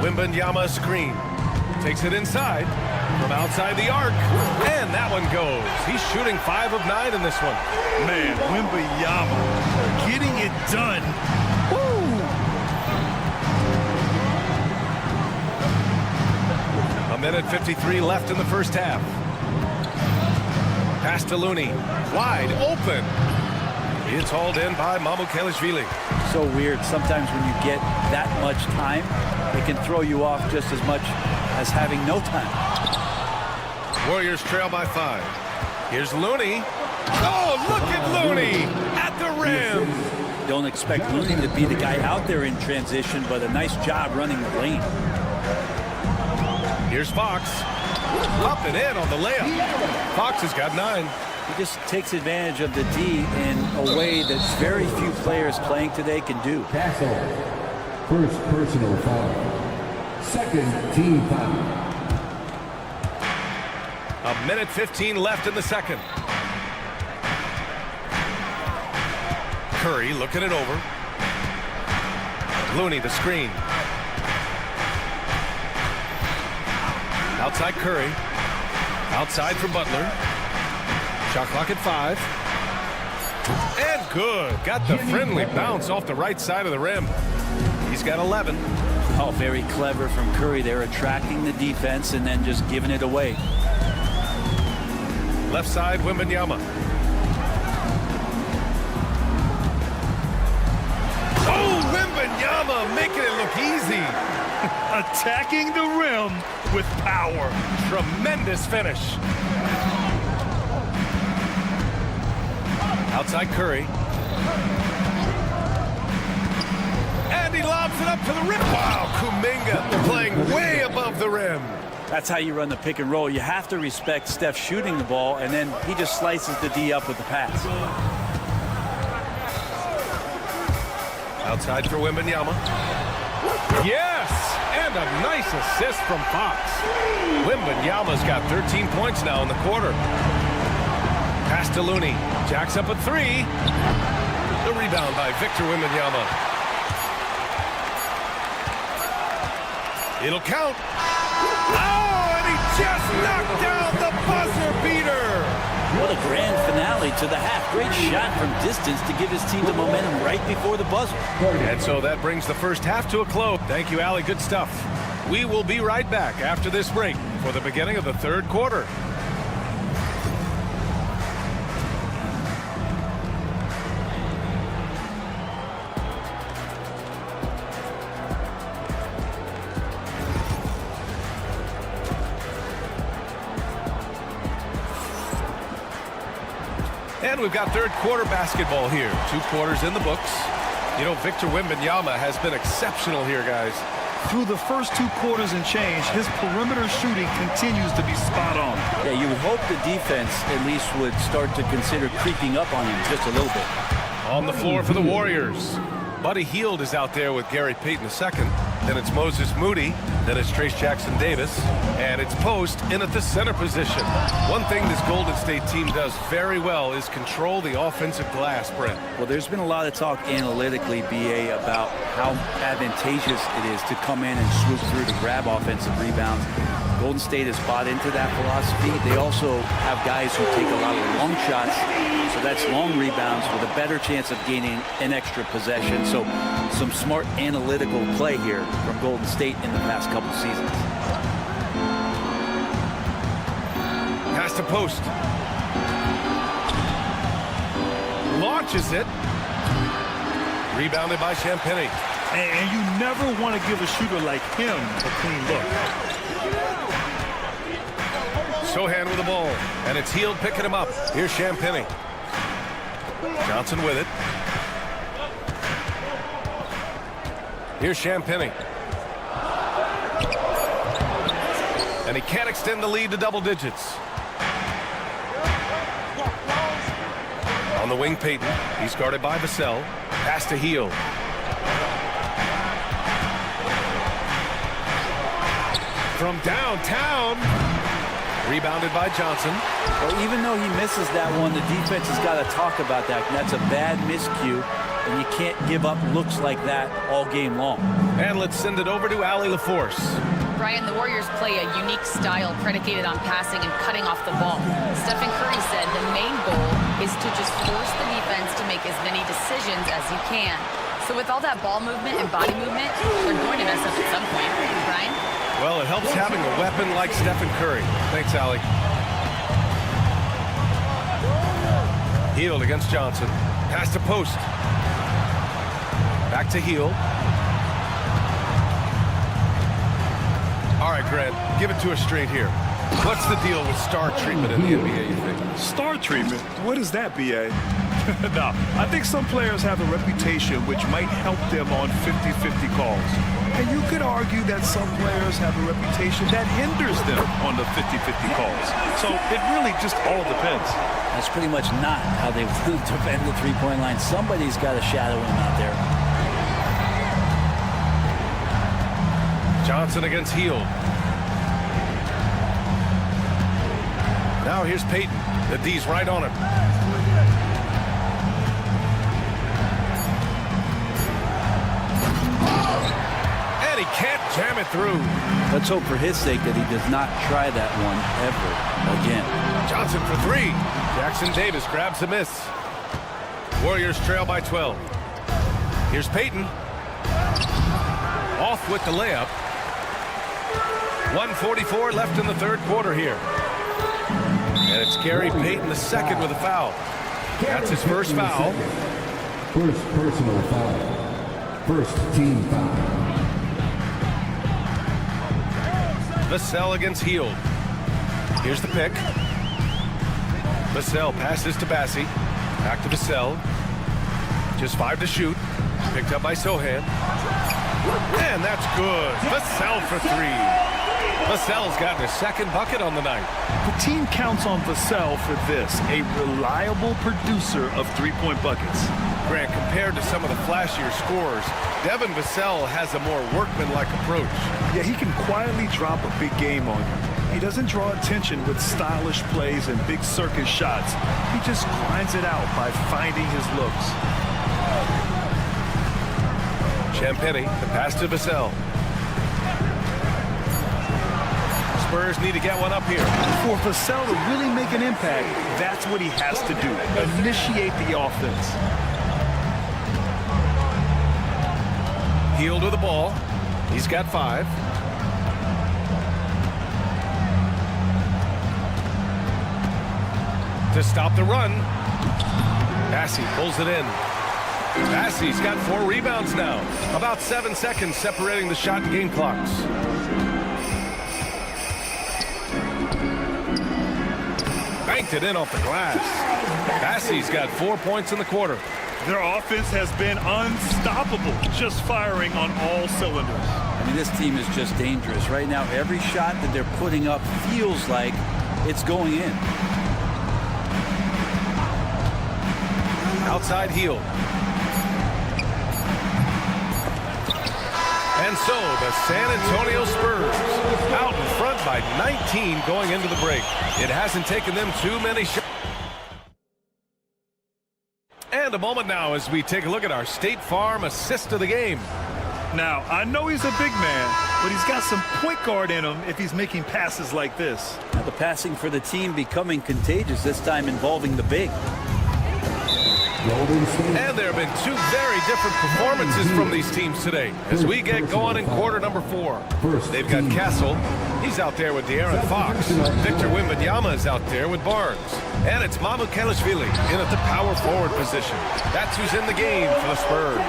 Wembanyama screen. Takes it inside from outside the arc. And that one goes. He's shooting 5 of 9 in this one. Man, Wembanyama getting it done. Woo! A minute 53 left in the first half. Pass to Looney. Wide open. It's hauled in by Mamukelashvili. So weird. Sometimes when you get that much time, it can throw you off just as much as having no time. Warriors trail by 5. Here's Looney. Oh, look at Looney at the rim. don't expect Looney to be the guy out there in transition, but a nice job running the lane. Here's Fox. Up and in on the layup. Fox has got 9. He just takes advantage of the D in a way that very few players playing today can do. Castle. First personal foul. Second team foul. A minute 15 left in the second. Curry looking it over. Looney the screen. Outside Curry. Outside for Butler. Shot clock at 5. And good. Got the friendly bounce off the right side of the rim. He's got 11. Oh, very clever from Curry. They're attracting the defense and then just giving it away. Left side, Wembanyama. Oh, Wembanyama making it look easy. Attacking the rim with power. Tremendous finish. Outside Curry. And he lobs it up to the rim. Wow, Kuminga playing way above the rim. That's how you run the pick and roll. You have to respect Steph shooting the ball, and then he just slices the D up with the pass. Outside for Wembanyama. Yes! And a nice assist from Fox. Wembanyama's got 13 points now in the quarter. Pass to Looney. Jacks up at 3. The rebound by Victor Wembanyama. It'll count. Oh, and he just knocked down the buzzer beater. What a grand finale to the half. Great shot from distance to give his team the momentum right before the buzzer. And so that brings the first half to a close. Thank you, Allie. Good stuff. We will be right back after this break for the beginning of the third quarter. And we've got third quarter basketball here. 2 quarters in the books. You know, Victor Wembanyama has been exceptional here, guys. Through the first 2 quarters and change, his perimeter shooting continues to be spot on. Yeah, you would hope the defense at least would start to consider creeping up on him just a little bit. On the floor for the Warriors. Buddy Hield is out there with Gary Payton II. Then it's Moses Moody. Then it's Trace Jackson Davis. And it's Post in at the center position. One thing this Golden State team does very well is control the offensive glass, Brent. Well, there's been a lot of talk analytically, BA, about how advantageous it is to come in and swoop through to grab offensive rebounds. Golden State has bought into that philosophy. They also have guys who take a lot of long shots, so that's long rebounds with a better chance of gaining an extra possession. So some smart analytical play here from Golden State in the past couple seasons. Pass to Post. Launches it. Rebounded by Champagnie. And you never want to give a shooter like him a clean look. Sohan with the ball, and it's Hield picking him up. Here's Champagnie. Johnson with it. Here's Champagnie. And he can't extend the lead to double digits. On the wing, Payton. He's guarded by Vassell. Pass to Hield. From downtown. Rebounded by Johnson. Well, even though he misses that one, the defense has got to talk about that. And that's a bad miscue, and you can't give up looks like that all game long. And let's send it over to Allie LaForce. Brian, the Warriors play a unique style predicated on passing and cutting off the ball. Stephen Curry said the main goal is to just force the defense to make as many decisions as he can. So with all that ball movement and body movement, they're going to mess up at some point. Brian? Well, it helps having a weapon like Stephen Curry. Thanks, Allie. Hield against Johnson. Pass to Post. Back to Hield. All right, Grant, give it to us straight here. What's the deal with star treatment in the NBA, you think? Star treatment? What is that, B.A.? No, I think some players have a reputation which might help them on 50-50 calls. And you could argue that some players have a reputation that hinders them on the 50-50 calls. So it really just all depends. That's pretty much not how they defend the three-point line. Somebody's got to shadow him out there. Johnson against Hield. Now here's Payton. The D's right on him. And he can't jam it through. Let's hope for his sake that he does not try that one ever again. Johnson for three. Jackson Davis grabs a miss. Warriors trail by 12. Here's Payton. Off with the layup. 1:44 left in the third quarter here. And it's Gary Payton the second with a foul. That's his first foul. First personal foul. First team foul. Vassell against Hield. Here's the pick. Vassell passes to Bassi. Back to Vassell. Just 5 to shoot. Picked up by Sohan. And that's good. Vassell for three. Vassell's gotten his second bucket on the night. The team counts on Vassell for this, a reliable producer of three-point buckets. Grant, compared to some of the flashier scorers, Devin Vassell has a more workmanlike approach. Yeah, he can quietly drop a big game on you. He doesn't draw attention with stylish plays and big circus shots. He just grinds it out by finding his looks. Champagny, the pass to Vassell. Spurs need to get one up here. For Vassell to really make an impact, that's what he has to do. Initiate the offense. Hield with the ball. He's got 5. To stop the run. Bassi pulls it in. Bassi's got 4 rebounds now. About 7 seconds separating the shot and game clocks. Banked it in off the glass. Bassi's got 4 points in the quarter. Their offense has been unstoppable, just firing on all cylinders. I mean, this team is just dangerous. Right now, every shot that they're putting up feels like it's going in. Outside Hield. And so the San Antonio Spurs out in front by 19 going into the break. It hasn't taken them too many shots. And a moment now as we take a look at our State Farm assist of the game. Now, I know he's a big man, but he's got some point guard in him if he's making passes like this. Now the passing for the team becoming contagious, this time involving the big. And there have been 2 very different performances from these teams today as we get going in quarter number 4. They've got Castle. He's out there with De'Aaron Fox. Victor Wembanyama is out there with Barnes. And it's Mamu Kelishvili in at the power forward position. That's who's in the game for the Spurs.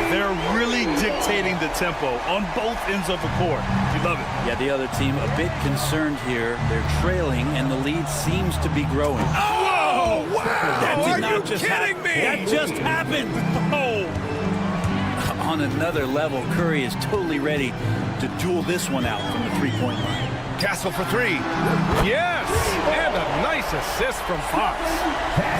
They're really dictating the tempo on both ends of the court. You love it. Yeah, the other team a bit concerned here. They're trailing, and the lead seems to be growing. Oh, wow! That did not just kidding me? That just happened. Oh! On another level, Curry is totally ready to duel this one out from the three-point line. Castle for 3. Yes! And a nice assist from Fox.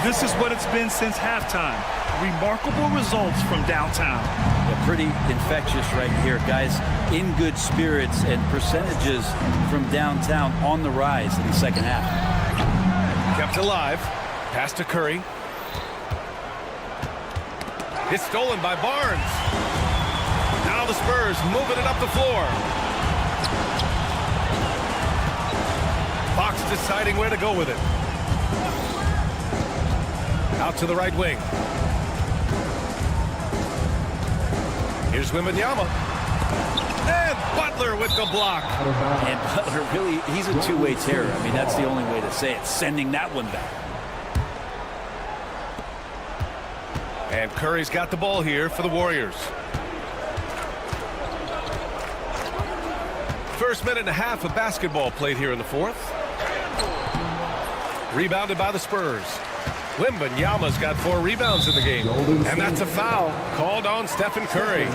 This is what it's been since halftime. Remarkable results from downtown. Yeah, pretty infectious right here, guys. In good spirits and percentages from downtown on the rise in the second half. Kept alive. Pass to Curry. It's stolen by Barnes. Now the Spurs moving it up the floor. Fox deciding where to go with it. Out to the right wing. Here's Wembanyama. And Butler with the block. And Butler really, he's a two-way terror. I mean, that's the only way to say it. Sending that one back. And Curry's got the ball here for the Warriors. First minute and a half of basketball played here in the fourth. Rebounded by the Spurs. Wembanyama's got 4 rebounds in the game. And that's a foul called on Stephen Curry.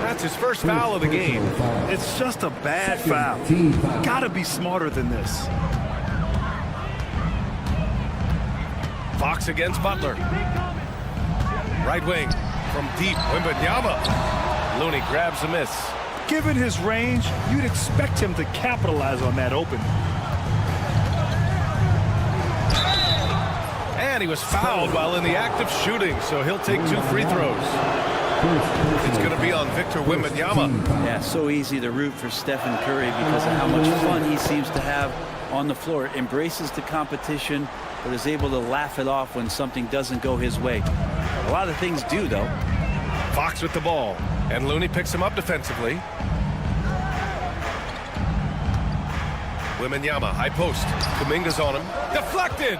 That's his first foul of the game. It's just a bad foul. Gotta be smarter than this. Fox against Butler. Right wing from deep. Wembanyama. Looney grabs a miss. Given his range, you'd expect him to capitalize on that opening. And he was fouled while in the act of shooting, so he'll take 2 free throws. It's going to be on Victor Wembanyama. Yeah, so easy to root for Stephen Curry because of how much fun he seems to have on the floor. Embraces the competition, but is able to laugh it off when something doesn't go his way. A lot of things do, though. Fox with the ball, and Looney picks him up defensively. Wembanyama, high post. Kuminga's on him. Deflected!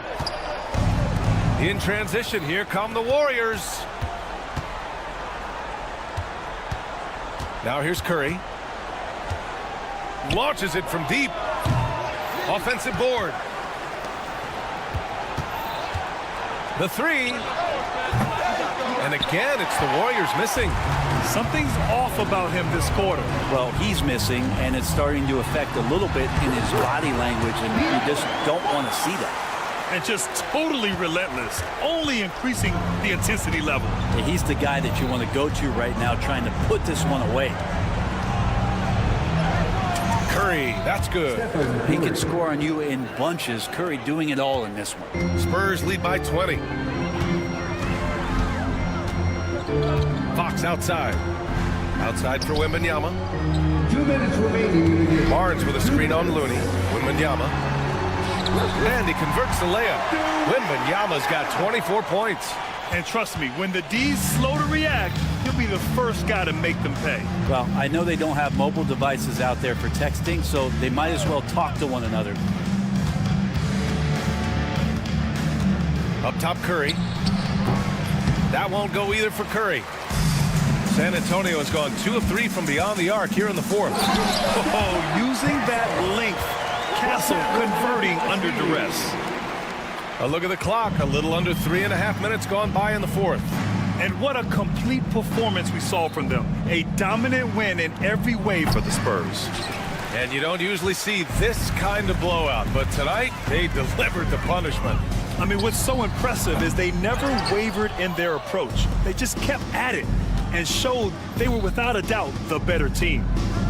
In transition, here come the Warriors. Now here's Curry. Launches it from deep. Offensive board. The 3. And again, it's the Warriors missing. Something's off about him this quarter. Well, he's missing, and it's starting to affect a little bit in his body language, and you just don't want to see that. And just totally relentless, only increasing the intensity level. Yeah, he's the guy that you want to go to right now, trying to put this one away. Curry, that's good. He can score on you in bunches. Curry doing it all in this one. Spurs lead by 20. Fox outside. Outside for Wembanyama. 2 minutes remaining. Barnes with a screen on Looney. Wembanyama. And he converts the layup. Wembanyama's got 24 points. And trust me, when the D's slow to react, he'll be the first guy to make them pay. Well, I know they don't have mobile devices out there for texting, so they might as well talk to one another. Up top, Curry. That won't go either for Curry. San Antonio has gone 2 of 3 from beyond the arc here in the fourth. Oh, using that length. Castle converting under duress. A look at the clock. A little under 3.5 minutes gone by in the fourth. And what a complete performance we saw from them. A dominant win in every way for the Spurs. And you don't usually see this kind of blowout, but tonight they delivered the punishment. I mean, what's so impressive is they never wavered in their approach. They just kept at it and showed they were without a doubt the better team.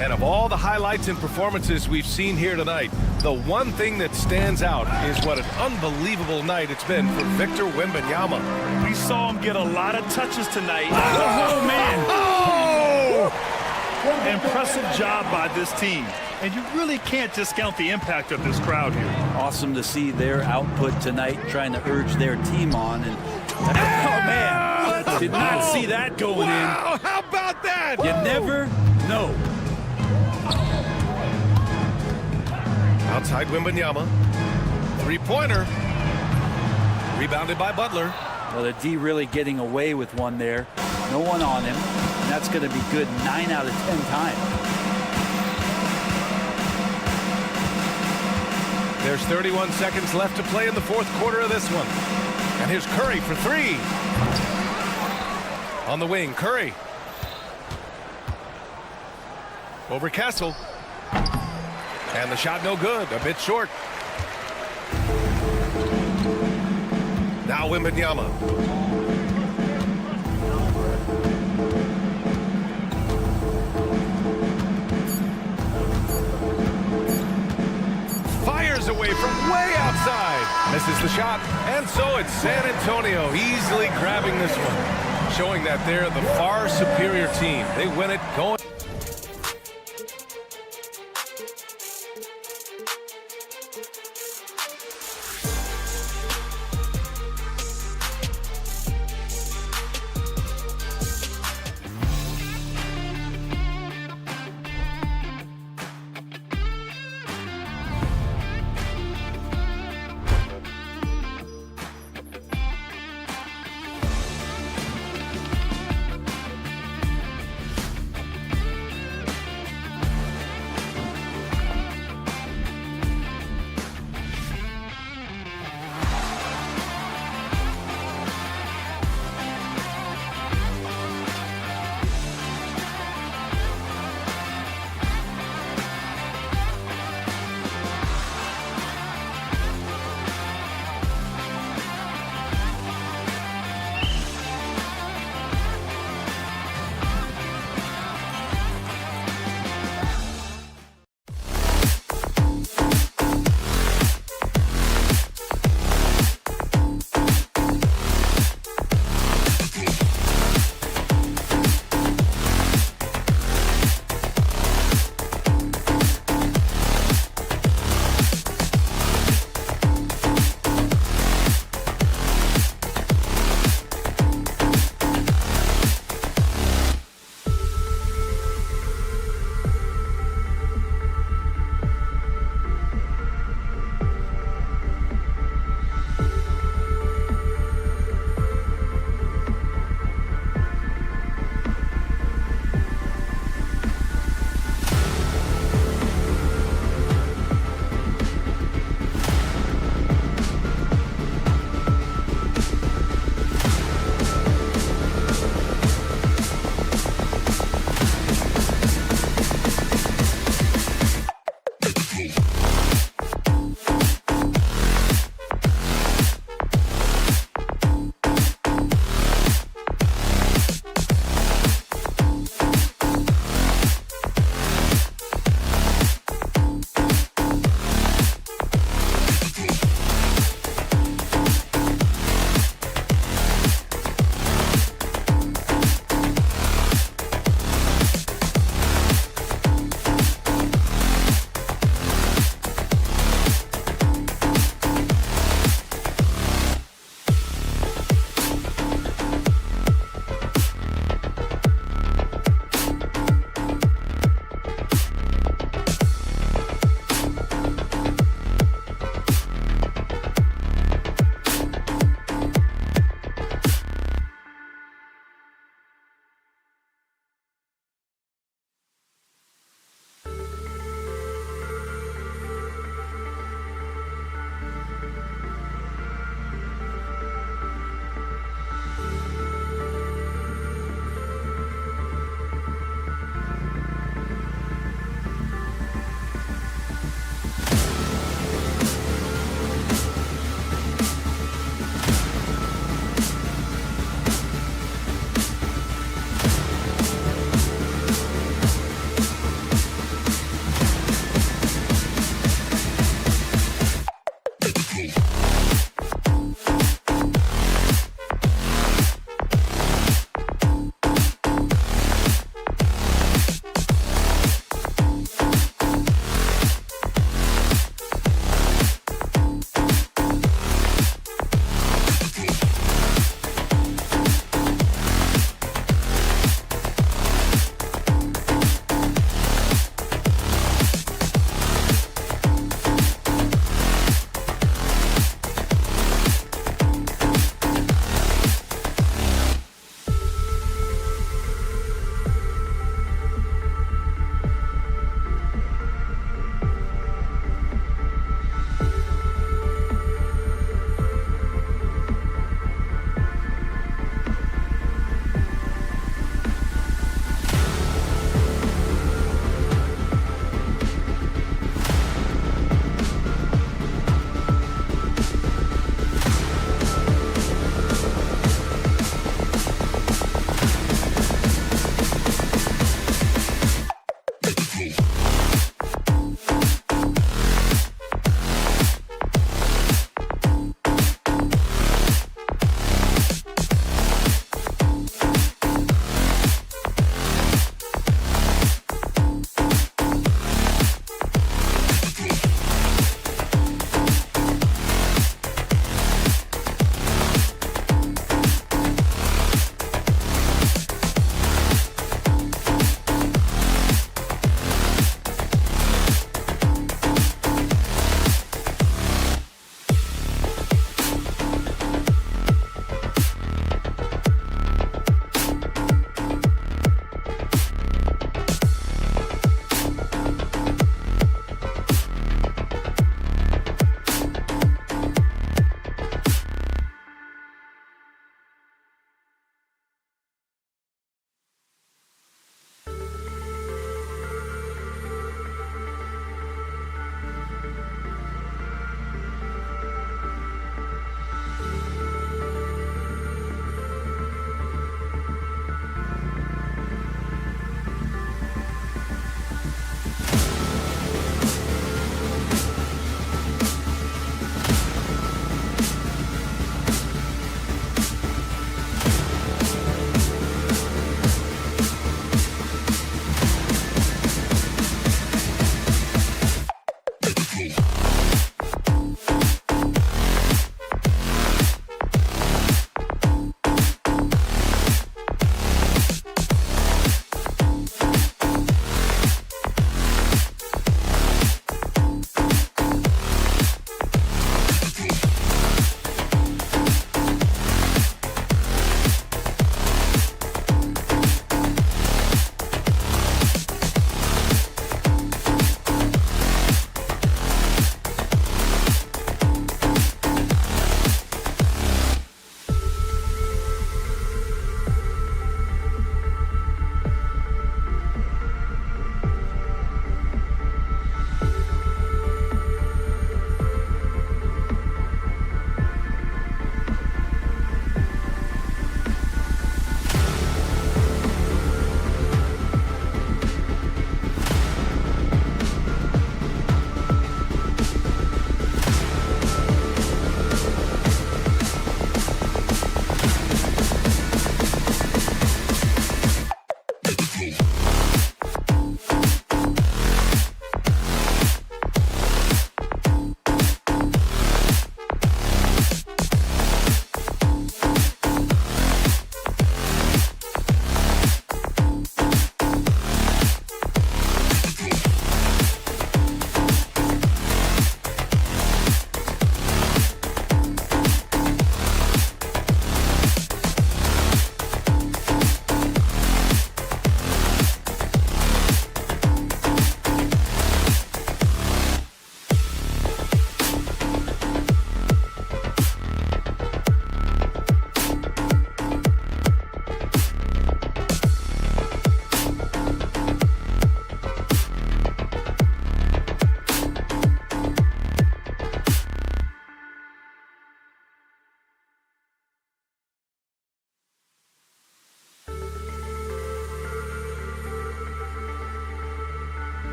And of all the highlights and performances we've seen here tonight, the one thing that stands out is what an unbelievable night it's been for Victor Wembanyama. We saw him get a lot of touches tonight. Oh, man. Oh! Impressive job by this team. And you really can't discount the impact of this crowd here. Awesome to see their output tonight, trying to urge their team on. And oh, man, did not see that going in. How about that? You never know. Outside Wembanyama. 3-pointer. Rebounded by Butler. Well, the D really getting away with one there. No one on him. And that's going to be good 9 out of 10 times. There's 31 seconds left to play in the fourth quarter of this one. And here's Curry for 3. On the wing, Curry. Over Castle. And the shot no good, a bit short. Now Wembanyama. Fires away from way outside. Misses the shot. And so it's San Antonio easily grabbing this one. Showing that they're the far superior team. They win it going.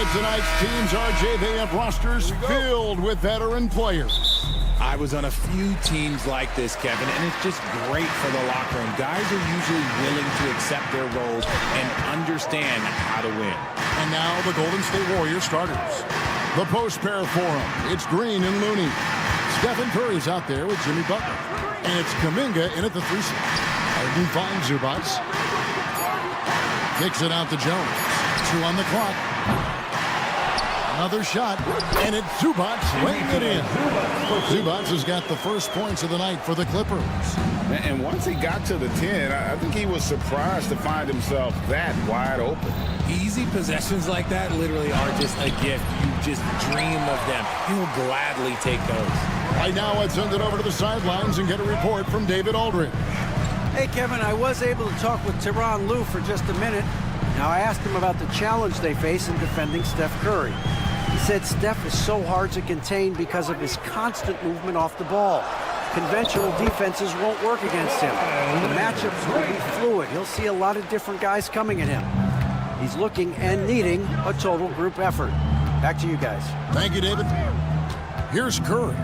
at tonight's teams, RJ, they have rosters filled with veteran players. I was on a few teams like this, Kevin, and it's just great for the locker room. Guys are usually willing to accept their roles and understand how to win. And now the Golden State Warriors starters. The post pair for them. It's Green and Looney. Stephen Curry's out there with Jimmy Butler. And it's Kuminga in at the 3 slot. Harden finds Zubac. Kicks it out to Jones. 2 on the clock. Another shot, and it's Zubac laying it in. Zubac has got the first points of the night for the Clippers. And once he got to the 10, I think he was surprised to find himself that wide open. Easy possessions like that literally are just a gift. You just dream of them. He'll gladly take those. Right now, let's send it over to the sidelines and get a report from David Aldridge. Hey, Kevin, I was able to talk with Tyronn Lue for just a minute. Now, I asked him about the challenge they face in defending Steph Curry. He said Steph is so hard to contain because of his constant movement off the ball. Conventional defenses won't work against him. The matchups will be fluid. He'll see a lot of different guys coming at him. He's looking and needing a total group effort. Back to you guys. Thank you, David. Here's Curry.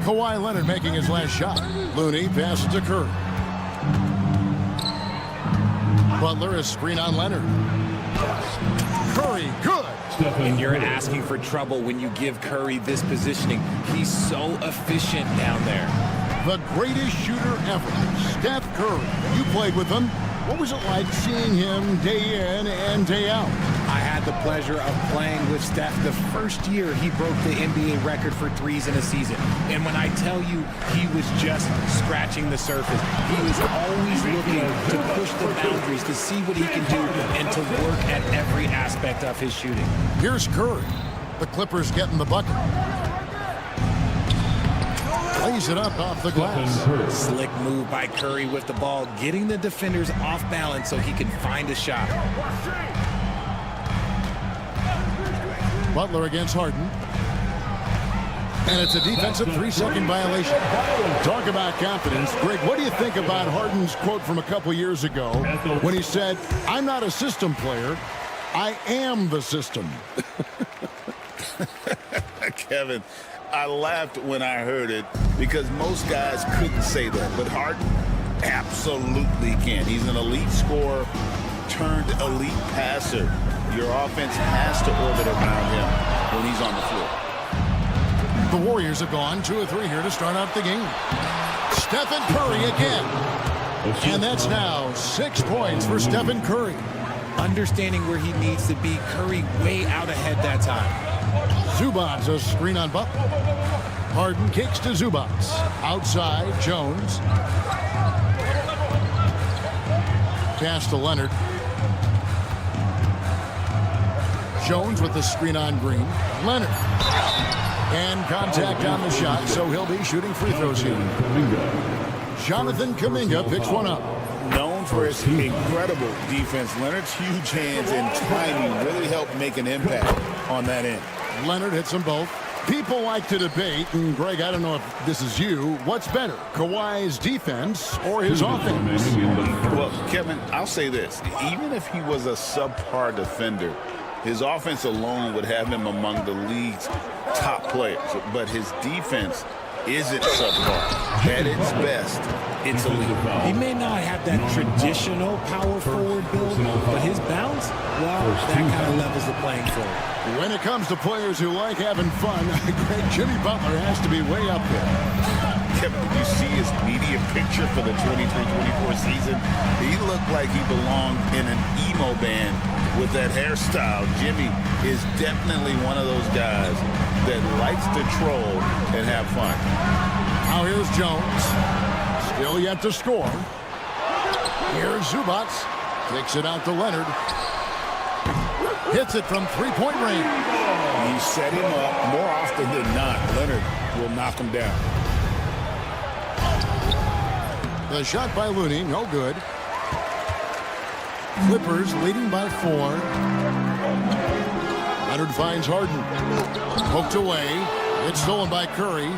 Kawhi Leonard making his last shot. Looney passes to Curry. Butler is screen on Leonard. Curry, good. And you're asking for trouble when you give Curry this positioning. He's so efficient down there. The greatest shooter ever, Steph Curry. You played with him. What was it like seeing him day in and day out? I had the pleasure of playing with Steph the first year he broke the NBA record for threes in a season. And when I tell you he was just scratching the surface, he was always looking to push the boundaries, to see what he can do, and to work at every aspect of his shooting. Here's Curry. The Clippers getting the bucket. Lays it up off the glass. Slick move by Curry with the ball, getting the defenders off balance so he can find a shot. Butler against Harden. And it's a defensive 3-second violation. Talk about confidence. Greg, what do you think about Harden's quote from a couple years ago when he said, "I'm not a system player, I am the system"? Kevin, I laughed when I heard it because most guys couldn't say that, but Harden absolutely can. He's an elite scorer turned elite passer. Your offense has to orbit around him when he's on the floor. The Warriors have gone 2 of 3 here to start out the game. Stephen Curry again. And that's now 6 points for Stephen Curry. Understanding where he needs to be, Curry way out ahead that time. Zubac, a screen on Butler. Harden kicks to Zubac. Outside, Jones. Pass to Leonard. Jones with the screen on Green. Leonard. And contact on the shot, so he'll be shooting free throws here. Jonathan Kuminga picks one up. Known for his incredible defense, Leonard's huge hands and timing really helped make an impact on that end. Leonard hits them both. People like to debate, and Greg, I don't know if this is you, what's better, Kawhi's defense or his offense? Well, Kevin, I'll say this. Even if he was a subpar defender, his offense alone would have him among the league's top players. But his defense isn't subpar. At its best, it's elite. He may not have that traditional power forward build, but his bounce, well, that kind of levels the playing field. When it comes to players who like having fun, Greg, Jimmy Butler has to be way up there. Kevin, did you see his media picture for the 23-24 season? He looked like he belonged in an emo band with that hairstyle. Jimmy is definitely one of those guys that likes to troll and have fun. Now here's Jones. Still yet to score. Here's Zubac. Kicks it out to Leonard. Hits it from three-point range. You set him up more often than not. Leonard will knock him down. The shot by Looney, no good. Clippers leading by 4. Leonard finds Harden. Poked away. It's stolen by Curry.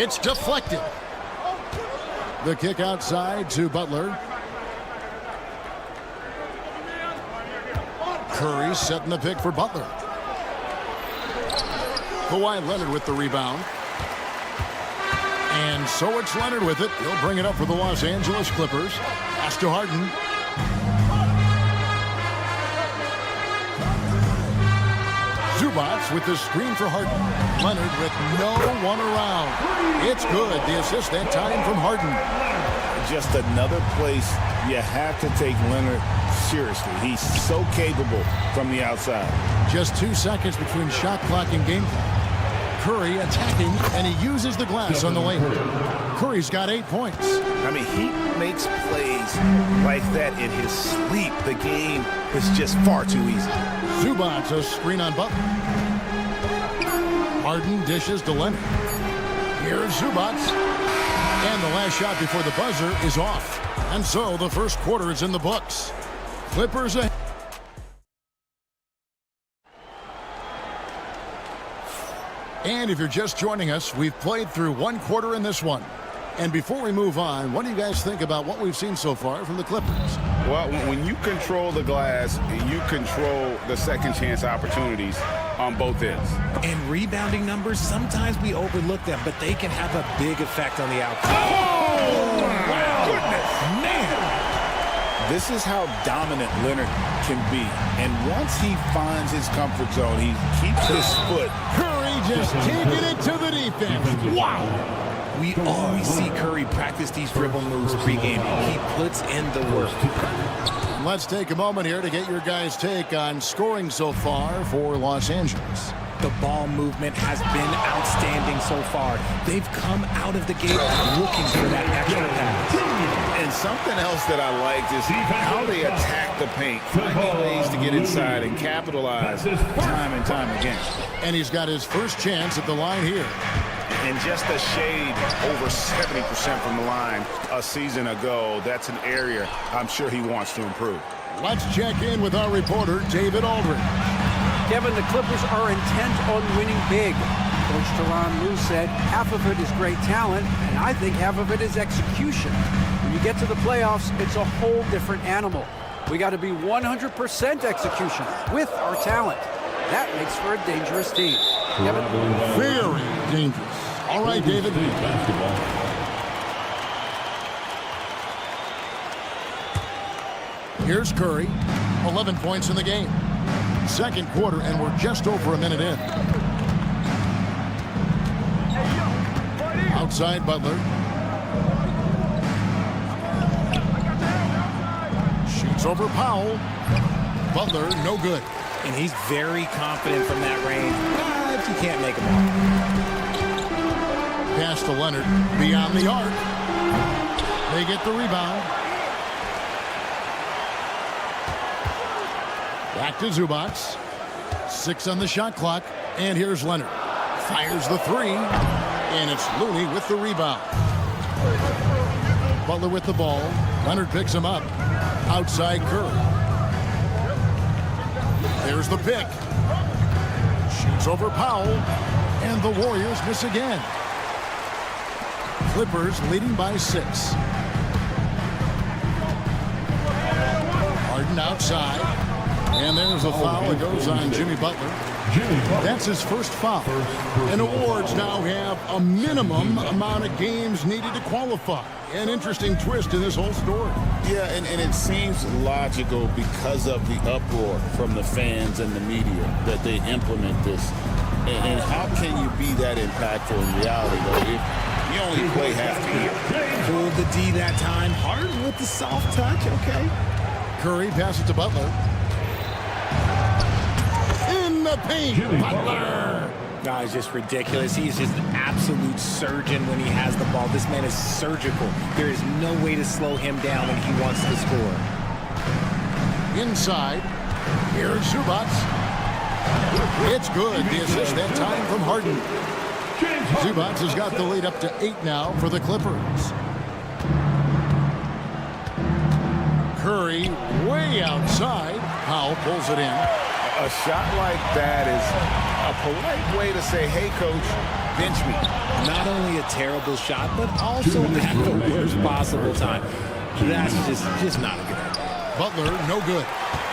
It's deflected. The kick outside to Butler. Curry setting the pick for Butler. Kawhi Leonard with the rebound. And so it's Leonard with it. He'll bring it up for the Los Angeles Clippers. Pass to Harden. Zubats with the screen for Harden. Leonard with no one around. It's good. The assist that time from Harden. Just another place you have to take Leonard seriously. He's so capable from the outside. Just 2 seconds between shot clock and game clock. Curry attacking, and he uses the glass on the lane. Curry's got 8 points. I mean, he makes plays like that in his sleep. The game is just far too easy. Zubats a screen on Butler. Harden dishes to Leonard. Here's Zubats. And the last shot before the buzzer is off. And so the first quarter is in the books. Clippers ahead. And if you're just joining us, we've played through one quarter in this one. And before we move on, what do you guys think about what we've seen so far from the Clippers? Well, when you control the glass, you control the second chance opportunities on both ends. And rebounding numbers, sometimes we overlook them, but they can have a big effect on the outcome. Oh, wow. Goodness, man. This is how dominant Leonard can be. And once he finds his comfort zone, he keeps his foot. Curry just taking it to the defense. Wow. We always see Curry practice these dribble moves pregame. He puts in the work. Let's take a moment here to get your guys' take on scoring so far for Los Angeles. The ball movement has been outstanding so far. They've come out of the gate looking for that extra pass. And something else that I liked is how they attack the paint, finding ways to get inside and capitalize time and time again. And he's got his first chance at the line here. And just a shade over 70% from the line a season ago. That's an area I'm sure he wants to improve. Let's check in with our reporter, David Aldridge. Kevin, the Clippers are intent on winning big. Coach Tyronn Lue said half of it is great talent, and I think half of it is execution. When you get to the playoffs, it's a whole different animal. We got to be 100% execution with our talent. That makes for a dangerous team. Kevin? Very dangerous. All right, David. Here's Curry, 11 points in the game. Second quarter, and we're just over a minute in. Outside Butler. Shoots over Powell. Butler, no good. And he's very confident from that range, but you can't make him off. Pass to Leonard, beyond the arc. They get the rebound. Back to Zubats. 6 on the shot clock, and here's Leonard. Fires the 3, and it's Looney with the rebound. Butler with the ball. Leonard picks him up. Outside Curry. There's the pick. Shoots over Powell, and the Warriors miss again. Clippers leading by 6. Harden outside. And there's a foul that goes on Jimmy Butler. That's his first foul. And awards now have a minimum amount of games needed to qualify. An interesting twist in this whole story. Yeah, and it seems logical because of the uproar from the fans and the media that they implement this. And how can you be that impactful in reality, though, if you only play half the year? Pulled the D that time. Harden with the soft touch, okay. Curry passes to Butler. In the paint, Butler. Guy's just ridiculous. He's just an absolute surgeon when he has the ball. This man is surgical. There is no way to slow him down when he wants to score. Inside. Here's Zubats. It's good. The assist that time from Harden. Zubats has got the lead up to 8 now for the Clippers. Curry way outside. Powell pulls it in. A shot like that is a polite way to say, hey, coach, bench me. Not only a terrible shot, but also at the worst possible time. That's just not a good idea. Butler, no good.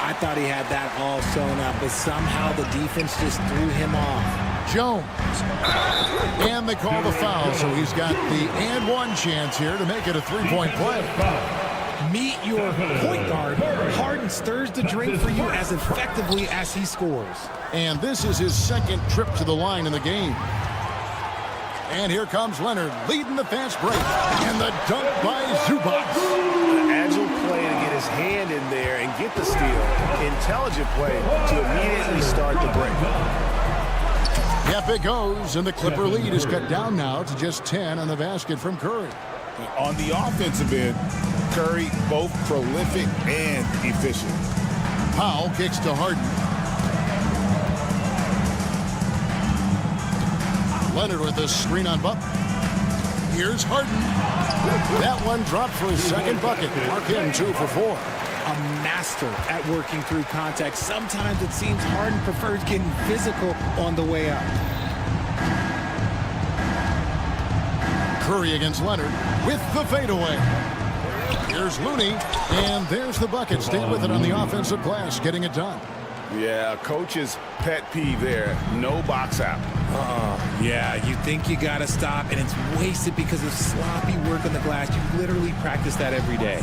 I thought he had that all sewn up, but somehow the defense just threw him off. Jones. And they call the foul, so he's got the and one chance here to make it a three-point play. Meet your point guard. Harden stirs the drink for you as effectively as he scores. And this is his second trip to the line in the game. And here comes Leonard leading the fast break. And the dunk by Zubac. Agile play to get his hand in there and get the steal. Intelligent play to immediately start the break. Yep, it goes, and the Clipper lead is cut down now to just 10 on the basket from Curry. On the offensive end, Curry both prolific and efficient. Powell kicks to Harden. Leonard with a screen on Butler. Here's Harden. That one dropped for his second bucket. Mark him 2 for 4. A master at working through contact. Sometimes it seems Harden prefers getting physical on the way up. Curry against Leonard with the fadeaway. Here's Looney, and there's the bucket. Stay with it on the offensive glass, getting it done. Yeah, coach's pet peeve there. No box out. Yeah, you think you got to stop, and it's wasted because of sloppy work on the glass. You literally practice that every day.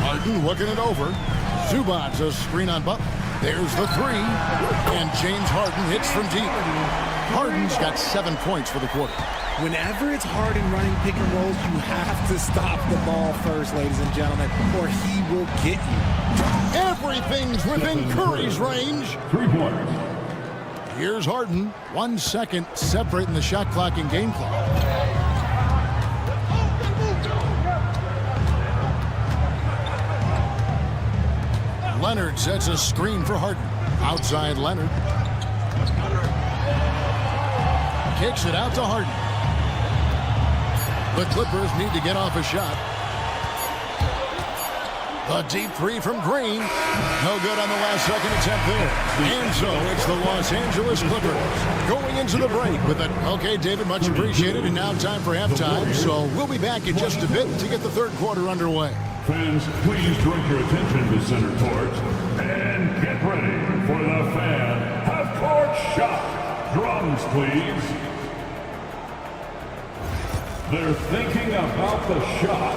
Harden looking it over. Zubac a screen on Butler. There's the three. And James Harden hits from deep. Harden's got 7 points for the quarter. Whenever it's Harden running pick and rolls, you have to stop the ball first, ladies and gentlemen, or he will get you. Everything's within Curry's range. 3 points. Here's Harden. 1 second separating the shot clock and game clock. Leonard sets a screen for Harden. Outside Leonard. Kicks it out to Harden. The Clippers need to get off a shot. The deep three from Green. No good on the last second attempt there. And so it's the Los Angeles Clippers going into the break with it. Okay, David, much appreciated. And now time for halftime. So we'll be back in just a bit to get the third quarter underway. Fans, please direct your attention to center court and get ready for the fan half-court shot. Drums, please. They're thinking about the shot.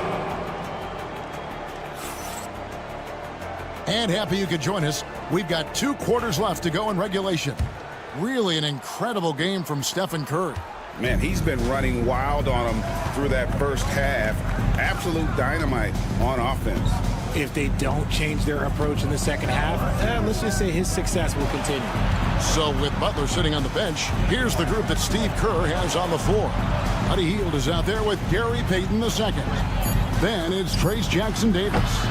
And happy you could join us. We've got 2 quarters left to go in regulation. Really an incredible game from Stephen Curry. Man, he's been running wild on them through that first half. Absolute dynamite on offense. If they don't change their approach in the second half, let's just say his success will continue. So with Butler sitting on the bench, here's the group that Steve Kerr has on the floor. Buddy Hield is out there with Gary Payton II. Then it's Trace Jackson Davis.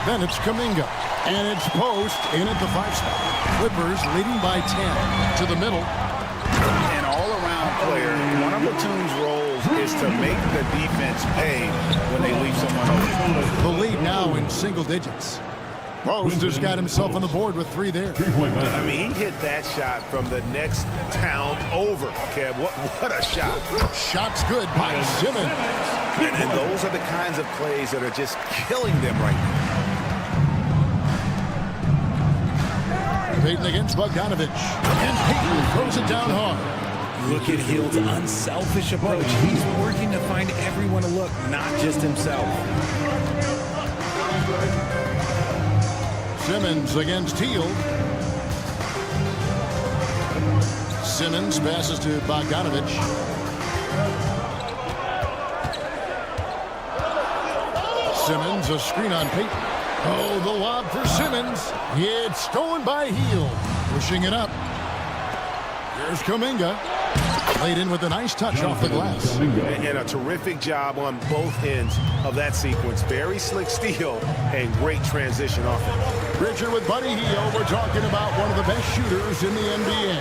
Then it's Kuminga. And it's Post in at the 5 spot. Clippers leading by 10 to the middle. An all-around player. One of Batum's roles is to make the defense pay when they leave someone open. The lead now in single digits. Post has got himself on the board with 3 there. I mean, he hit that shot from the next town over. Kev, what a shot. Shot's good by Simmons. And those are the kinds of plays that are just killing them right now. Payton against Bogdanovich. And Payton throws it down hard. Look at Hield's unselfish approach. He's working to find everyone to look, not just himself. Simmons against Hield. Simmons passes to Bogdanovich. Simmons, a screen on Payton. Oh, the lob for Simmons. It's stolen by Hield. Pushing it up. Here's Kuminga. Played in with a nice touch off the glass. And a terrific job on both ends of that sequence. Very slick steal and great transition offense. Richard with Buddy Hield. We're talking about one of the best shooters in the NBA.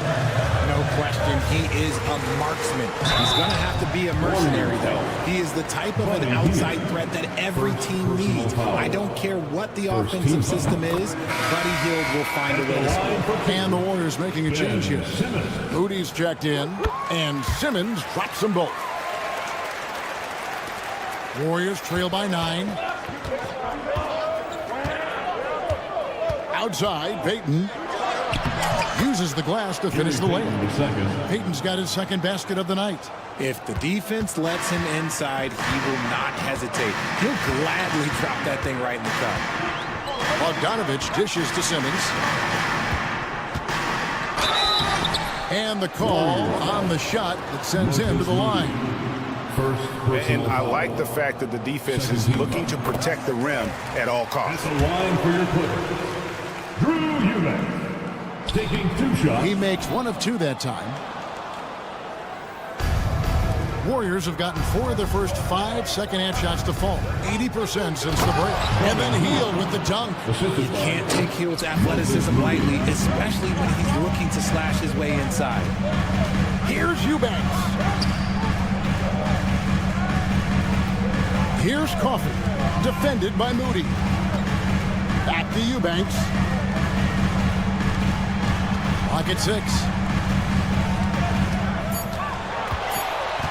No question, he is a marksman. He's going to have to be a mercenary, though. He is the type of an outside threat that every team needs. I don't care what the offensive system is, Buddy Hield will find a way to score. And the Warriors making a change here. Moody's checked in, and Simmons drops them both. Warriors trail by 9. Outside, Payton uses the glass to finish the layup. Payton's got his second basket of the night. If the defense lets him inside, he will not hesitate. He'll gladly drop that thing right in the cup. Bogdanovich dishes to Simmons. And the call on the shot that sends him to the line. And I like the fact that the defense is looking to protect the rim at all costs. The line for your Clippers. Drew Eubanks taking 2 shots. He makes 1 of 2 that time. Warriors have gotten 4 of their first 5 second-half shots to fall. 80% since the break. And then Hield with the dunk. You can't take Hield's athleticism lightly, especially when he's looking to slash his way inside. Here's Eubanks. Here's Coffey. Defended by Moody. Back to Eubanks. Lock at 6.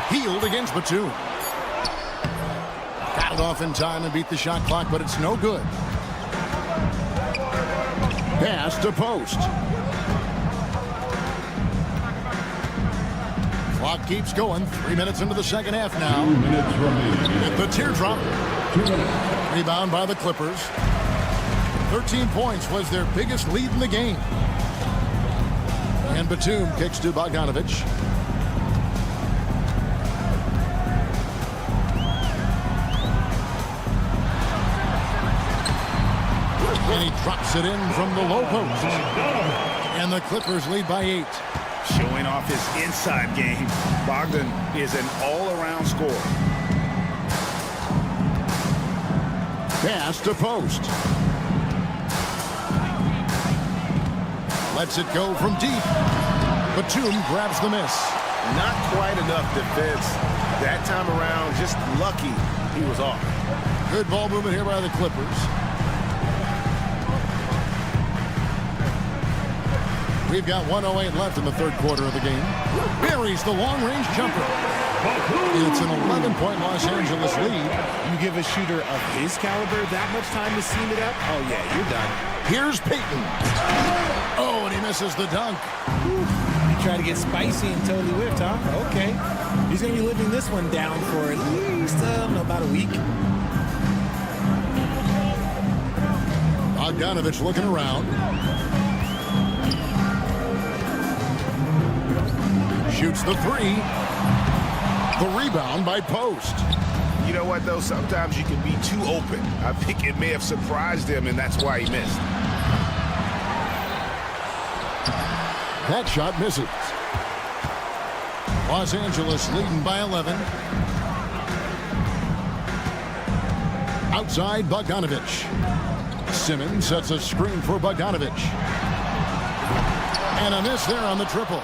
Hield against Batum. Got it off in time and beat the shot clock, but it's no good. Pass to Post. Clock keeps going. 3 minutes into the second half now. 2 minutes remaining. With the teardrop. 2 minutes. Rebound by the Clippers. 13 points was their biggest lead in the game. And Batum kicks to Bogdanovich. And he drops it in from the low post. And the Clippers lead by 8. Showing off his inside game, Bogdan is an all-around scorer. Pass to Post. Lets it go from deep. Batum grabs the miss. Not quite enough defense that time around. Just lucky he was off. Good ball movement here by the Clippers. We've got 1:08 left in the third quarter of the game. Buries the long-range jumper. It's an 11-point Los Angeles lead. You give a shooter of his caliber that much time to seam it up? Oh, yeah, you're done. Here's Payton. Oh, and he misses the dunk. You try to get spicy and totally whipped, huh? Okay. He's going to be living this one down for at least, about a week. Bogdanovich looking around. Shoots the 3. The rebound by Post. You know what, though? Sometimes you can be too open. I think it may have surprised him, and that's why he missed. That shot misses. Los Angeles leading by 11. Outside, Bogdanovich. Simmons sets a screen for Bogdanovich. And a miss there on the triple.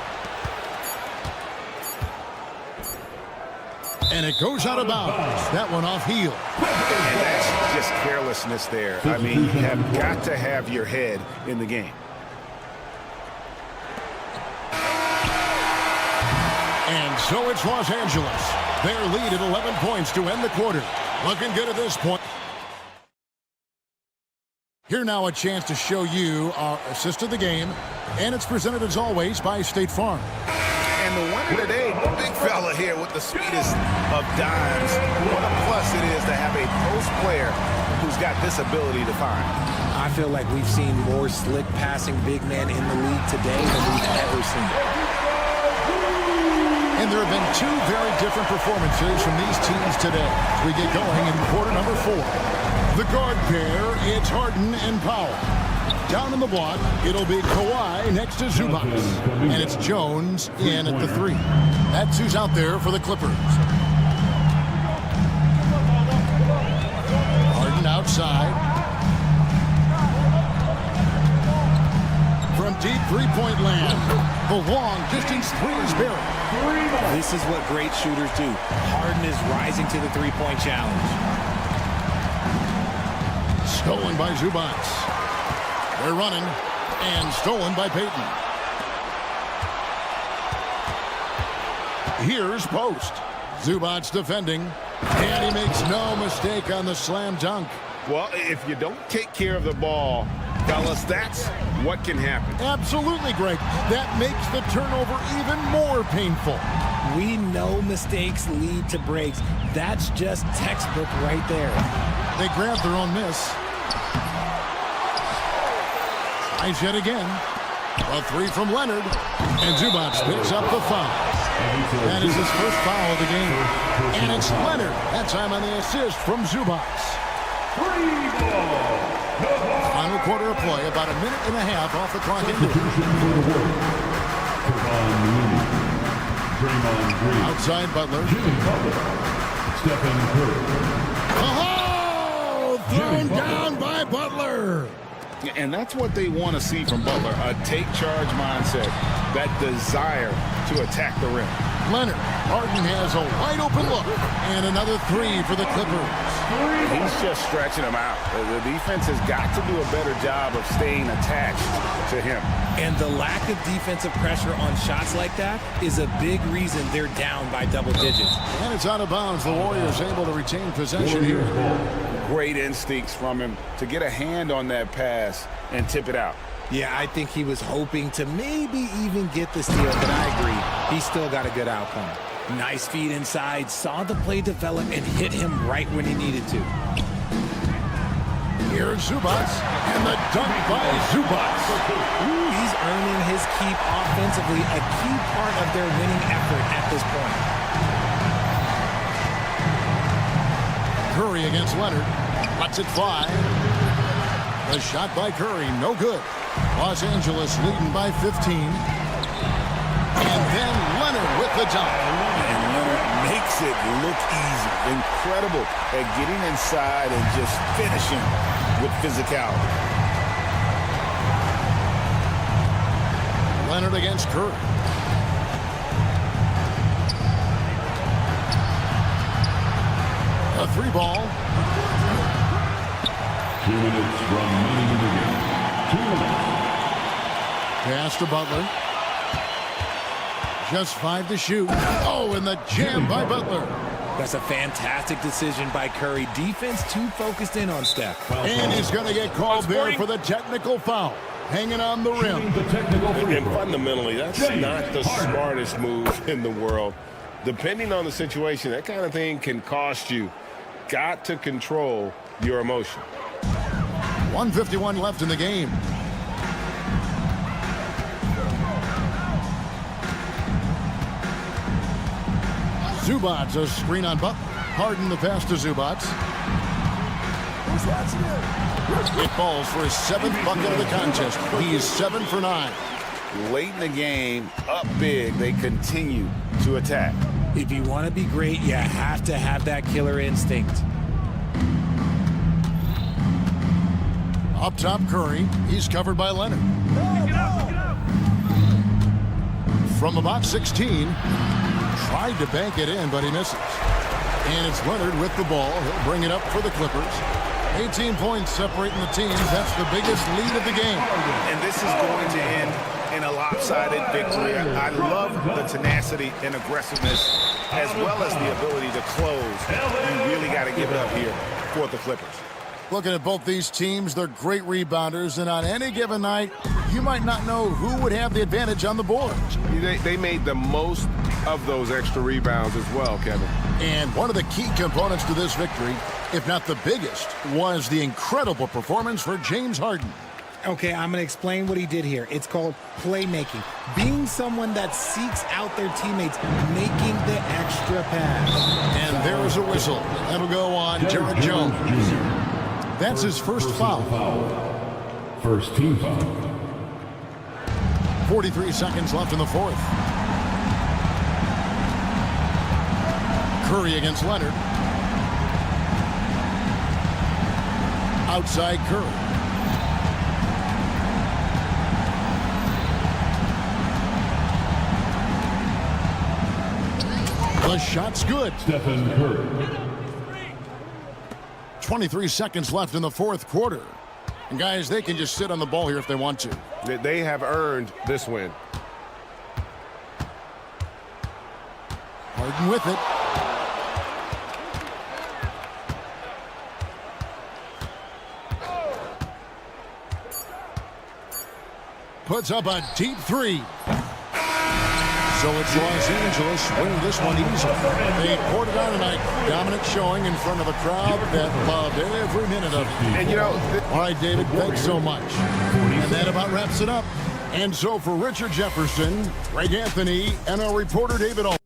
And it goes out of bounds. That one off Hield. And that's just carelessness there. I mean, you have got to have your head in the game. And so it's Los Angeles. Their lead at 11 points to end the quarter. Looking good at this point. Here now a chance to show you our assist of the game. And it's presented as always by State Farm. And the winner today, big fella here with the sweetest of dimes. What a plus it is to have a post player who's got this ability to find. I feel like we've seen more slick passing big men in the league today than we've ever seen. And there have been 2 very different performances from these teams today. We get going in quarter number 4. The guard pair, it's Harden and Powell. Down in the block, it'll be Kawhi next to Zubac. And it's Jones in at the 3. That's who's out there for the Clippers. Harden outside. From deep three-point land, the long-distance 3 is buried. This is what great shooters do. Harden is rising to the three-point challenge. Stolen by Zubac. They're running, and stolen by Payton. Here's Post. Zubac defending. And he makes no mistake on the slam dunk. Well, if you don't take care of the ball, fellas, that's what can happen. Absolutely, Greg. That makes the turnover even more painful. We know mistakes lead to breaks. That's just textbook right there. They grab their own miss. Tries yet again. A three from Leonard. And Zubac picks up the foul. That is his first foul of the game. And it's Leonard. That time on the assist from Zubac. Final quarter of play, about a minute and a half off the clock. Outside Butler. Stephen Curry. Oh! Thrown down by Butler. And that's what they want to see from Butler, a take-charge mindset, that desire to attack the rim. Leonard, Harden has a wide-open look, and another three for the Clippers. He's just stretching them out. The defense has got to do a better job of staying attached to him. And the lack of defensive pressure on shots like that is a big reason they're down by double digits. And it's out of bounds. The Warriors able to retain possession here. Great instincts from him to get a hand on that pass and tip it out. Yeah, I think he was hoping to maybe even get the steal, but I agree. He still got a good outcome. Nice feed inside, saw the play develop, and hit him right when he needed to. Here's Zubac, and the dunk by Zubac. Ooh, he's earning his keep offensively, a key part of their winning effort at this point. Curry against Leonard. Lets it fly. The shot by Curry, no good. Los Angeles leading by 15. And then Leonard with the dunk. And Leonard makes it look easy. Incredible at getting inside and just finishing with physicality. Leonard against Curry. A three ball. 2 minutes remaining in the game. 2 minutes. Pass to Butler. Just 5 to shoot. Oh, and the jam by Butler. That's a fantastic decision by Curry. Defense too focused in on Steph. And he's going to get called there for the technical foul. Hanging on the rim. And fundamentally, that's not the smartest move in the world. Depending on the situation, that kind of thing can cost you. Got to control your emotion. 1:51 left in the game. Zubac, a screen on Butler. Harden the pass to Zubac. It falls for his 7th bucket of the contest. He is 7 for 9. Late in the game, up big, they continue to attack. If you want to be great, you have to have that killer instinct. Up top, Curry. He's covered by Leonard. From about 16. Tried to bank it in, but he misses. And it's Leonard with the ball. He'll bring it up for the Clippers. 18 points separating the teams. That's the biggest lead of the game. And this is going to end in a lopsided victory. I love the tenacity and aggressiveness as well as the ability to close. You really got to give it up here for the Clippers. Looking at both these teams, they're great rebounders, and on any given night, you might not know who would have the advantage on the board. They made the most of those extra rebounds as well, Kevin. And one of the key components to this victory, if not the biggest, was the incredible performance for James Harden. Okay, I'm going to explain what he did here. It's called playmaking. Being someone that seeks out their teammates, making the extra pass. And there is a whistle. That'll go on Jared Jones. That's his first foul. First team foul. 43 seconds left in the fourth. Curry against Leonard. Outside Curry. The shot's good. Stephen Curry. 23 seconds left in the fourth quarter. And guys, they can just sit on the ball here if they want to. They have earned this win. Harden with it. puts up a deep three. So it's Los Angeles winning this one easily. They poured it on tonight. Dominant showing in front of a crowd that loved every minute of it. And, you know, all right, David, thanks so much. And that about wraps it up. And so for Richard Jefferson, Greg Anthony, and our reporter David Olson.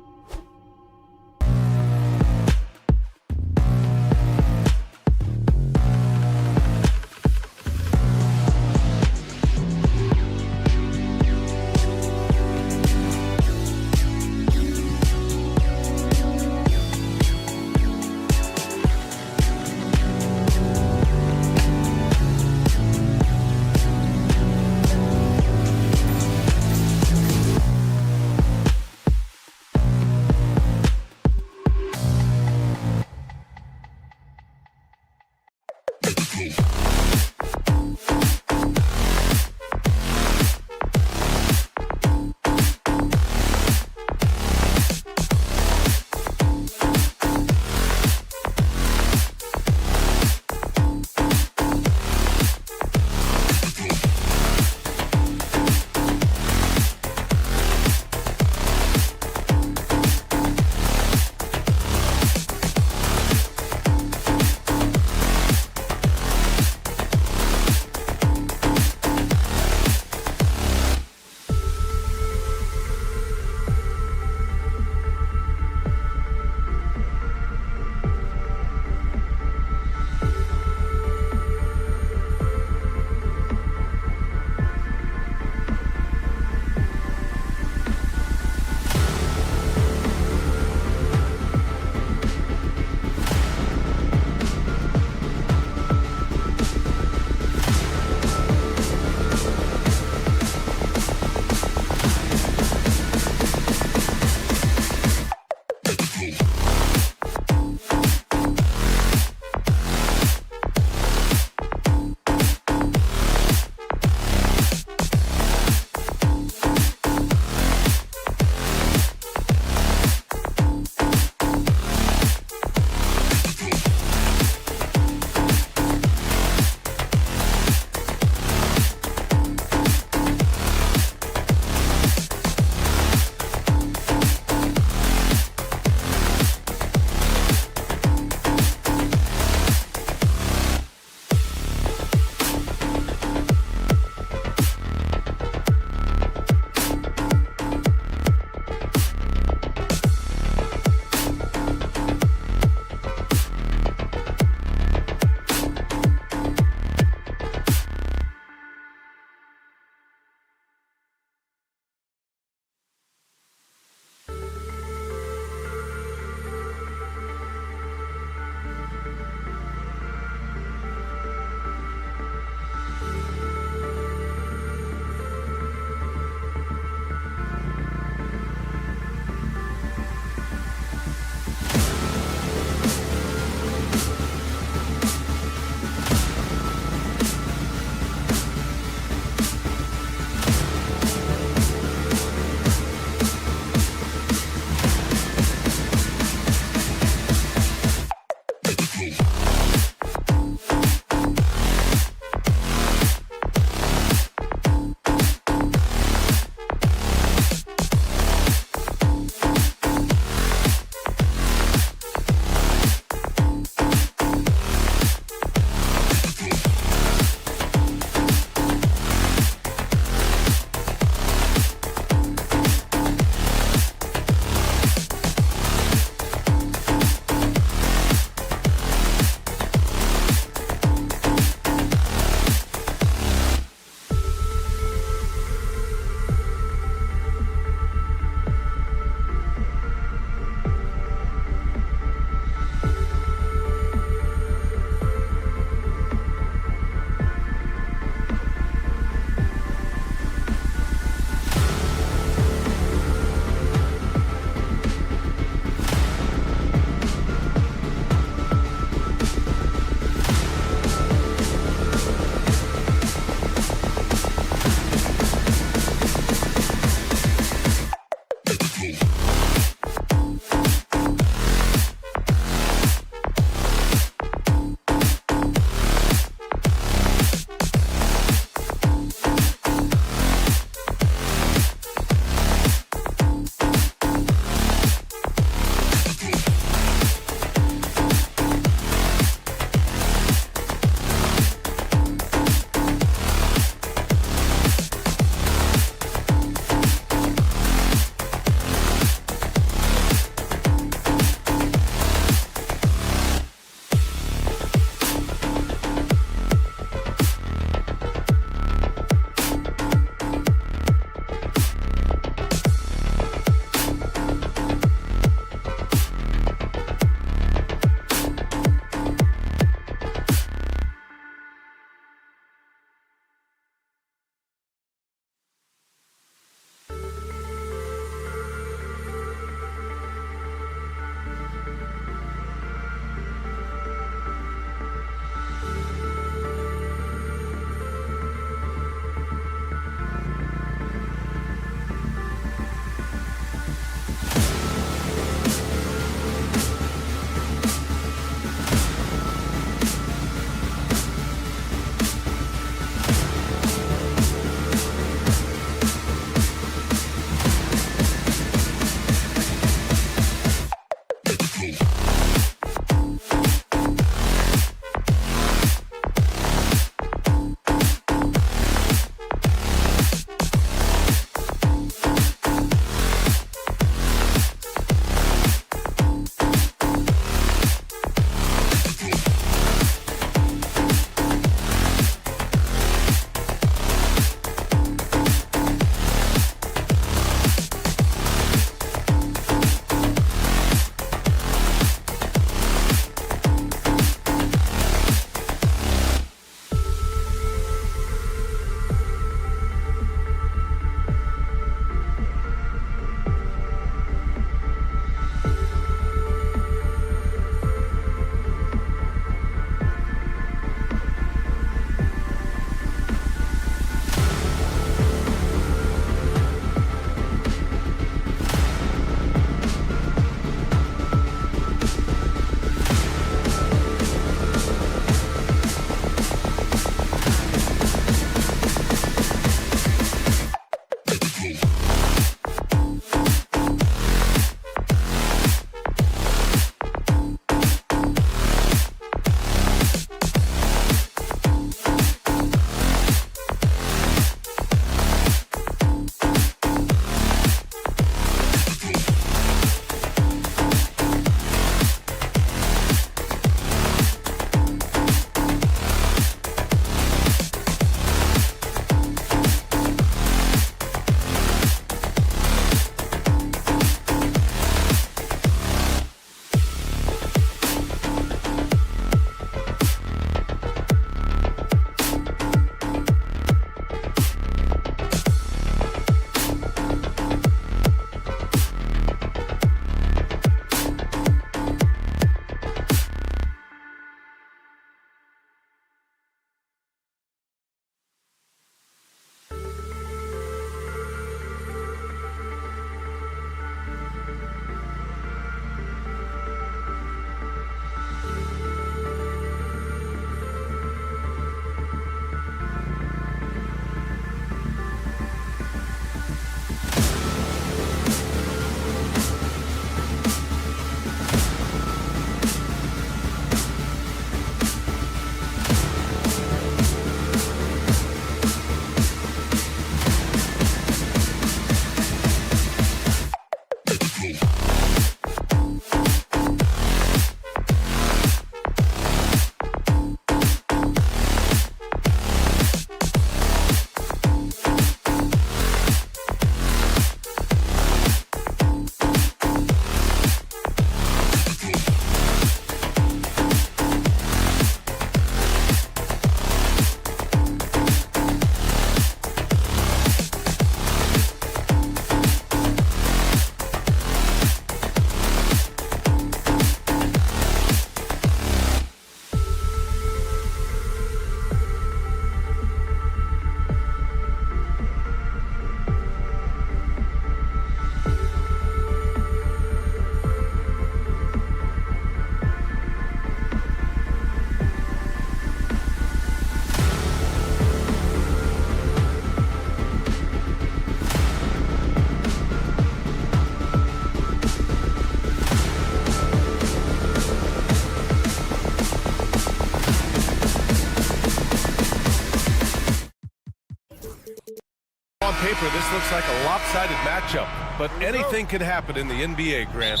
paper, this looks like a lopsided matchup. But anything can happen in the NBA, Grant.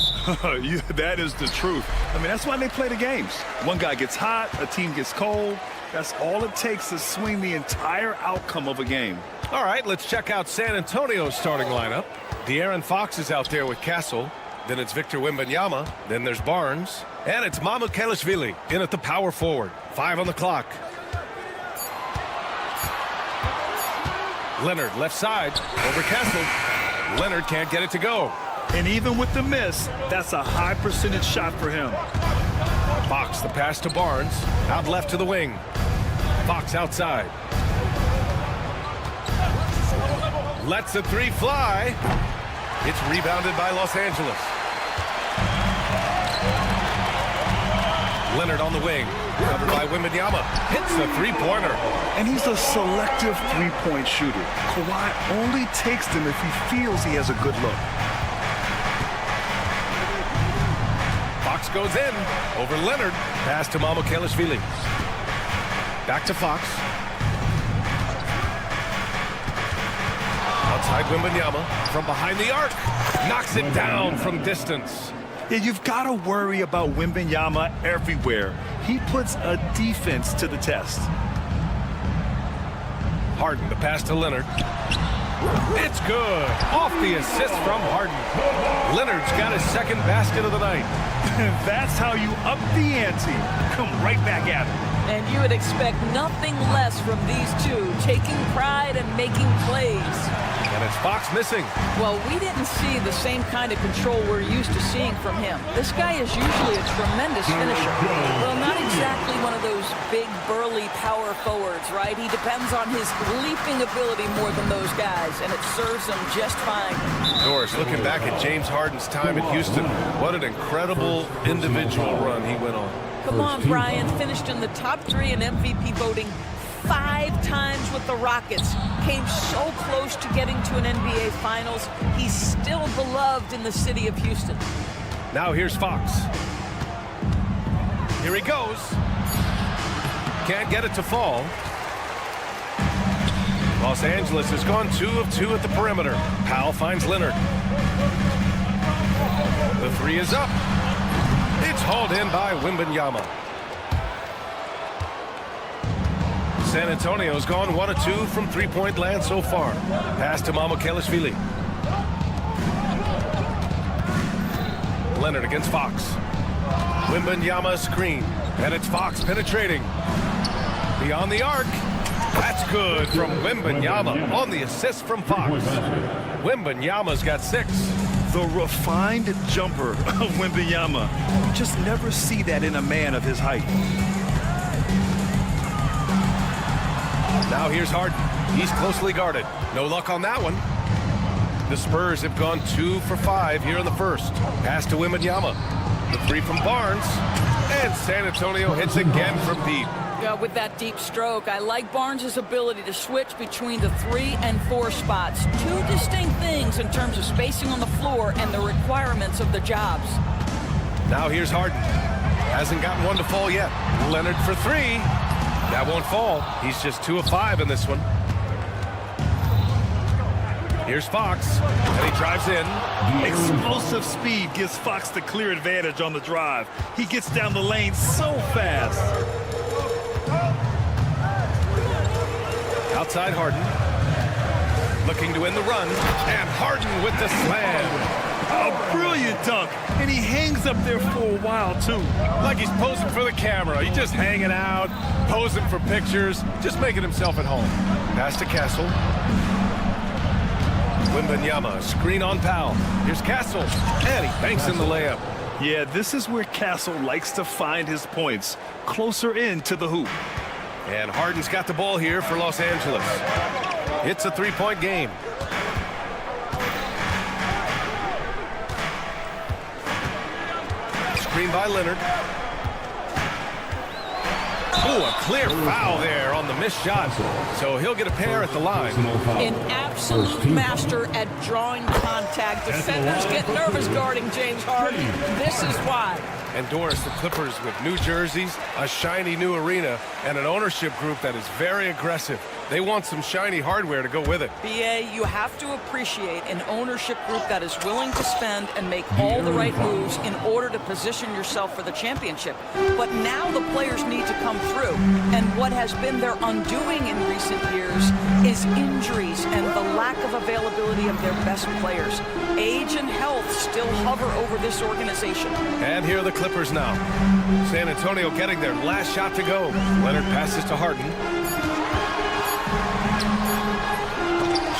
Yeah, that is the truth. I mean, that's why they play the games. One guy gets hot, a team gets cold. That's all it takes to swing the entire outcome of a game. All right, let's check out San Antonio's starting lineup. De'Aaron Fox is out there with Castle. Then it's Victor Wembanyama. Then there's Barnes. And it's Mamukelashvili in at the power forward. 5 on the clock. Leonard left side over Castle. Leonard can't get it to go. And even with the miss, that's a high percentage shot for him. Fox, the pass to Barnes. Out left to the wing. Fox outside. Lets the three fly. It's rebounded by Los Angeles. Leonard on the wing. Covered by Wembanyama. Hits the three-pointer. And he's a selective three-point shooter. Kawhi only takes them if he feels he has a good look. Fox goes in. Over Leonard. Pass to Mamukelashvili. Back to Fox. Outside Wembanyama. From behind the arc. Knocks it down from distance. Yeah, you've got to worry about Wembanyama everywhere. He puts a defense to the test. Harden, the pass to Leonard. It's good. Off the assist from Harden. Leonard's got his second basket of the night. That's how you up the ante. Come right back at him. And you would expect nothing less from these two, taking pride and making plays. And it's Fox missing. Well, we didn't see the same kind of control we're used to seeing from him. This guy is usually a tremendous finisher. Well, not exactly one of those big, burly power forwards, right? He depends on his leaping ability more than those guys, and it serves him just fine. Doris, looking back at James Harden's time in Houston, what an incredible individual run he went on. Come on, Brian. Finished in the top 3 in MVP voting 5 times with the Rockets. Came so close to getting to an NBA Finals. He's still beloved in the city of Houston. Now here's Fox. Here he goes. Can't get it to fall. Los Angeles has gone 2 of 2 at the perimeter. Powell finds Leonard. The 3 is up. It's hauled in by Wembanyama. San Antonio's gone 1 of 2 from three-point land so far. Pass to Mamukelashvili. Leonard against Fox. Wembanyama screen. And it's Fox penetrating. Beyond the arc. That's good from Wembanyama on the assist from Fox. Wembanyama's got 6. The refined jumper of Wembanyama. You just never see that in a man of his height. Now here's Harden. He's closely guarded. No luck on that one. The Spurs have gone 2 for 5 here in the first. Pass to Wembanyama. The 3 from Barnes. And San Antonio hits again from deep. Yeah, with that deep stroke, I like Barnes' ability to switch between the 3 and 4 spots. 2 distinct things in terms of spacing on the floor and the requirements of the jobs. Now here's Harden. Hasn't gotten one to fall yet. Leonard for 3. That won't fall. He's just 2 of 5 in this one. Here's Fox, and he drives in. Explosive speed gives Fox the clear advantage on the drive. He gets down the lane so fast. Outside Harden. Looking to win the run. And Harden with the slam. A brilliant dunk. And he hangs up there for a while, too. Like he's posing for the camera. He's just hanging out, posing for pictures, just making himself at home. Pass to Castle. Wembanyama, screen on Powell. Here's Castle, and he banks in the layup. Yeah, this is where Castle likes to find his points, closer in to the hoop. And Harden's got the ball here for Los Angeles. It's a 3-point game. Screen by Leonard. Oh, a clear foul there on the missed shot. So he'll get a pair at the line. An absolute master at drawing contact. Defenders get nervous guarding James Harden. This is why. And Doris, the Clippers with new jerseys, a shiny new arena, and an ownership group that is very aggressive. They want some shiny hardware to go with it. BA, you have to appreciate an ownership group that is willing to spend and make all the right moves in order to position yourself for the championship. But now the players need to come through. And what has been their undoing in recent years is injuries and the lack of availability of their best players. Age and health still hover over this organization. And here are the Clippers now. San Antonio getting their last shot to go. Leonard passes to Harden.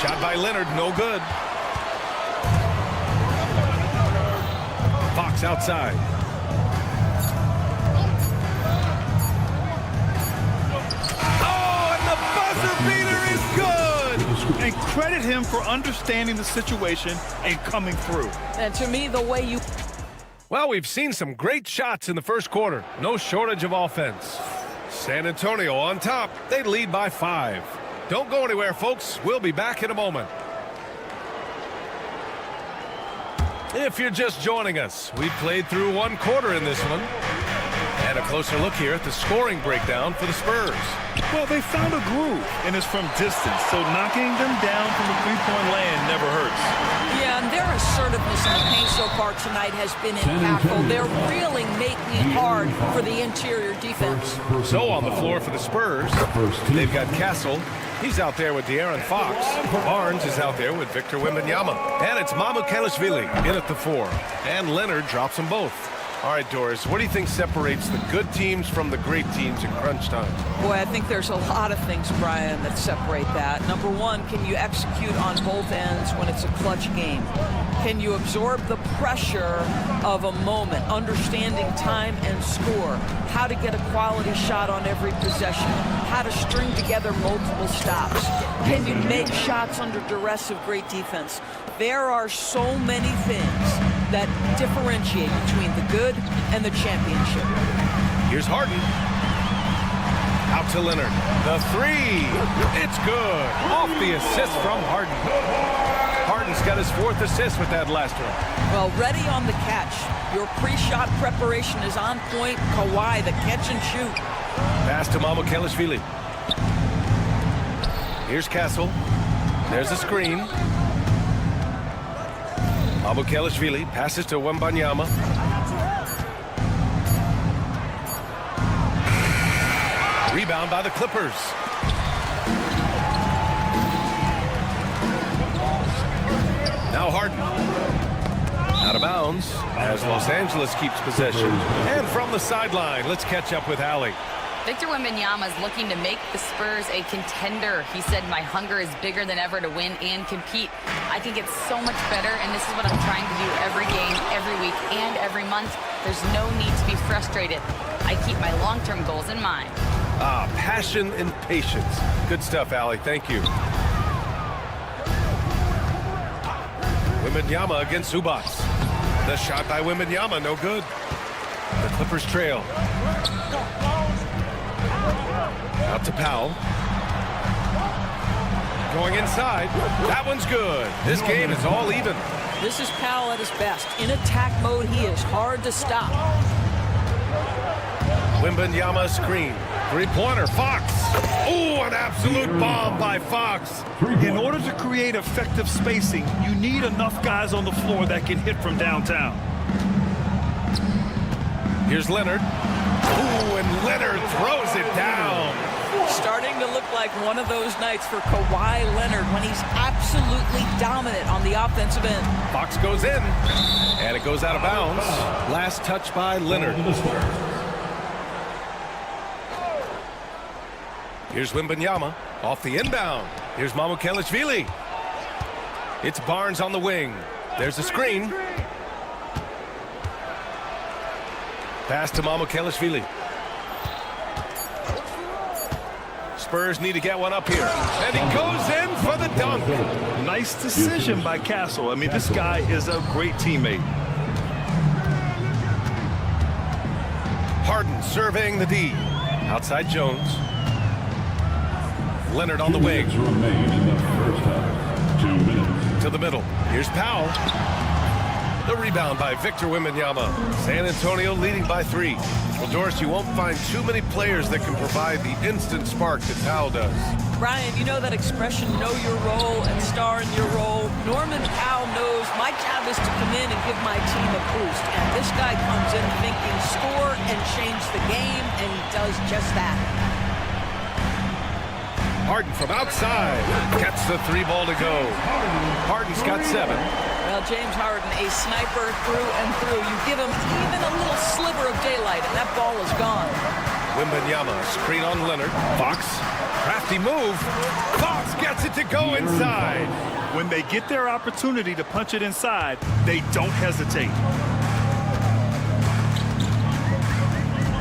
Shot by Leonard, no good. Fox outside. Oh, and the buzzer beater is good! And credit him for understanding the situation and coming through. And to me, the way you... Well, we've seen some great shots in the first quarter. No shortage of offense. San Antonio on top. They lead by 5. Don't go anywhere, folks. We'll be back in a moment. If you're just joining us, we played through 1 quarter in this one. And a closer look here at the scoring breakdown for the Spurs. Well, they found a groove, and it's from distance, so knocking them down from the three-point land never hurts. Yeah, and their assertiveness in the paint so far tonight has been impactful. They're really making it hard for the interior defense. So on the floor for the Spurs, they've got Castle. He's out there with De'Aaron Fox. Barnes is out there with Victor Wembanyama. And it's Mamukelashvili in at the 4. And Leonard drops them both. All right, Doris, what do you think separates the good teams from the great teams in crunch time? Boy, I think there's a lot of things, Brian, that separate that. Number one, can you execute on both ends when it's a clutch game? Can you absorb the pressure of a moment, understanding time and score, how to get a quality shot on every possession, how to string together multiple stops? Can you make shots under duress of great defense? There are so many things that differentiate between the good and the championship. Here's Harden. Out to Leonard. The 3. It's good. Off the assist from Harden. Harden's got his 4th assist with that last one. Well, ready on the catch. Your pre-shot preparation is on point. Kawhi, the catch and shoot. Pass to Mamukelashvili. Here's Castle. There's a screen. Mamukelashvili passes to Wembanyama. Rebound by the Clippers. Now Harden. Out of bounds as Los Angeles keeps possession. And from the sideline, let's catch up with Allie. Victor Wembanyama is looking to make the Spurs a contender. He said, my hunger is bigger than ever to win and compete. I think it's so much better, and this is what I'm trying to do every game, every week, and every month. There's no need to be frustrated. I keep my long-term goals in mind. Passion and patience. Good stuff, Allie. Thank you. Wembanyama against Zubac. The shot by Wembanyama, no good. The Clippers trail. Out to Powell. Going inside. That one's good. This game is all even. This is Powell at his best. In attack mode, he is hard to stop. Wembanyama screen. 3-pointer. Fox. Oh, an absolute bomb by Fox. In order to create effective spacing, you need enough guys on the floor that can hit from downtown. Here's Leonard. Ooh, and Leonard throws it down. Starting to look like one of those nights for Kawhi Leonard when he's absolutely dominant on the offensive end. Fox goes in, and it goes out of bounds. Last touch by Leonard. Here's Wembanyama off the inbound. Here's Mamukelashvili. It's Barnes on the wing. There's a screen. Pass to Mamukelashvili. Spurs need to get one up here. And he goes in for the dunk. Nice decision by Castle. I mean, this guy is a great teammate. Harden surveying the D. Outside Jones. Leonard on the wing. To the middle. Here's Powell. The rebound by Victor Wembanyama. San Antonio leading by 3. Well, Doris, you won't find too many players that can provide the instant spark that Powell does. Brian, you know that expression, know your role and star in your role? Norman Powell knows my job is to come in and give my team a boost. And this guy comes in thinking score and change the game, and he does just that. Harden from outside gets the 3 ball to go. Harden's got 7. Well, James Harden, a sniper through and through. You give him even a little sliver of daylight, and that ball is gone. Wembanyama, screen on Leonard. Fox, crafty move. Fox gets it to go inside. When they get their opportunity to punch it inside, they don't hesitate.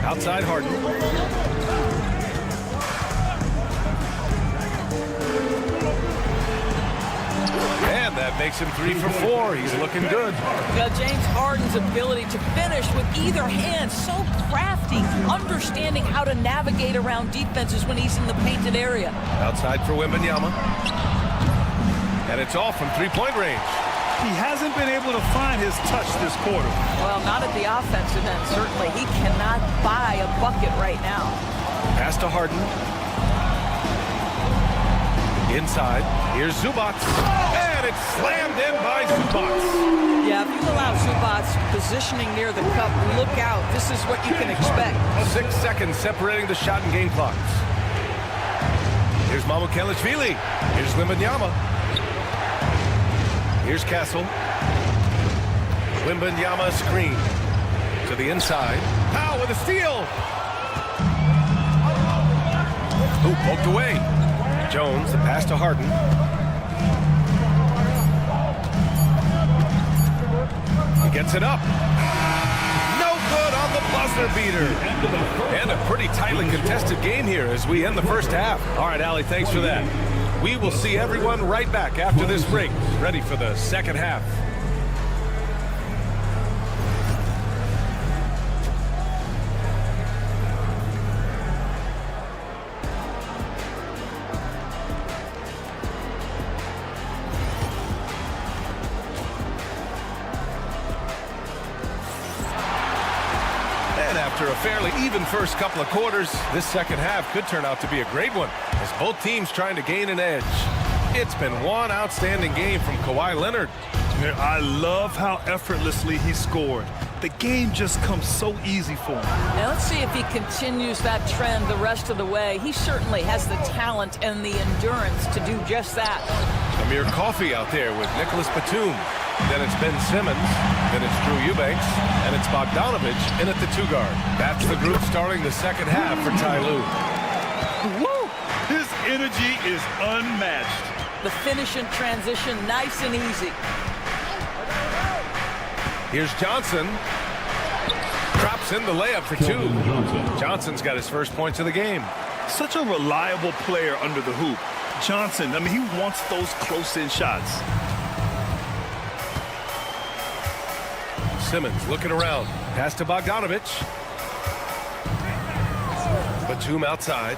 Outside Harden. And that makes him 3 for 4. He's looking good. Well, James Harden's ability to finish with either hand, so crafty, understanding how to navigate around defenses when he's in the painted area. Outside for Wembanyama. And it's off from 3-point range. He hasn't been able to find his touch this quarter. Well, not at the offensive end, certainly. He cannot buy a bucket right now. Pass to Harden. Inside, here's Zubac, and it's slammed in by Zubac. Yeah, if you allow Zubac's positioning near the cup, look out. This is what you can expect. 6 seconds separating the shot and game clocks. Here's Mamukelashvili. Here's Wembanyama. Here's Castle. Wembanyama screen to the inside. Powell with a steal. Ooh, poked away. Jones, the pass to Harden. He gets it up. No good on the buzzer beater. And a pretty tightly contested game here as we end the first half. All right, Allie, thanks for that. We will see everyone right back after this break, ready for the second half. After a fairly even first couple of quarters, this second half could turn out to be a great one as both teams trying to gain an edge. It's been one outstanding game from Kawhi Leonard. I love how effortlessly he scored. The game just comes so easy for him. Now let's see if he continues that trend the rest of the way. He certainly has the talent and the endurance to do just that. Amir Coffey out there with Nicholas Batum. Then it's Ben Simmons, then it's Drew Eubanks, and it's Bogdanovich in at the 2-guard. That's the group starting the second half for Ty Lue. Woo! His energy is unmatched. The finish and transition, nice and easy. Here's Johnson. Drops in the layup for 2. Johnson's got his first points of the game. Such a reliable player under the hoop. Johnson, I mean, he wants those close-in shots. Simmons looking around. Pass to Bogdanovich. Batum outside.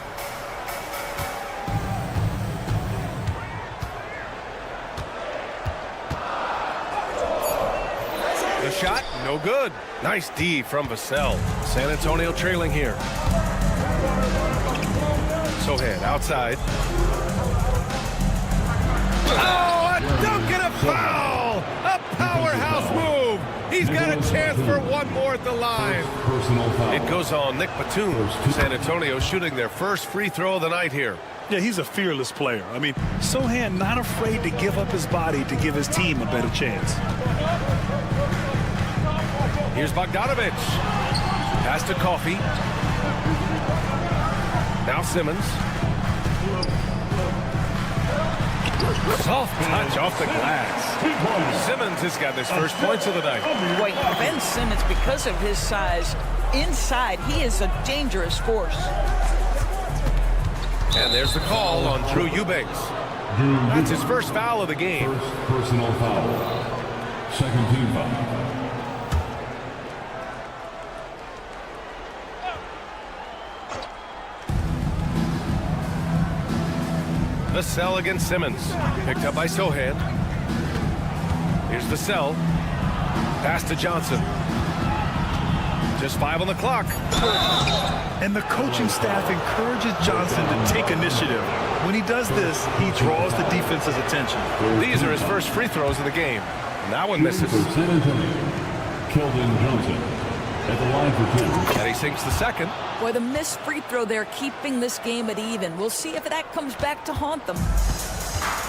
The shot, no good. Nice D from Vassell. San Antonio trailing here. Sohan outside. Oh, a dunk and a foul! A powerhouse move! He's got a chance for one more at the line. It goes on Nick Batum. San Antonio shooting their first free throw of the night here. Yeah, he's a fearless player. I mean, Sohan not afraid to give up his body to give his team a better chance. Here's Bogdanovich. Pass to Coffey. Now Simmons. Soft touch off the glass. Simmons has got his first points of the night. Boy, Ben Simmons, because of his size, inside, he is a dangerous force. And there's the call on Drew Eubanks. That's his first foul of the game. First personal foul. Second team foul. Vassell against Simmons. Picked up by Sohan. Here's Vassell. Pass to Johnson. Just 5 on the clock. And the coaching staff encourages Johnson to take initiative. When he does this, he draws the defense's attention. These are his first free throws of the game. And that one misses. Keldon Johnson at the line for 2. And he sinks the second. Boy, the missed free throw there keeping this game at even. We'll see if that comes back to haunt them.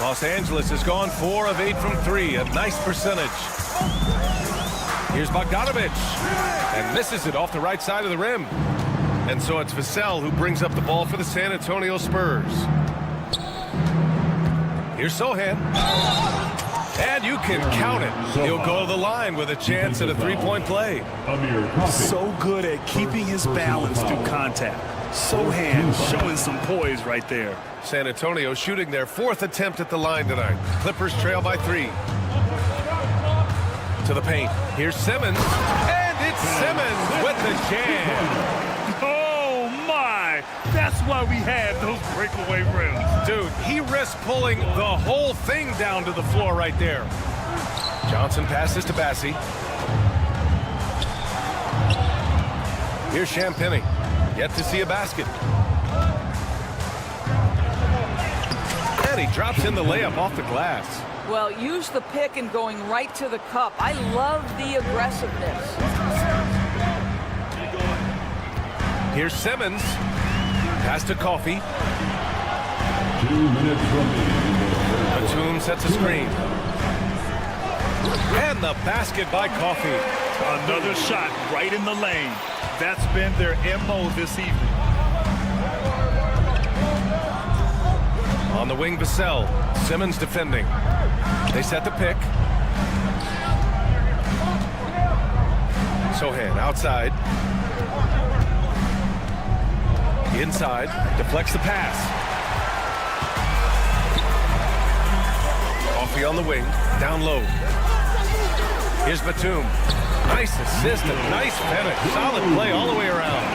Los Angeles has gone 4 of 8 from 3. A nice percentage. Here's Bogdanovic. And misses it off the right side of the rim. And so it's Vassell who brings up the ball for the San Antonio Spurs. Here's Sohan. And you can count it. He'll go to the line with a chance at a three-point play. So good at keeping his balance through contact. Sohan showing some poise right there. San Antonio shooting their 4th attempt at the line tonight. Clippers trail by 3. To the paint. Here's Simmons. And it's Simmons with the jam. Oh, my. That's why we have those breakaway rims. Dude, he risks pulling the whole thing down to the floor right there. Johnson passes to Bassie. Here's Champagnie. Yet to see a basket. And he drops in the layup off the glass. Well, use the pick and going right to the cup. I love the aggressiveness. Here's Simmons. Pass to Coffey. 2 minutes remaining. Batum sets a screen. And the basket by Coffey. Another shot right in the lane. That's been their MO this evening. On the wing, Vassell. Simmons defending. They set the pick. Sohan outside. Inside. Deflects the pass. Coffey on the wing. Down low. Here's Batum. Nice assist and nice finish. Solid play all the way around.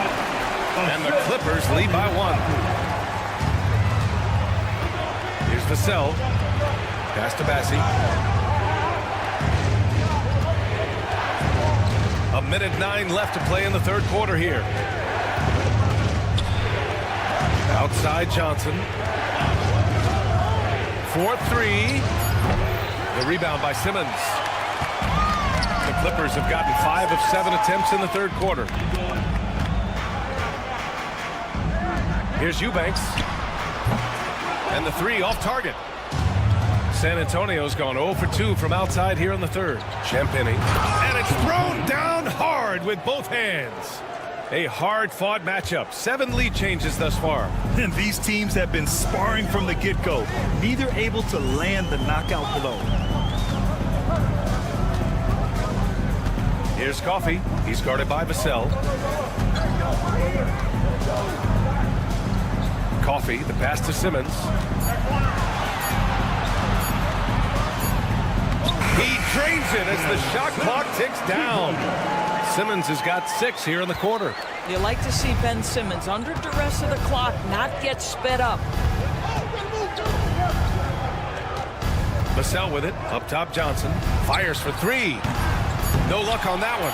And the Clippers lead by 1. Here's Vassell. Pass to Bassie. 1:09 left to play in the 3rd quarter here. Outside Johnson. 4-3. The rebound by Simmons. The Clippers have gotten 5 of 7 attempts in the 3rd quarter. Here's Eubanks. And the 3 off target. San Antonio's gone 0 for 2 from outside here in the 3rd. Champagnie. And it's thrown down hard with both hands. A hard-fought matchup. 7 lead changes thus far. And these teams have been sparring from the get-go. Neither able to land the knockout blow. Here's Coffey. He's guarded by Vassell. Coffey, the pass to Simmons. He drains it as the shot clock ticks down. Simmons has got 6 here in the quarter. You like to see Ben Simmons under duress of the clock not get sped up. Vassell with it. Up top Johnson. Fires for 3. No luck on that one.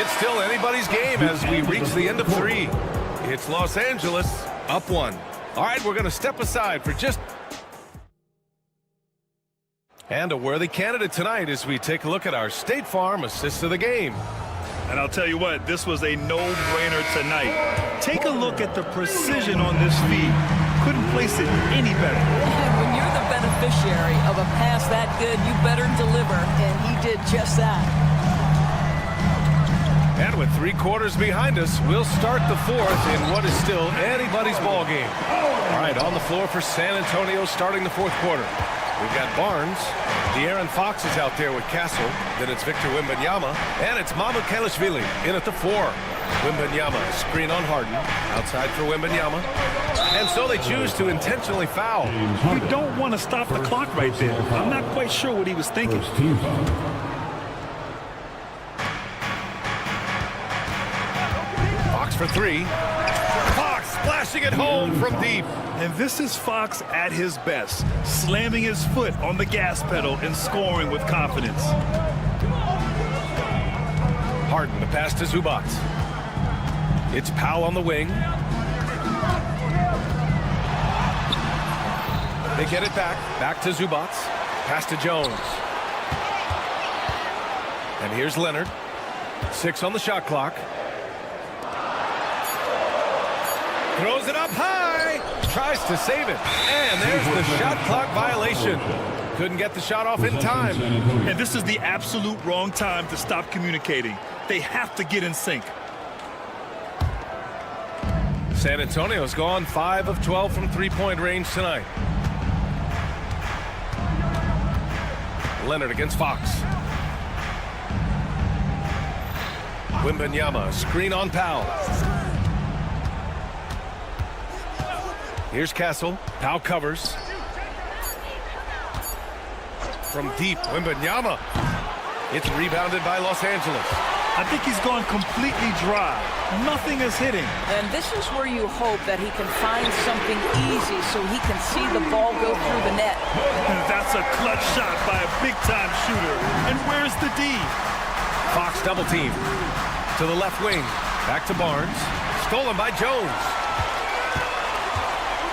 It's still anybody's game as we reach the end of 3. It's Los Angeles up 1. All right, we're going to step aside for just... And a worthy candidate tonight as we take a look at our State Farm assists of the game. And I'll tell you what, this was a no-brainer tonight. Take a look at the precision on this feed. Couldn't place it any better. When you're the beneficiary of a pass that good, you better deliver, and he did just that. And with 3 quarters behind us, we'll start the 4th in what is still anybody's ball game. All right, on the floor for San Antonio starting the 4th quarter. We've got Barnes. De'Aaron Fox is out there with Castle. Then it's Victor Wembanyama. And it's Mamukelashvili in at the 4. Wembanyama, screen on Harden. Outside for Wembanyama. And so they choose to intentionally foul. You don't want to stop the clock right there. I'm not quite sure what he was thinking. Fox for 3. Fox splashes pushing it home from deep. And this is Fox at his best, slamming his foot on the gas pedal and scoring with confidence. Harden, the pass to Zubac. It's Powell on the wing. They get it back to Zubac. Pass to Jones. And here's Leonard. 6 on the shot clock. Throws it up high. Tries to save it. And there's the shot clock violation. Couldn't get the shot off in time. And this is the absolute wrong time to stop communicating. They have to get in sync. San Antonio's gone 5 of 12 from three-point range tonight. Leonard against Fox. Wembanyama, screen on Powell. Here's Castle. Powell covers. From deep, Wembanyama. It's rebounded by Los Angeles. I think he's gone completely dry. Nothing is hitting. And this is where you hope that he can find something easy so he can see the ball go through the net. And that's a clutch shot by a big-time shooter. And where's the D? Fox double team. To the left wing. Back to Barnes. Stolen by Jones.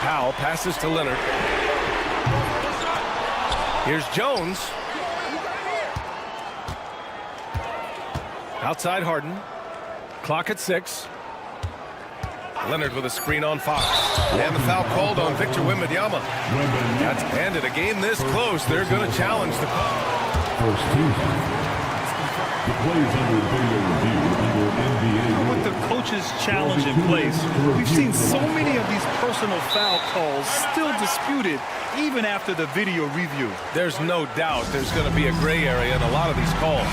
Powell passes to Leonard. Here's Jones. Outside Harden. Clock at 6. Leonard with a screen on Fox. And the foul called on Victor Wembanyama. And in a game this close, they're going to challenge the call. First team. The plays under video review under NBA. With the coach's challenge in place, we've seen so many of these personal foul calls still disputed even after the video review. There's no doubt there's going to be a gray area in a lot of these calls.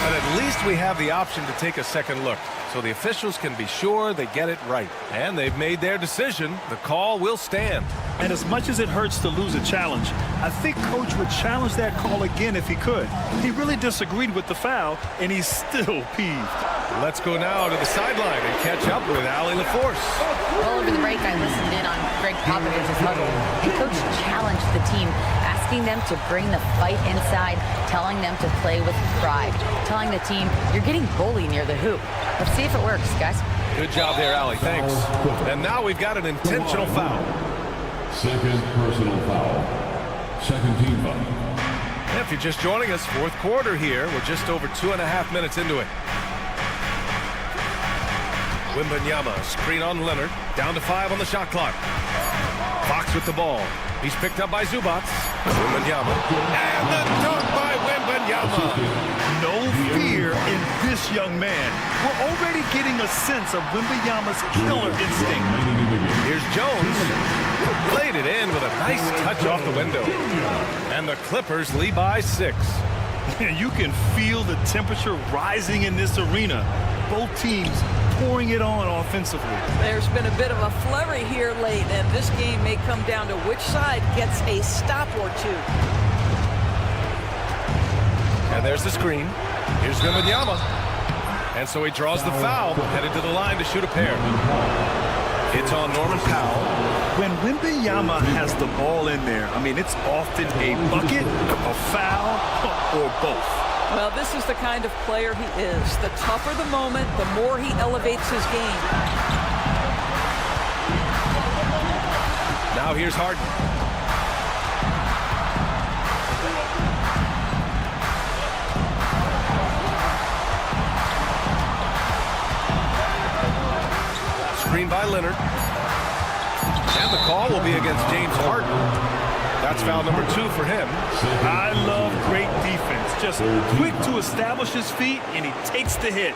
But at least we have the option to take a second look, so the officials can be sure they get it right. And they've made their decision. The call will stand. And as much as it hurts to lose a challenge, I think Coach would challenge that call again if he could. He really disagreed with the foul, and he's still peeved. Let's go now to the sideline and catch up with Allie LaForce. Well, over the break, I listened in on Greg Popovich's huddle. The coach challenged the team, asking them to bring the fight inside, telling them to play with pride, telling the team, you're getting bullied near the hoop. Let's see if it works, guys. Good job there, Allie. Thanks. And now we've got an intentional foul. Second personal foul. Second team foul. If you're just joining us, fourth quarter here. We're just over 2.5 minutes into it. Wembanyama, screen on Leonard. Down to 5 on the shot clock. Fox with the ball. He's picked up by Zubac. Wembanyama. And the dunk by Wembanyama. No fear in this young man. We're already getting a sense of Wembanyama's killer instinct. Here's Jones. Played it in with a nice touch off the window. And the Clippers lead by 6. You can feel the temperature rising in this arena. Both teams pouring it on offensively. There's been a bit of a flurry here late, and this game may come down to which side gets a stop or two. And there's the screen. Here's Wembanyama. And so he draws the foul, headed to the line to shoot a pair. It's on Norman Powell. When Wembanyama has the ball in there, I mean, it's often a bucket, a foul, or both. Well, this is the kind of player he is. The tougher the moment, the more he elevates his game. Now here's Harden. Screen by Leonard. And the call will be against James Harden. That's foul number 2 for him. I love great defense. Just quick to establish his feet, and he takes the hit.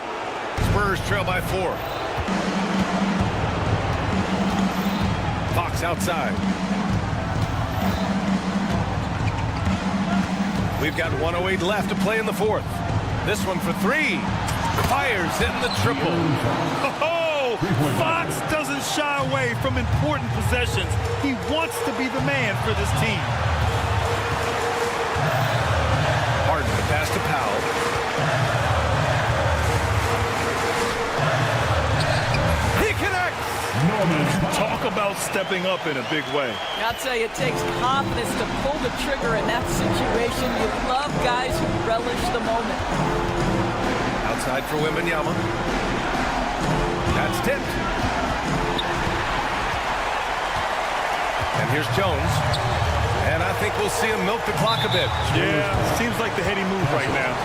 Spurs trail by 4. Fox outside. We've got 1:08 left to play in the fourth. This one for 3. Fires hitting the triple. Oh, Fox doesn't shy away from important possessions. He wants to be the man for this team. Harden, the pass to Powell. He connects. Talk about stepping up in a big way. I'll tell you, it takes confidence to pull the trigger in that situation. You love guys who relish the moment. Outside for Wembanyama. That's tipped. And here's Jones. And I think we'll see him milk the clock a bit. Yeah, seems like the heady move right now.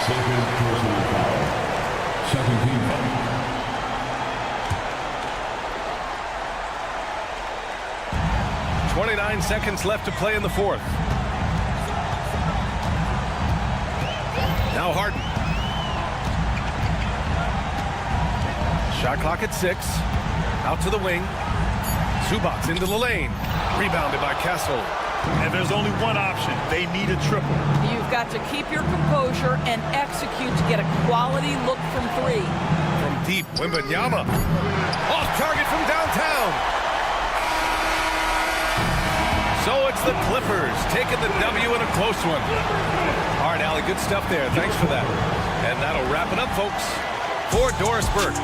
Second personal foul. Second team foul. 29 seconds left to play in the fourth. Now Harden. Shot clock at 6. Out to the wing. Zubac into the lane. Rebounded by Castle. And there's only one option. They need a triple. You've got to keep your composure and execute to get a quality look from 3. From deep, Wembanyama. Off target from downtown. So it's the Clippers taking the W in a close one. All right, Allie, good stuff there. Thanks for that. And that'll wrap it up, folks. For Doris Burke,